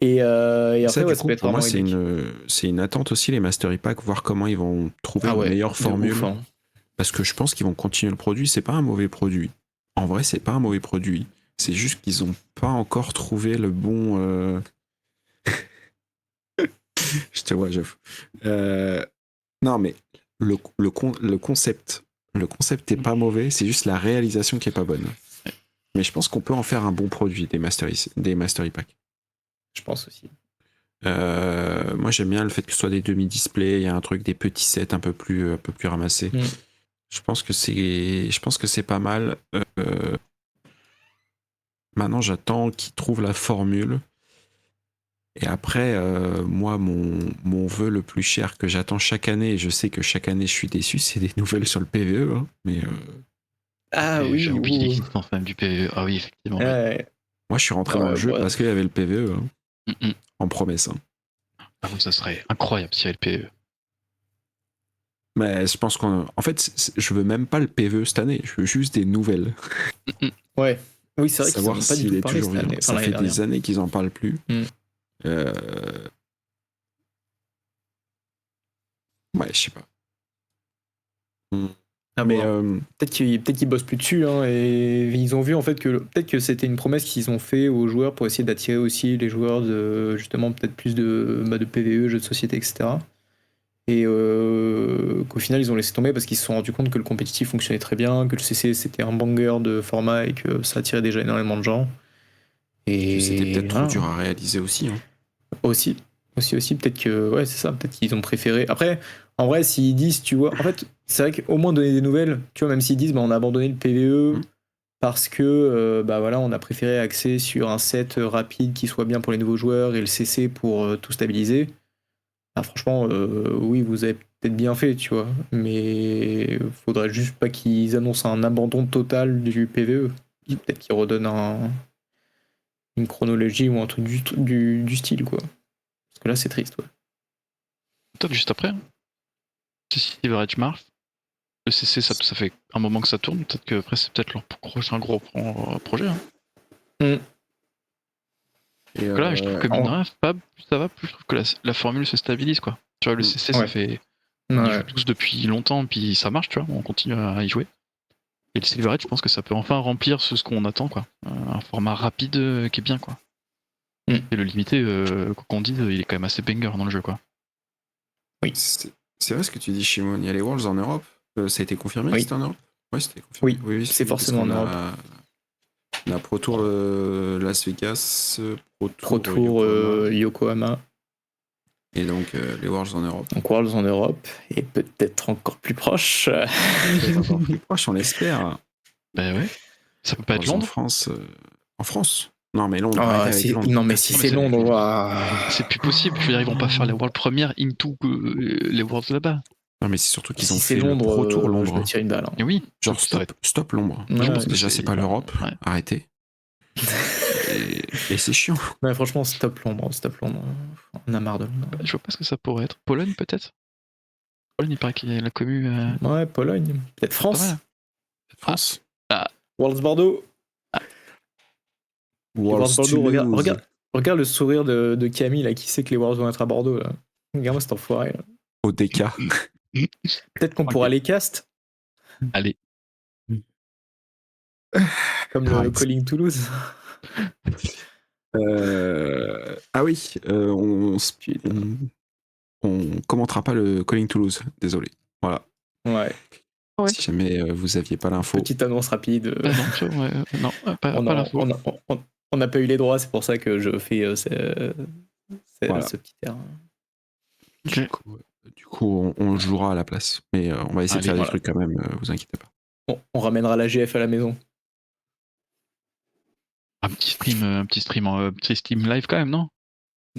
Speaker 3: Et après,
Speaker 1: Ça,
Speaker 3: ouais,
Speaker 1: du
Speaker 3: ça
Speaker 1: coup,
Speaker 3: peut être
Speaker 1: pour moi,
Speaker 3: vraiment
Speaker 1: c'est une attente aussi, les Mastery Pack, voir comment ils vont trouver
Speaker 3: Ah
Speaker 1: une
Speaker 3: ouais,
Speaker 1: meilleure
Speaker 3: de
Speaker 1: formule.
Speaker 3: ouf, hein.
Speaker 1: Parce que je pense qu'ils vont continuer le produit. C'est pas un mauvais produit. En vrai, c'est pas un mauvais produit. C'est juste qu'ils ont pas encore trouvé le bon. Je te vois, Jeff. Non, mais le concept est pas mauvais. C'est juste la réalisation qui est pas bonne. Mais je pense qu'on peut en faire un bon produit des Mastery Pack.
Speaker 3: Je pense aussi.
Speaker 1: Moi, j'aime bien le fait que ce soit des demi-displays. Il y a un truc, des petits sets un peu plus ramassés.
Speaker 3: Mm.
Speaker 1: Je pense que c'est pas mal. Maintenant, j'attends qu'ils trouvent la formule. Et après, moi, mon vœu le plus cher que j'attends chaque année, et je sais que chaque année je suis déçu, c'est des nouvelles sur le PvE. Hein, mais
Speaker 3: Ah oui,
Speaker 2: j'ai oublié l'existence même du PvE. Ah oui, effectivement.
Speaker 3: Ouais.
Speaker 1: moi, je suis rentré dans le jeu parce qu'il y avait le PvE, hein, en promesse. Hein.
Speaker 2: Ah oui, ça serait incroyable s'il y avait le PvE.
Speaker 1: Mais je pense qu'en fait, je veux même pas le PvE cette année, je veux juste des nouvelles.
Speaker 3: Ouais. Oui, c'est vrai qu'ils
Speaker 1: savoir
Speaker 3: n'ont pas du
Speaker 1: s'il
Speaker 3: tout
Speaker 1: est
Speaker 3: parlé
Speaker 1: toujours
Speaker 3: cette
Speaker 1: vivant.
Speaker 3: année.
Speaker 1: Ça fait des années qu'ils en parlent plus. Ouais, je sais pas. Mais
Speaker 3: peut-être qu'ils bossent plus dessus, hein, et ils ont vu en fait que peut-être que c'était une promesse qu'ils ont fait aux joueurs pour essayer d'attirer aussi les joueurs de justement peut-être plus de PvE, jeux de société, etc. Et qu'au final ils ont laissé tomber parce qu'ils se sont rendus compte que le compétitif fonctionnait très bien, que le CC c'était un banger de format et que ça attirait déjà énormément de gens. Et
Speaker 1: c'était peut-être trop dur à réaliser aussi. Hein.
Speaker 3: Aussi, peut-être que, ouais, c'est ça, peut-être qu'ils ont préféré. Après, en vrai, s'ils disent, tu vois, en fait, c'est vrai qu'au moins donner des nouvelles, tu vois, même s'ils disent, bah, on a abandonné le PvE parce que, bah voilà, on a préféré axer sur un set rapide qui soit bien pour les nouveaux joueurs et le CC pour tout stabiliser. Ah, franchement, oui, vous avez peut-être bien fait, tu vois, mais faudrait juste pas qu'ils annoncent un abandon total du PvE. Peut-être qu'ils redonnent une chronologie ou un truc du style, quoi. Parce que là, c'est triste, ouais.
Speaker 2: Peut-être juste après. Si Silver Mars. Le CC, ça fait un moment que ça tourne. Peut-être que après, c'est peut-être leur prochain gros projet. Hein.
Speaker 1: Et
Speaker 2: là, je trouve que mine de rien, plus ça va, plus je trouve que la formule se stabilise, quoi. Tu vois, le CC, ça fait. On y joue tous depuis longtemps, puis ça marche, tu vois, on continue à y jouer. Et le Silver Edge, je pense que ça peut enfin remplir ce qu'on attend, quoi. Un format rapide qui est bien, quoi. Et le limité, quoi qu'on dise, il est quand même assez banger dans le jeu, quoi.
Speaker 1: Oui. C'est vrai ce que tu dis, Shimon. Il y a les Worlds en Europe. Ça a été confirmé que c'était en Europe. Oui, c'était confirmé.
Speaker 3: Oui, c'est forcément en Europe.
Speaker 1: On a Pro Tour Las Vegas,
Speaker 3: Pro Tour Yokohama.
Speaker 1: Et donc, les Worlds en Europe.
Speaker 3: Donc Worlds en Europe, et peut-être encore plus proche.
Speaker 1: C'est encore plus proche, on l'espère.
Speaker 2: Bah ouais. Ça peut pas être
Speaker 1: Worlds en
Speaker 2: Londres.
Speaker 1: France. En France. Non, mais Londres,
Speaker 3: Ah,
Speaker 1: arrêtez avec Londres.
Speaker 3: non, mais si
Speaker 2: Non, mais
Speaker 3: c'est
Speaker 2: c'est-
Speaker 3: Londres, ouah.
Speaker 2: C'est plus possible. Je veux dire, ils vont pas faire les Worlds premières into les Worlds là-bas.
Speaker 1: Non, mais c'est surtout qu'ils
Speaker 3: Si
Speaker 1: ont
Speaker 3: c'est
Speaker 1: fait
Speaker 3: Londres,
Speaker 1: le Pro Tour
Speaker 3: je
Speaker 1: Londres.
Speaker 3: me tire une balle.
Speaker 2: Et oui.
Speaker 1: Genre,
Speaker 2: ça va être-
Speaker 1: stop Londres.
Speaker 3: Ouais,
Speaker 2: Londres,
Speaker 1: Déjà, c'est pas l'Europe.
Speaker 2: Ouais.
Speaker 1: Arrêtez. Et c'est chiant.
Speaker 3: Ouais, franchement, stop Londres. On a marre de Londres.
Speaker 2: Je vois pas ce que ça pourrait être. Pologne peut-être. Pologne, il paraît qu'il y a la commu.
Speaker 3: Ouais, Pologne. Peut-être France.
Speaker 2: Pas mal.
Speaker 1: France.
Speaker 3: Worlds Bordeaux.
Speaker 1: Worlds
Speaker 3: Bordeaux,
Speaker 1: Toulouse.
Speaker 3: regarde le sourire de Camille là, qui sait que les Worlds vont être à Bordeaux. Là. Regarde-moi cet enfoiré. Là.
Speaker 1: Au DK.
Speaker 3: Peut-être qu'on pourra les cast,
Speaker 2: Allez.
Speaker 3: comme le Calling Toulouse.
Speaker 1: Ah oui, on commentera pas le Calling Toulouse, désolé. Voilà.
Speaker 3: Ouais.
Speaker 2: Ouais.
Speaker 1: Si jamais vous aviez pas l'info.
Speaker 3: Petite annonce rapide.
Speaker 2: Bah non, tu vois, non, pas l'info.
Speaker 3: On n'a pas eu les droits, c'est pour ça que je fais
Speaker 1: Voilà.
Speaker 3: ce petit air.
Speaker 1: Du coup, on le jouera à la place. Mais on va essayer de faire des trucs quand même, vous inquiétez pas.
Speaker 3: On ramènera la GF à la maison.
Speaker 2: Un petit stream live quand même, non?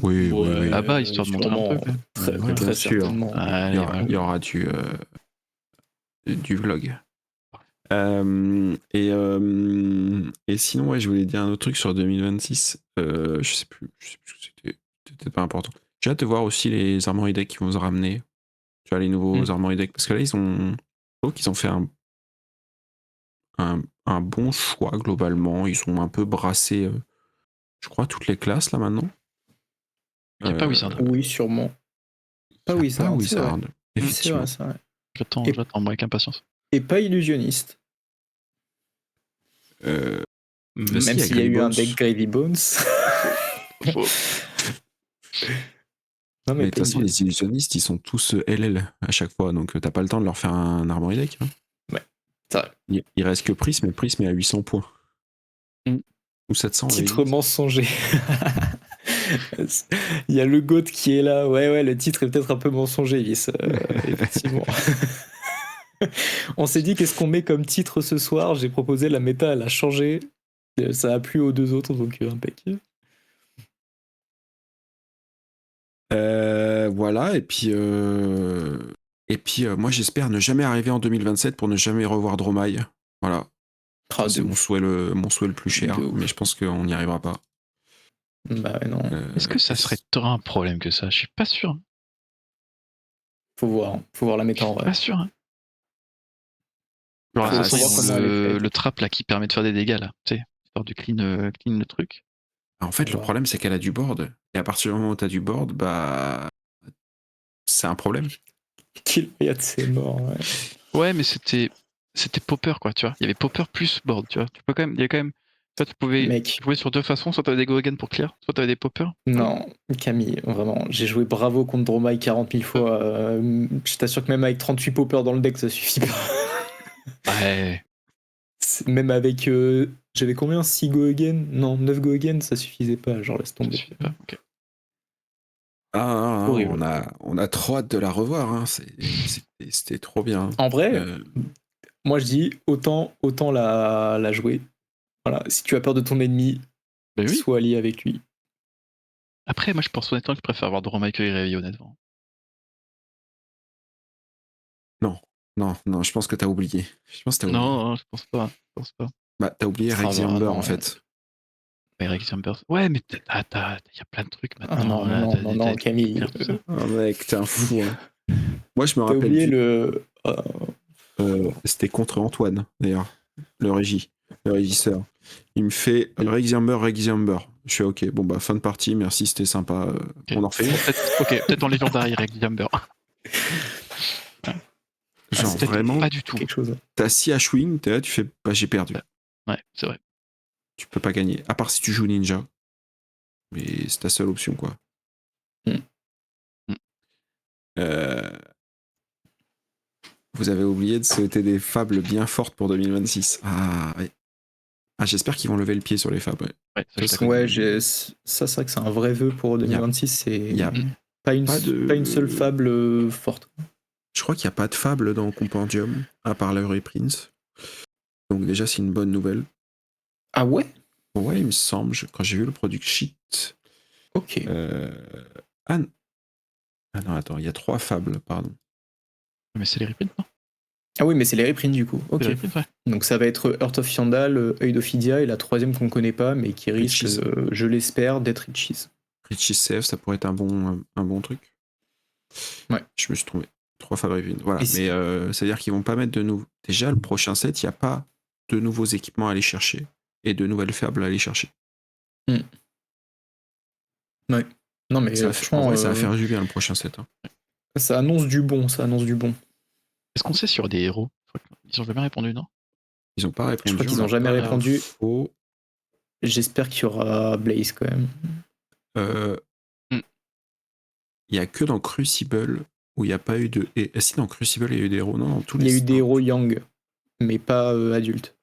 Speaker 1: Oui.
Speaker 2: Ah bah, histoire de montrer un peu.
Speaker 3: Très,
Speaker 1: Ouais,
Speaker 3: très
Speaker 1: bien sûr.
Speaker 3: certainement.
Speaker 2: Allez, voilà.
Speaker 1: Il y aura du vlog. Et sinon, ouais, je voulais dire un autre truc sur 2026. Je sais plus, c'était peut-être pas important. J'ai hâte de voir aussi les Armory Deck qui vont se ramener. Tu vois, les nouveaux Armory Deck. Parce que là, je trouve qu'ils ont fait un bon choix globalement. Ils ont un peu brassé, je crois, toutes les classes là maintenant.
Speaker 2: Il n'y a pas Wizard.
Speaker 3: Oui, sûrement. Pas Wizard.
Speaker 1: Effectivement.
Speaker 3: C'est vrai.
Speaker 2: J'attends avec impatience.
Speaker 3: Et pas Illusionniste. Même s'il y a eu un deck Gravy Bones.
Speaker 1: Non, mais de toute façon, les illusionnistes, ils sont tous LL à chaque fois, donc t'as pas le temps de leur faire un Armory Deck. Hein.
Speaker 3: Ouais, c'est vrai.
Speaker 1: Il reste que Prism, mais Prism est à 800 points. Ou 700.
Speaker 3: Titre mensonger. Il y a le GOAT qui est là. Ouais, le titre est peut-être un peu mensonger, Vis. Effectivement. On s'est dit qu'est-ce qu'on met comme titre ce soir. J'ai proposé la méta, elle a changé. Ça a plu aux deux autres, donc impeccable.
Speaker 1: Voilà, et puis moi j'espère ne jamais arriver en 2027 pour ne jamais revoir Dromai. Voilà. C'est mon souhait le plus cher, mais je pense qu'on n'y arrivera pas.
Speaker 3: Bah non.
Speaker 2: Est-ce que ça serait tant un problème que ça? Je suis pas sûr.
Speaker 3: Faut voir la méta en vrai.
Speaker 2: Pas sûr. Hein. Alors, le trap là qui permet de faire des dégâts là, tu sais, histoire de clean le truc.
Speaker 1: En fait, le problème c'est qu'elle a du board, et à partir du moment où t'as du board, bah c'est un problème.
Speaker 3: Killriot c'est mort.
Speaker 2: Ouais, mais c'était Popper quoi, tu vois. Il y avait Popper plus board, tu vois. Il y a quand même. Toi, tu pouvais jouer sur deux façons, soit t'avais des Gogan pour clear, soit t'avais des Popper.
Speaker 3: Non, Camille, vraiment, j'ai joué Bravo contre Dromai 40 000 fois. Je t'assure que même avec 38 Popper dans le deck, ça suffit pas.
Speaker 2: Ouais.
Speaker 3: Même avec. J'avais combien 6 Gogan? Non, 9 Gogan, ça suffisait pas, genre laisse tomber.
Speaker 2: Ça suffit pas, ok.
Speaker 1: On a trop hâte de la revoir, hein. C'était trop bien.
Speaker 3: En vrai, moi je dis autant la jouer. Voilà, si tu as peur de ton ennemi, sois allié avec lui.
Speaker 2: Après, moi je pense honnêtement que je préfère avoir Dromai que Irevi, honnêtement.
Speaker 1: Non, je pense que t'as oublié.
Speaker 2: Non, je pense pas.
Speaker 1: Bah, t'as oublié Rexy Amber en fait.
Speaker 2: Rexy Amber. Ouais, mais il y a plein de trucs maintenant.
Speaker 3: Non, Camille.
Speaker 1: Oh mec, t'es un fou. Hein. Moi, je me rappelle.
Speaker 3: T'as oublié le.
Speaker 1: C'était contre Antoine, d'ailleurs, le régisseur. Il me fait Rexy Amber. Je suis ok, bon bah fin de partie, merci, c'était sympa. Okay. On en refait.
Speaker 2: Peut-être en légendary Rexy Amber.
Speaker 1: Genre vraiment.
Speaker 2: Pas du tout.
Speaker 1: T'as 6 H-Wing, t'es là, tu fais bah j'ai perdu.
Speaker 2: Ouais, c'est vrai.
Speaker 1: Tu peux pas gagner, à part si tu joues Ninja. Mais c'est ta seule option, quoi. Vous avez oublié de souhaiter des fables bien fortes pour 2026. Ah, ouais. Ah, j'espère qu'ils vont lever le pied sur les fables.
Speaker 3: Ouais, ça c'est vrai que c'est un vrai vœu pour 2026.
Speaker 1: Il y a
Speaker 3: Pas une,
Speaker 1: Pas de-
Speaker 3: pas une seule fable forte.
Speaker 1: Je crois qu'il n'y a pas de fable dans Compendium, à part le Prince. Donc déjà, c'est une bonne nouvelle.
Speaker 3: Ah ouais?
Speaker 1: Ouais, il me semble, quand j'ai vu le product sheet.
Speaker 3: Ok.
Speaker 1: Ah non, attends, il y a 3 fables, pardon.
Speaker 2: Mais c'est les reprints, non?
Speaker 3: Ah oui, mais c'est les reprints du coup. Ok.
Speaker 2: C'est les reprints, ouais.
Speaker 3: Donc ça va être Heart of Yandal, Œil d'Ophidia et la troisième qu'on connaît pas, mais qui risque,
Speaker 1: Riches.
Speaker 3: je l'espère, d'être Riches.
Speaker 1: Richie CF, ça pourrait être un bon truc.
Speaker 3: Ouais.
Speaker 1: Je me suis trompé. 3 fables. Voilà.
Speaker 3: Et
Speaker 1: Mais c'est-à-dire qu'ils vont pas mettre de nouveaux. Déjà, le prochain set, il n'y a pas de nouveaux équipements à aller chercher et de nouvelles fables à aller chercher.
Speaker 3: Ouais. Non mais
Speaker 1: En
Speaker 3: franchement,
Speaker 1: vrai, ça va faire du bien le prochain set. Hein.
Speaker 3: ça annonce du bon, ça annonce du bon.
Speaker 2: Est-ce qu'on sait sur des héros? Ils ont jamais répondu, non?
Speaker 1: Ils n'ont pas répondu.
Speaker 3: Je crois qu'ils
Speaker 1: on
Speaker 3: ont
Speaker 1: a
Speaker 3: jamais
Speaker 1: pas
Speaker 3: répondu.
Speaker 1: l'info.
Speaker 3: J'espère qu'il y aura Blaze quand même.
Speaker 1: Il n'y a que dans Crucible où il n'y a pas eu de. Si, dans Crucible, il y a eu des héros. Non, dans tous
Speaker 3: Il
Speaker 1: les.
Speaker 3: y a eu des héros young, mais pas adultes.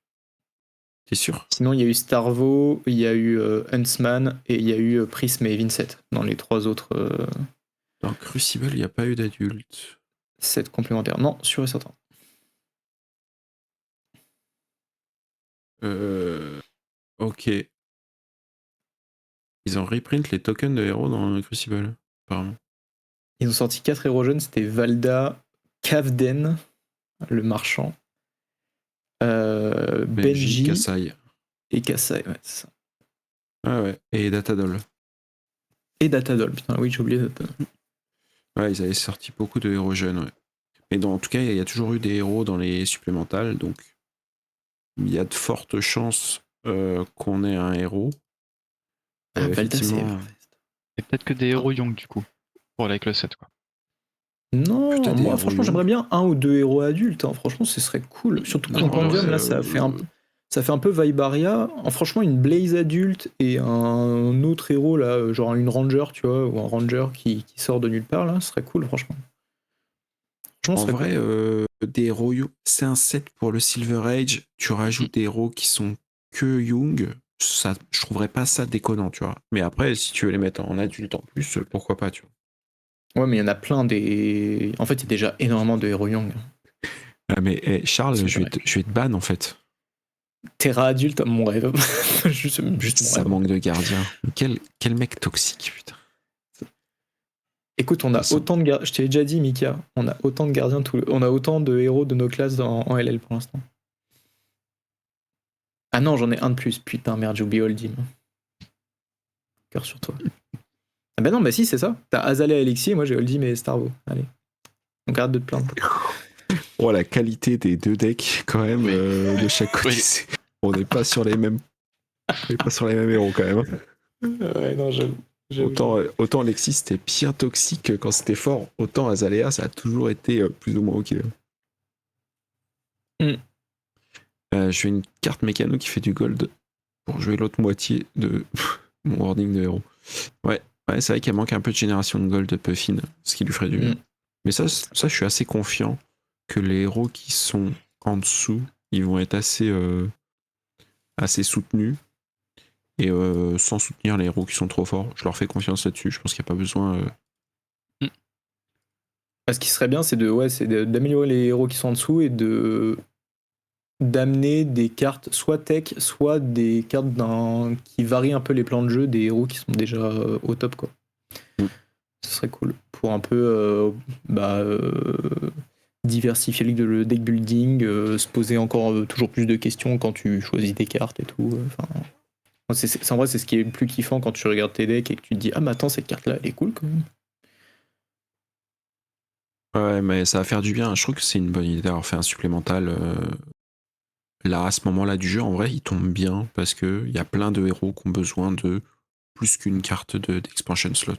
Speaker 1: T'es sûr?
Speaker 3: Sinon, il y a eu Starvo, il y a eu Huntsman et il y a eu Prism et Vincent dans les 3 autres
Speaker 1: Dans Crucible, il n'y a pas eu d'adultes.
Speaker 3: sets complémentaires. Non, sûr et certain.
Speaker 1: Ok. Ils ont reprint les tokens de héros dans Crucible, apparemment.
Speaker 3: Ils ont sorti 4 héros jeunes, c'était Valda, Kavden, le marchand, Benji
Speaker 1: Kasai.
Speaker 3: et Kasai, ouais, c'est ça.
Speaker 1: Ah ouais. Et Datadol.
Speaker 3: Et Datadol, putain, oui, j'ai oublié Datadol.
Speaker 1: Ouais, ils avaient sorti beaucoup de héros jeunes, ouais. Mais en tout cas, il y a toujours eu des héros dans les supplémentales, donc il y a de fortes chances qu'on ait un héros.
Speaker 3: Valda,
Speaker 1: effectivement.
Speaker 2: Et peut-être que des héros young, du coup, pour avec le set, quoi.
Speaker 3: Non,
Speaker 1: Putain, des
Speaker 3: moi
Speaker 1: héros
Speaker 3: franchement
Speaker 1: young.
Speaker 3: j'aimerais bien 1 ou 2 héros adultes, hein. Franchement ce serait cool. Surtout
Speaker 2: Ouais,
Speaker 3: Compendium,
Speaker 2: ouais,
Speaker 3: là ça fait un peu Vibaria. Franchement une Blaze adulte et un autre héros là, genre une Ranger, tu vois, ou un Ranger qui sort de nulle part là, ce serait cool franchement.
Speaker 1: En
Speaker 3: ce serait
Speaker 1: vrai,
Speaker 3: cool.
Speaker 1: des héros young, c'est un set pour le Silver Age. Tu rajoutes des héros qui sont que young. Ça, je trouverais pas ça déconnant, tu vois. Mais après, si tu veux les mettre en adulte en plus, pourquoi pas, tu vois.
Speaker 3: Ouais mais il y en a plein des. En fait il y a déjà énormément de héros young.
Speaker 1: Ah, mais Charles,
Speaker 3: C'est
Speaker 1: je vais
Speaker 3: vrai.
Speaker 1: te ban en fait.
Speaker 3: Terra adulte, mon rêve. juste mon
Speaker 1: Ça
Speaker 3: rêve.
Speaker 1: manque de gardiens. Quel mec toxique, putain.
Speaker 3: Écoute, on a autant de gardiens. Je t'ai déjà dit, Mika, on a autant de gardiens, on a autant de héros de nos classes en LL pour l'instant. Ah non, j'en ai un de plus. Putain, merde, j'ai oublié Holdim. Cœur sur toi. Ah bah non, bah si, c'est ça. T'as Azalea et Alexis, et moi j'ai Holdim et Starvo. Allez. Donc arrête de te plaindre.
Speaker 1: Oh, la qualité des 2 decks, quand même,
Speaker 2: Oui.
Speaker 1: de chaque côté.
Speaker 2: Oui.
Speaker 1: On n'est pas sur les mêmes. On n'est pas sur les mêmes héros, quand même.
Speaker 3: Ouais, non, j'avoue.
Speaker 1: Autant Alexis c'était bien toxique quand c'était fort, autant Azalea ça a toujours été plus ou moins ok. Je fais une carte mécano qui fait du gold pour jouer l'autre moitié de mon wording de héros. Ouais, c'est vrai qu'elle manque un peu de génération de gold peu fine, ce qui lui ferait du bien. Mais ça, je suis assez confiant que les héros qui sont en dessous, ils vont être assez soutenus. Et sans soutenir les héros qui sont trop forts, je leur fais confiance là-dessus. Je pense qu'il n'y a pas besoin.
Speaker 3: Ce qui serait bien, c'est d'améliorer les héros qui sont en dessous et d'amener des cartes soit tech, soit des cartes qui varient un peu les plans de jeu des héros qui sont déjà au top, quoi. Ce serait cool pour un peu diversifier le deck building, se poser encore toujours plus de questions quand tu choisis tes cartes et tout. En vrai, c'est ce qui est le plus kiffant quand tu regardes tes decks et que tu te dis ah mais attends, cette carte là elle est cool quand même.
Speaker 1: Ouais, mais ça va faire du bien. Je trouve que c'est une bonne idée d'avoir fait un supplémental. Là, à ce moment-là du jeu, en vrai, il tombe bien parce qu'il y a plein de héros qui ont besoin de plus qu'une carte d'expansion slot.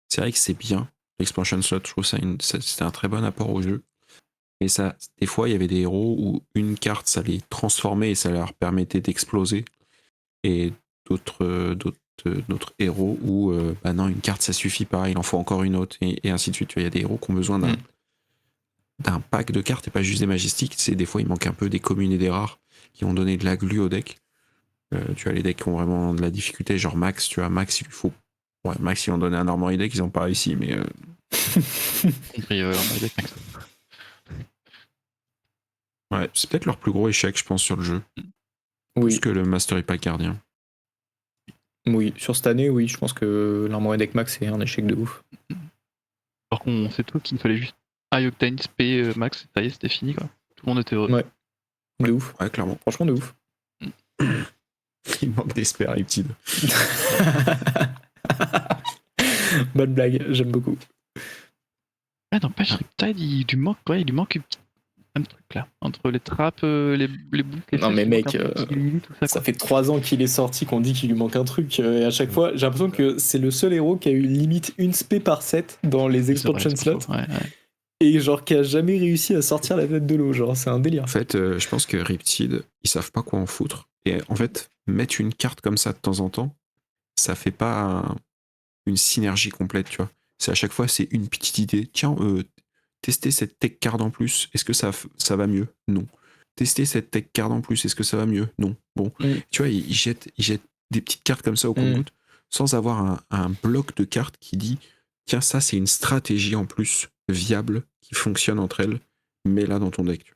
Speaker 1: C'est vrai que c'est bien, l'expansion slot. Je trouve ça c'était un très bon apport au jeu. Et ça, des fois, il y avait des héros où une carte, ça les transformait et ça leur permettait d'exploser. Et d'autres héros où non, une carte ça suffit pas, il en faut encore une autre, et ainsi de suite. Il y a des héros qui ont besoin d'un pack de cartes et pas juste des majestiques. Des fois il manque un peu des communes et des rares qui ont donné de la glu au deck. Tu as les decks qui ont vraiment de la difficulté, genre Max, tu vois, Max il lui faut Ouais, Max, ils ont donné un Armory Deck, ils ont pas réussi, mais
Speaker 2: Compris en deck max.
Speaker 1: ouais, c'est peut-être leur plus gros échec, je pense, sur le jeu. Plus
Speaker 3: Oui,
Speaker 1: que le Mastery Pack Gardien.
Speaker 3: oui, sur cette année, oui, je pense que l'Armory Deck Max c'est un échec de ouf.
Speaker 2: Alors qu'on sait tout qu'il fallait juste High Octane, SP, Max, ça y est, c'était fini quoi. Tout le monde était heureux.
Speaker 3: Ouais, de ouf.
Speaker 1: Ouais, clairement.
Speaker 3: Franchement, de ouf.
Speaker 1: Il manque d'esprit Riptide.
Speaker 3: Bonne blague, j'aime beaucoup.
Speaker 2: Ouais, n'empêche, Riptide, il lui manque un truc là. Entre les trappes, les boucles, les
Speaker 3: Non,
Speaker 2: flèches,
Speaker 3: mais
Speaker 2: il manque
Speaker 3: mec,
Speaker 2: un petit Lily, tout ça
Speaker 3: Ça
Speaker 2: quoi.
Speaker 3: fait 3 ans qu'il est sorti qu'on dit qu'il lui manque un truc. Et à chaque fois, j'ai l'impression que c'est le seul héros qui a eu limite une spé par set dans les
Speaker 2: C'est vrai,
Speaker 3: expansion
Speaker 2: c'est pas
Speaker 3: slots.
Speaker 2: faux. Ouais.
Speaker 3: Et genre qui a jamais réussi à sortir la tête de l'eau. Genre, c'est un délire.
Speaker 1: En fait, je pense que Riptide, ils savent pas quoi en foutre. Et en fait, mettre une carte comme ça de temps en temps, ça fait pas une synergie complète, tu vois. C'est à chaque fois, c'est une petite idée. Tiens, tester cette tech card en plus, est-ce que ça va mieux? Non. Tester cette tech card en plus, est-ce que ça va mieux? Non. Bon, tu vois, ils jettent des petites cartes comme ça au compte-gouttes sans avoir un bloc de cartes qui dit tiens, ça, c'est une stratégie en plus viable qui fonctionne entre elles, mets-la dans ton deck.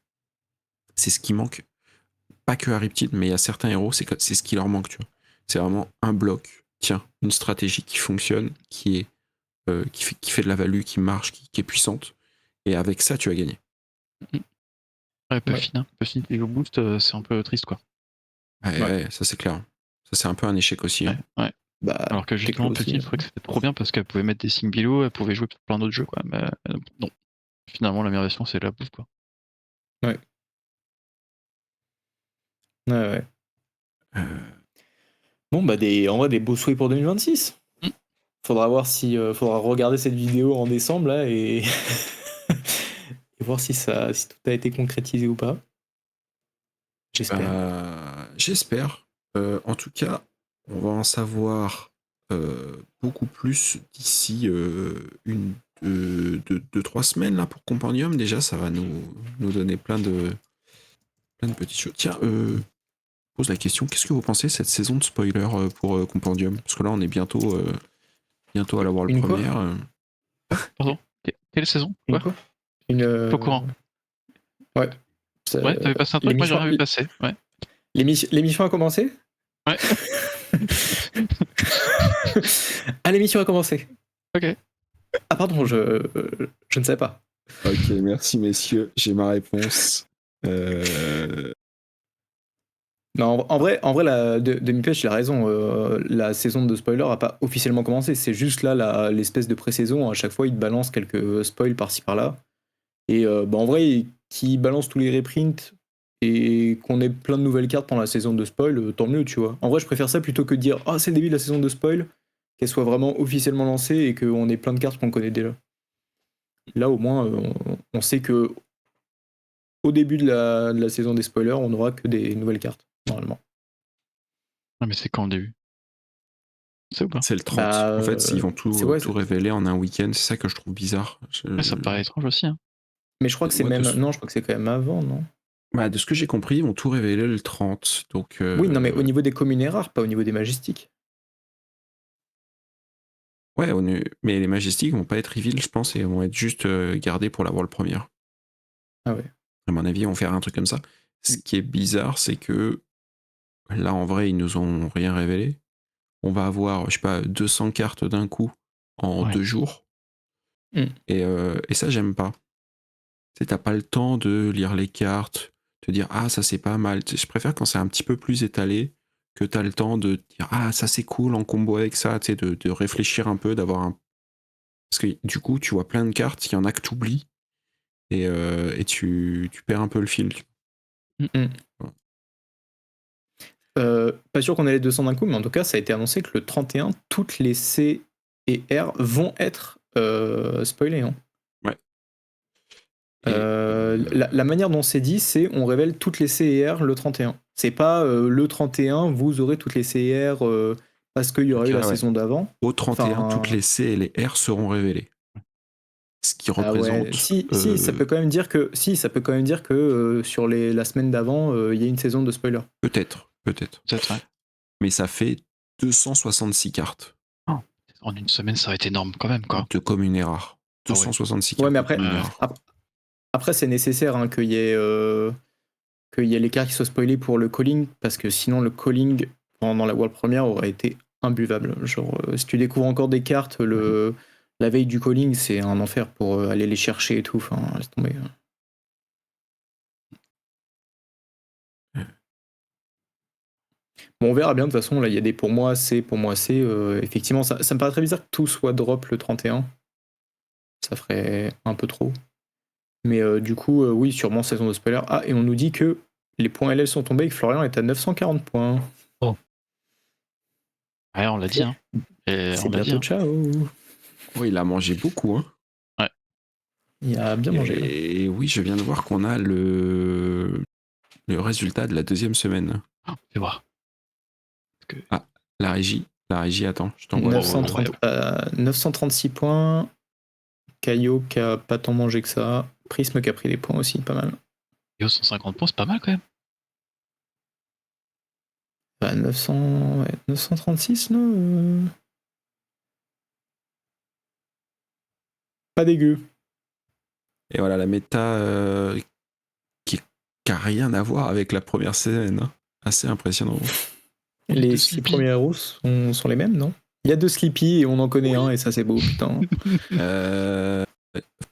Speaker 1: C'est ce qui manque, pas que à Riptide, mais il y a certains héros, c'est ce qui leur manque, tu vois. C'est vraiment un bloc, tiens, une stratégie qui fonctionne, qui fait de la value, qui marche, qui est puissante. Et avec ça, tu vas gagner.
Speaker 2: Ouais, Puffin, et au boost, c'est un peu triste quoi.
Speaker 1: Ouais, ça c'est clair. Ça c'est un peu un échec aussi. Hein.
Speaker 2: Ouais.
Speaker 3: Bah,
Speaker 2: Alors que justement, Puffin, je trouvais que c'était trop bien parce qu'elle pouvait mettre des signes below, elle pouvait jouer plein d'autres jeux quoi. Mais non. Finalement, la meilleure version, c'est la bouffe quoi.
Speaker 3: Ouais. Bon, bah, en vrai, des beaux souhaits pour 2026. Faudra voir faudra regarder cette vidéo en décembre là et et voir si tout a été concrétisé ou pas. J'espère.
Speaker 1: J'espère. En tout cas, on va en savoir beaucoup plus d'ici 2-3 semaines là pour Compendium. Déjà, ça va nous donner plein de petites choses. Tiens, pose la question, qu'est-ce que vous pensez cette saison de spoiler pour Compendium? Parce que là, on est bientôt à la World
Speaker 3: Une
Speaker 1: Première.
Speaker 2: Pardon, quelle saison?
Speaker 3: Une
Speaker 2: Quoi?
Speaker 3: quoi? Une.
Speaker 2: Pas au courant.
Speaker 3: Ouais.
Speaker 2: Ouais, t'avais passé un truc, moi j'ai rien vu passer. Ouais.
Speaker 3: L'émission a commencé?
Speaker 2: Ouais.
Speaker 3: Ah, l'émission a commencé.
Speaker 2: Ok.
Speaker 3: Ah pardon, je ne savais pas.
Speaker 1: Ok, merci messieurs, j'ai ma réponse.
Speaker 3: Non, en vrai, Demi-Pêche, il a raison. La saison de spoiler a pas officiellement commencé. C'est juste là l'espèce de pré-saison. À chaque fois, il te balance quelques spoils par-ci par-là. Et en vrai, qui balance tous les reprints et qu'on ait plein de nouvelles cartes pendant la saison de spoil, tant mieux, tu vois. En vrai, je préfère ça plutôt que de dire c'est le début de la saison de spoil, qu'elle soit vraiment officiellement lancée et qu'on ait plein de cartes qu'on connaît déjà. Là, au moins, on sait que au début de la saison des spoilers, on n'aura que des nouvelles cartes, normalement.
Speaker 2: Ah, mais c'est quand le début? C'est ou pas?
Speaker 1: C'est le 30. En fait, ils vont tout révéler en un week-end. C'est ça que je trouve bizarre.
Speaker 2: Ça me paraît étrange aussi. Hein.
Speaker 3: Mais je crois que c'est même. Non, je crois que c'est quand même avant, non?
Speaker 1: Bah, de ce que j'ai compris, ils vont tout révéler le 30. Donc,
Speaker 3: Oui, non, mais au niveau des communes rares, pas au niveau des majestiques.
Speaker 1: Ouais, mais les Majestiques vont pas être reveal, je pense, et vont être juste gardés pour la World Premiere.
Speaker 3: Ah ouais.
Speaker 1: À mon avis, ils vont faire un truc comme ça. Ce qui est bizarre, c'est que là, en vrai, ils nous ont rien révélé. On va avoir, je sais pas, 200 cartes d'un coup en 2 jours. Et ça, j'aime pas. Tu sais, t'as pas le temps de lire les cartes, te dire ça c'est pas mal. Je préfère quand c'est un petit peu plus étalé, que t'as le temps de dire ça c'est cool en combo avec ça, tu sais, de réfléchir un peu, d'avoir un. Parce que du coup, tu vois plein de cartes, il y en a que t'oublies, et tu perds un peu le fil.
Speaker 3: Pas sûr qu'on ait les 200 d'un coup, mais en tout cas, ça a été annoncé que le 31, toutes les C et R vont être spoilées. Hein.
Speaker 1: Ouais.
Speaker 3: La manière dont c'est dit, c'est on révèle toutes les C et R le 31. C'est pas le 31, vous aurez toutes les C et R parce qu'il y aura eu la saison d'avant.
Speaker 1: Au 31, toutes les C et les R seront révélées. Ce qui représente.
Speaker 3: Si, ça peut quand même dire que sur la semaine d'avant, il y a une saison de spoiler.
Speaker 1: Peut-être.
Speaker 2: Ouais.
Speaker 1: Mais ça fait 266 cartes.
Speaker 2: Oh, En une semaine, ça va être énorme quand même, quoi.
Speaker 1: De communes est rare.
Speaker 2: Ah ouais.
Speaker 1: 266
Speaker 3: Ouais,
Speaker 1: cartes
Speaker 3: mais
Speaker 1: de
Speaker 3: après,
Speaker 1: communes est rare.
Speaker 3: après c'est nécessaire hein, qu'il y ait les cartes qui soient spoilées pour le calling, parce que sinon le calling pendant la World Premiere aurait été imbuvable. Genre, si tu découvres encore des cartes la veille du calling, c'est un enfer pour aller les chercher et tout. Enfin, laisse tomber. Bon, on verra bien. De toute façon, là, il y a des pour moi, c'est. Effectivement, ça me paraît très bizarre que tout soit drop le 31. Ça ferait un peu trop. Mais du coup, oui, sûrement saison de spoiler. Ah, et on nous dit que les points LL sont tombés et que Florian est à 940 points.
Speaker 2: Ouais, on l'a dit, hein. Et
Speaker 3: C'est
Speaker 2: on l'a dit,
Speaker 3: bientôt
Speaker 2: hein.
Speaker 3: ciao.
Speaker 1: Oui, il a mangé beaucoup, hein.
Speaker 3: Il a bien mangé. Là.
Speaker 1: Et oui, je viens de voir qu'on a le résultat de la deuxième semaine.
Speaker 2: Fais voir.
Speaker 1: La régie, attends, je t'envoie.
Speaker 3: 936 points. Caillot qui a pas tant mangé que ça. Prisme qui a pris des points aussi, pas mal.
Speaker 2: Et 150 points, c'est pas mal quand même.
Speaker 3: 936 là Pas dégueu.
Speaker 1: Et voilà, la méta qui a rien à voir avec la première semaine. Hein. Assez impressionnant.
Speaker 3: Les 6 premiers héros sont les mêmes, non? Il y a 2 Sleepy et on en connaît un et ça c'est beau, putain.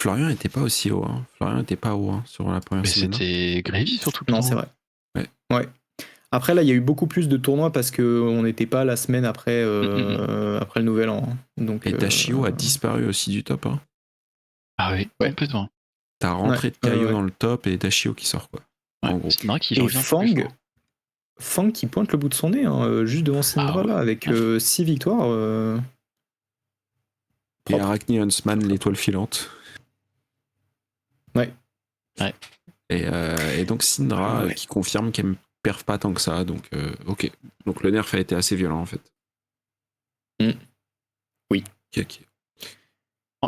Speaker 1: Florian n'était pas aussi haut. Hein. Florian n'était pas haut hein, sur la première
Speaker 2: Mais
Speaker 1: semaine.
Speaker 2: c'était Gravy surtout.
Speaker 3: Non, c'est vrai.
Speaker 1: Ouais.
Speaker 3: Après, là, il y a eu beaucoup plus de tournois parce qu'on n'était pas la semaine après, après le nouvel an. Hein. Donc,
Speaker 1: et Dashio a disparu aussi du top. Hein.
Speaker 2: Ah oui, complètement.
Speaker 1: T'as rentré de Caillot dans le top et Dashio qui sort, quoi. En gros.
Speaker 2: Syndra qui
Speaker 3: et
Speaker 2: revient plus fort.
Speaker 3: Fang qui pointe le bout de son nez, hein, juste devant Syndra, là, avec 6 victoires.
Speaker 1: Et Arachne Huntsman, l'étoile filante.
Speaker 3: Ouais.
Speaker 1: Et donc Syndra qui confirme qu'elle ne perf pas tant que ça. Donc, ok. Donc le nerf a été assez violent, en fait.
Speaker 3: Oui.
Speaker 1: Ok.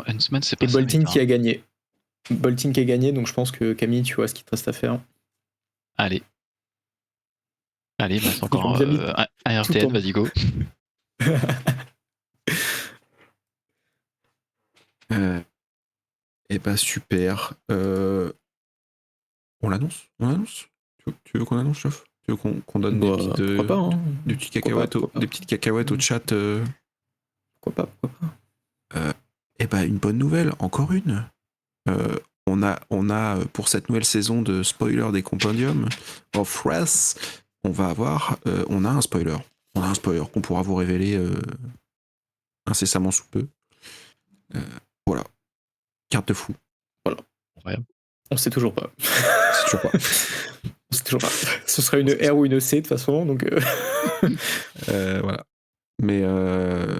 Speaker 2: Huntsman, c'est pas
Speaker 3: et
Speaker 2: ça.
Speaker 3: Bolting qui a gagné. Bolting qui a gagné, donc je pense que Camille, tu vois ce qu'il te reste à faire.
Speaker 2: Allez, bah, c'est encore un RTL, vas-y go.
Speaker 1: Et bah super. On l'annonce Tu veux qu'on annonce, chef? Tu veux qu'on donne des petites cacahuètes au chat
Speaker 3: Pourquoi pas
Speaker 1: Et bah une bonne nouvelle, encore une. On a pour cette nouvelle saison de spoiler des compendiums of Wrath, on a un spoiler. On a un spoiler qu'on pourra vous révéler incessamment sous peu. Voilà. Carte de fou.
Speaker 3: Voilà.
Speaker 2: Ouais.
Speaker 3: On sait toujours pas.
Speaker 1: C'est toujours pas.
Speaker 3: On sait toujours pas. Ce sera une R ou une C de toute façon, donc.
Speaker 1: Voilà. Mais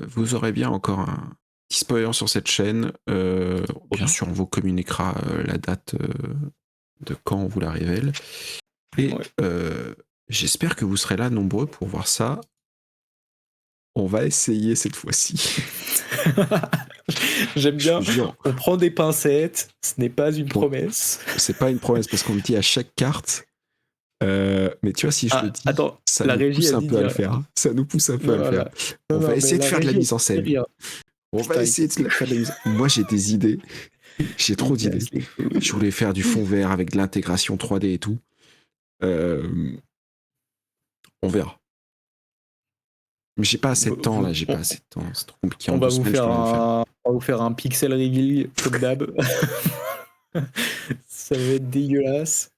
Speaker 1: vous aurez bien encore un petit spoiler sur cette chaîne. Bien sûr, on vous communiquera la date de quand on vous la révèle. Et j'espère que vous serez là nombreux pour voir ça. On va essayer cette fois-ci.
Speaker 3: J'aime bien. On prend des pincettes. Ce n'est pas une promesse.
Speaker 1: C'est pas une promesse parce qu'on le dit à chaque carte. Mais tu vois, si je le dis,
Speaker 3: attends,
Speaker 1: ça nous pousse un peu à le faire. Ça nous pousse un peu à le faire. On va essayer de faire de la mise en scène. On va essayer de faire de la mise en scène. Moi, j'ai des idées. J'ai trop d'idées. Je voulais faire du fond vert avec de l'intégration 3D et tout. On verra. Mais j'ai pas assez de temps là, j'ai pas assez de temps. C'est trop compliqué.
Speaker 3: On va vous faire un pixel reveal comme d'hab. Ça va être dégueulasse.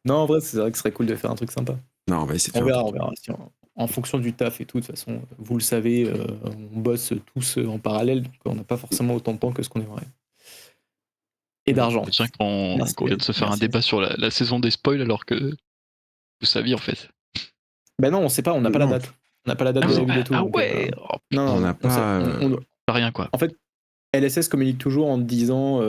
Speaker 3: Non, en vrai, c'est vrai que ce serait cool de faire un truc sympa.
Speaker 1: Non, on va essayer de faire
Speaker 3: on verra. En fonction du taf et tout, de toute façon, vous le savez, on bosse tous en parallèle, donc on n'a pas forcément autant de temps que ce qu'on aimerait. Et d'argent.
Speaker 2: C'est vrai qu'on vient de se faire un débat sur la saison des spoils alors que vous saviez en fait.
Speaker 3: Ben non, on sait pas, on n'a pas la date. On n'a pas la date de reveal et tout.
Speaker 2: Ah ouais.
Speaker 1: Non, on n'a pas.
Speaker 2: Pas rien quoi.
Speaker 3: En fait, LSS communique toujours en te disant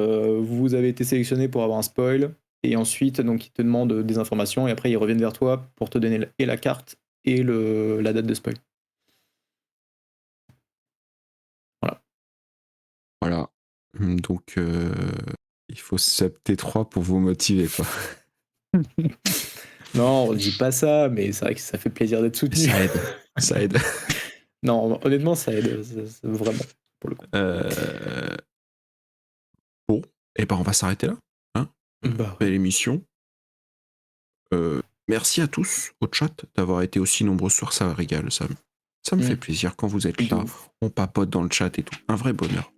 Speaker 3: vous avez été sélectionné pour avoir un spoil, et ensuite donc ils te demandent des informations et après ils reviennent vers toi pour te donner et la carte et la date de spoil.
Speaker 1: Voilà. Donc il faut sub T3 pour vous motiver quoi.
Speaker 3: Non, on dit pas ça, mais c'est vrai que ça fait plaisir d'être soutenu.
Speaker 1: Ça aide.
Speaker 3: Non, honnêtement, ça aide vraiment. pour le coup.
Speaker 1: Bon, et ben on va s'arrêter là. Hein,
Speaker 3: Bah,
Speaker 1: belle émission. Merci à tous au chat d'avoir été aussi nombreux ce soir, ça régale, ça me fait plaisir quand vous êtes
Speaker 3: de
Speaker 1: là,
Speaker 3: ouf.
Speaker 1: on papote dans le chat et tout, un vrai bonheur.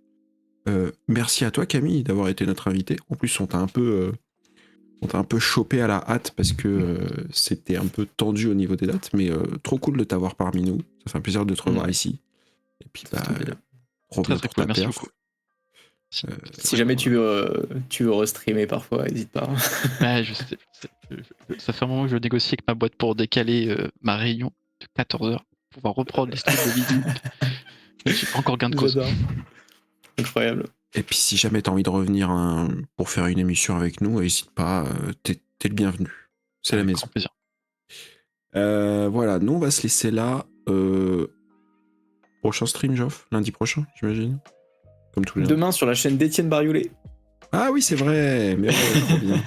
Speaker 1: Merci à toi Camille d'avoir été notre invité. En plus on t'a un peu chopé à la hâte parce que c'était un peu tendu au niveau des dates, mais trop cool de t'avoir parmi nous. Ça fait un plaisir de te revoir
Speaker 3: Ouais.
Speaker 1: ici. Et puis
Speaker 3: Ça fait plaisir.
Speaker 1: trop
Speaker 2: Très
Speaker 1: bien
Speaker 2: très
Speaker 1: pour
Speaker 2: cool,
Speaker 1: ta
Speaker 2: merci
Speaker 1: perf.
Speaker 2: beaucoup.
Speaker 3: Si jamais tu veux restreamer parfois, n'hésite pas.
Speaker 2: Ouais, je sais. Ça fait un moment que je négocie avec ma boîte pour décaler ma réunion de 14h pour pouvoir reprendre les streams de midi. J'ai pas encore gain de cause.
Speaker 3: J'adore. Incroyable.
Speaker 1: Et puis si jamais t'as envie de revenir pour faire une émission avec nous, n'hésite pas, t'es le bienvenu. C'est la
Speaker 2: Avec
Speaker 1: maison.
Speaker 2: grand plaisir.
Speaker 1: Voilà, nous on va se laisser là. Prochain stream, Geoff, lundi prochain, j'imagine. Comme tous les lundis.
Speaker 3: Demain sur la chaîne d'Étienne Bariolé.
Speaker 1: Ah oui, c'est vrai, mais ouais, trop bien.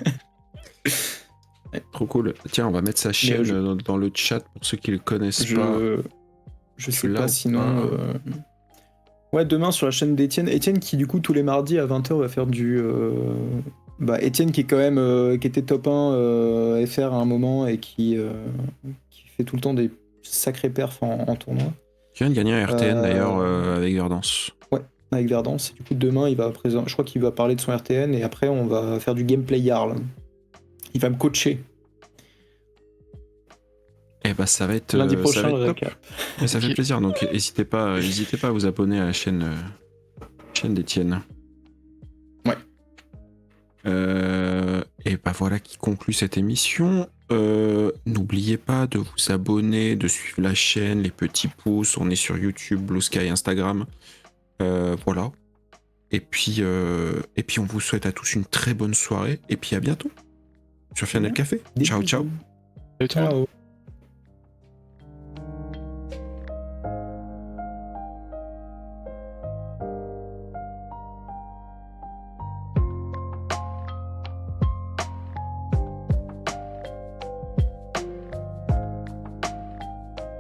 Speaker 1: Trop cool. Tiens, on va mettre sa chaîne dans le chat pour ceux qui le connaissent pas.
Speaker 3: Je sais
Speaker 1: l'as
Speaker 3: pas,
Speaker 1: ou
Speaker 3: sinon. Ouais, demain sur la chaîne d'Étienne. Étienne qui, du coup, tous les mardis à 20h va faire du. Étienne qui est quand même. Qui était top 1 FR à un moment et qui fait tout le temps des sacrés perfs en tournoi.
Speaker 1: Qui vient de gagner un RTN d'ailleurs avec Verdance.
Speaker 3: Ouais, avec Verdance. Et du coup, demain, je crois qu'il va parler de son RTN et après, on va faire du gameplay Jarl. Il va me coacher.
Speaker 1: Eh ben ça va être
Speaker 3: Lundi prochain,
Speaker 1: ça va
Speaker 3: le
Speaker 1: être top.
Speaker 3: récap.
Speaker 1: Mais ça fait
Speaker 2: Ok.
Speaker 1: plaisir, donc n'hésitez pas à vous abonner à la chaîne d'Étienne.
Speaker 3: Ouais.
Speaker 1: Et bah voilà qui conclut cette émission. N'oubliez pas de vous abonner, de suivre la chaîne, les petits pouces. On est sur YouTube, Blue Sky, Instagram. Voilà. Et puis on vous souhaite à tous une très bonne soirée. Et puis à bientôt sur Fianel Café. Ciao, ciao.
Speaker 2: Salut tout le monde.
Speaker 3: Ciao.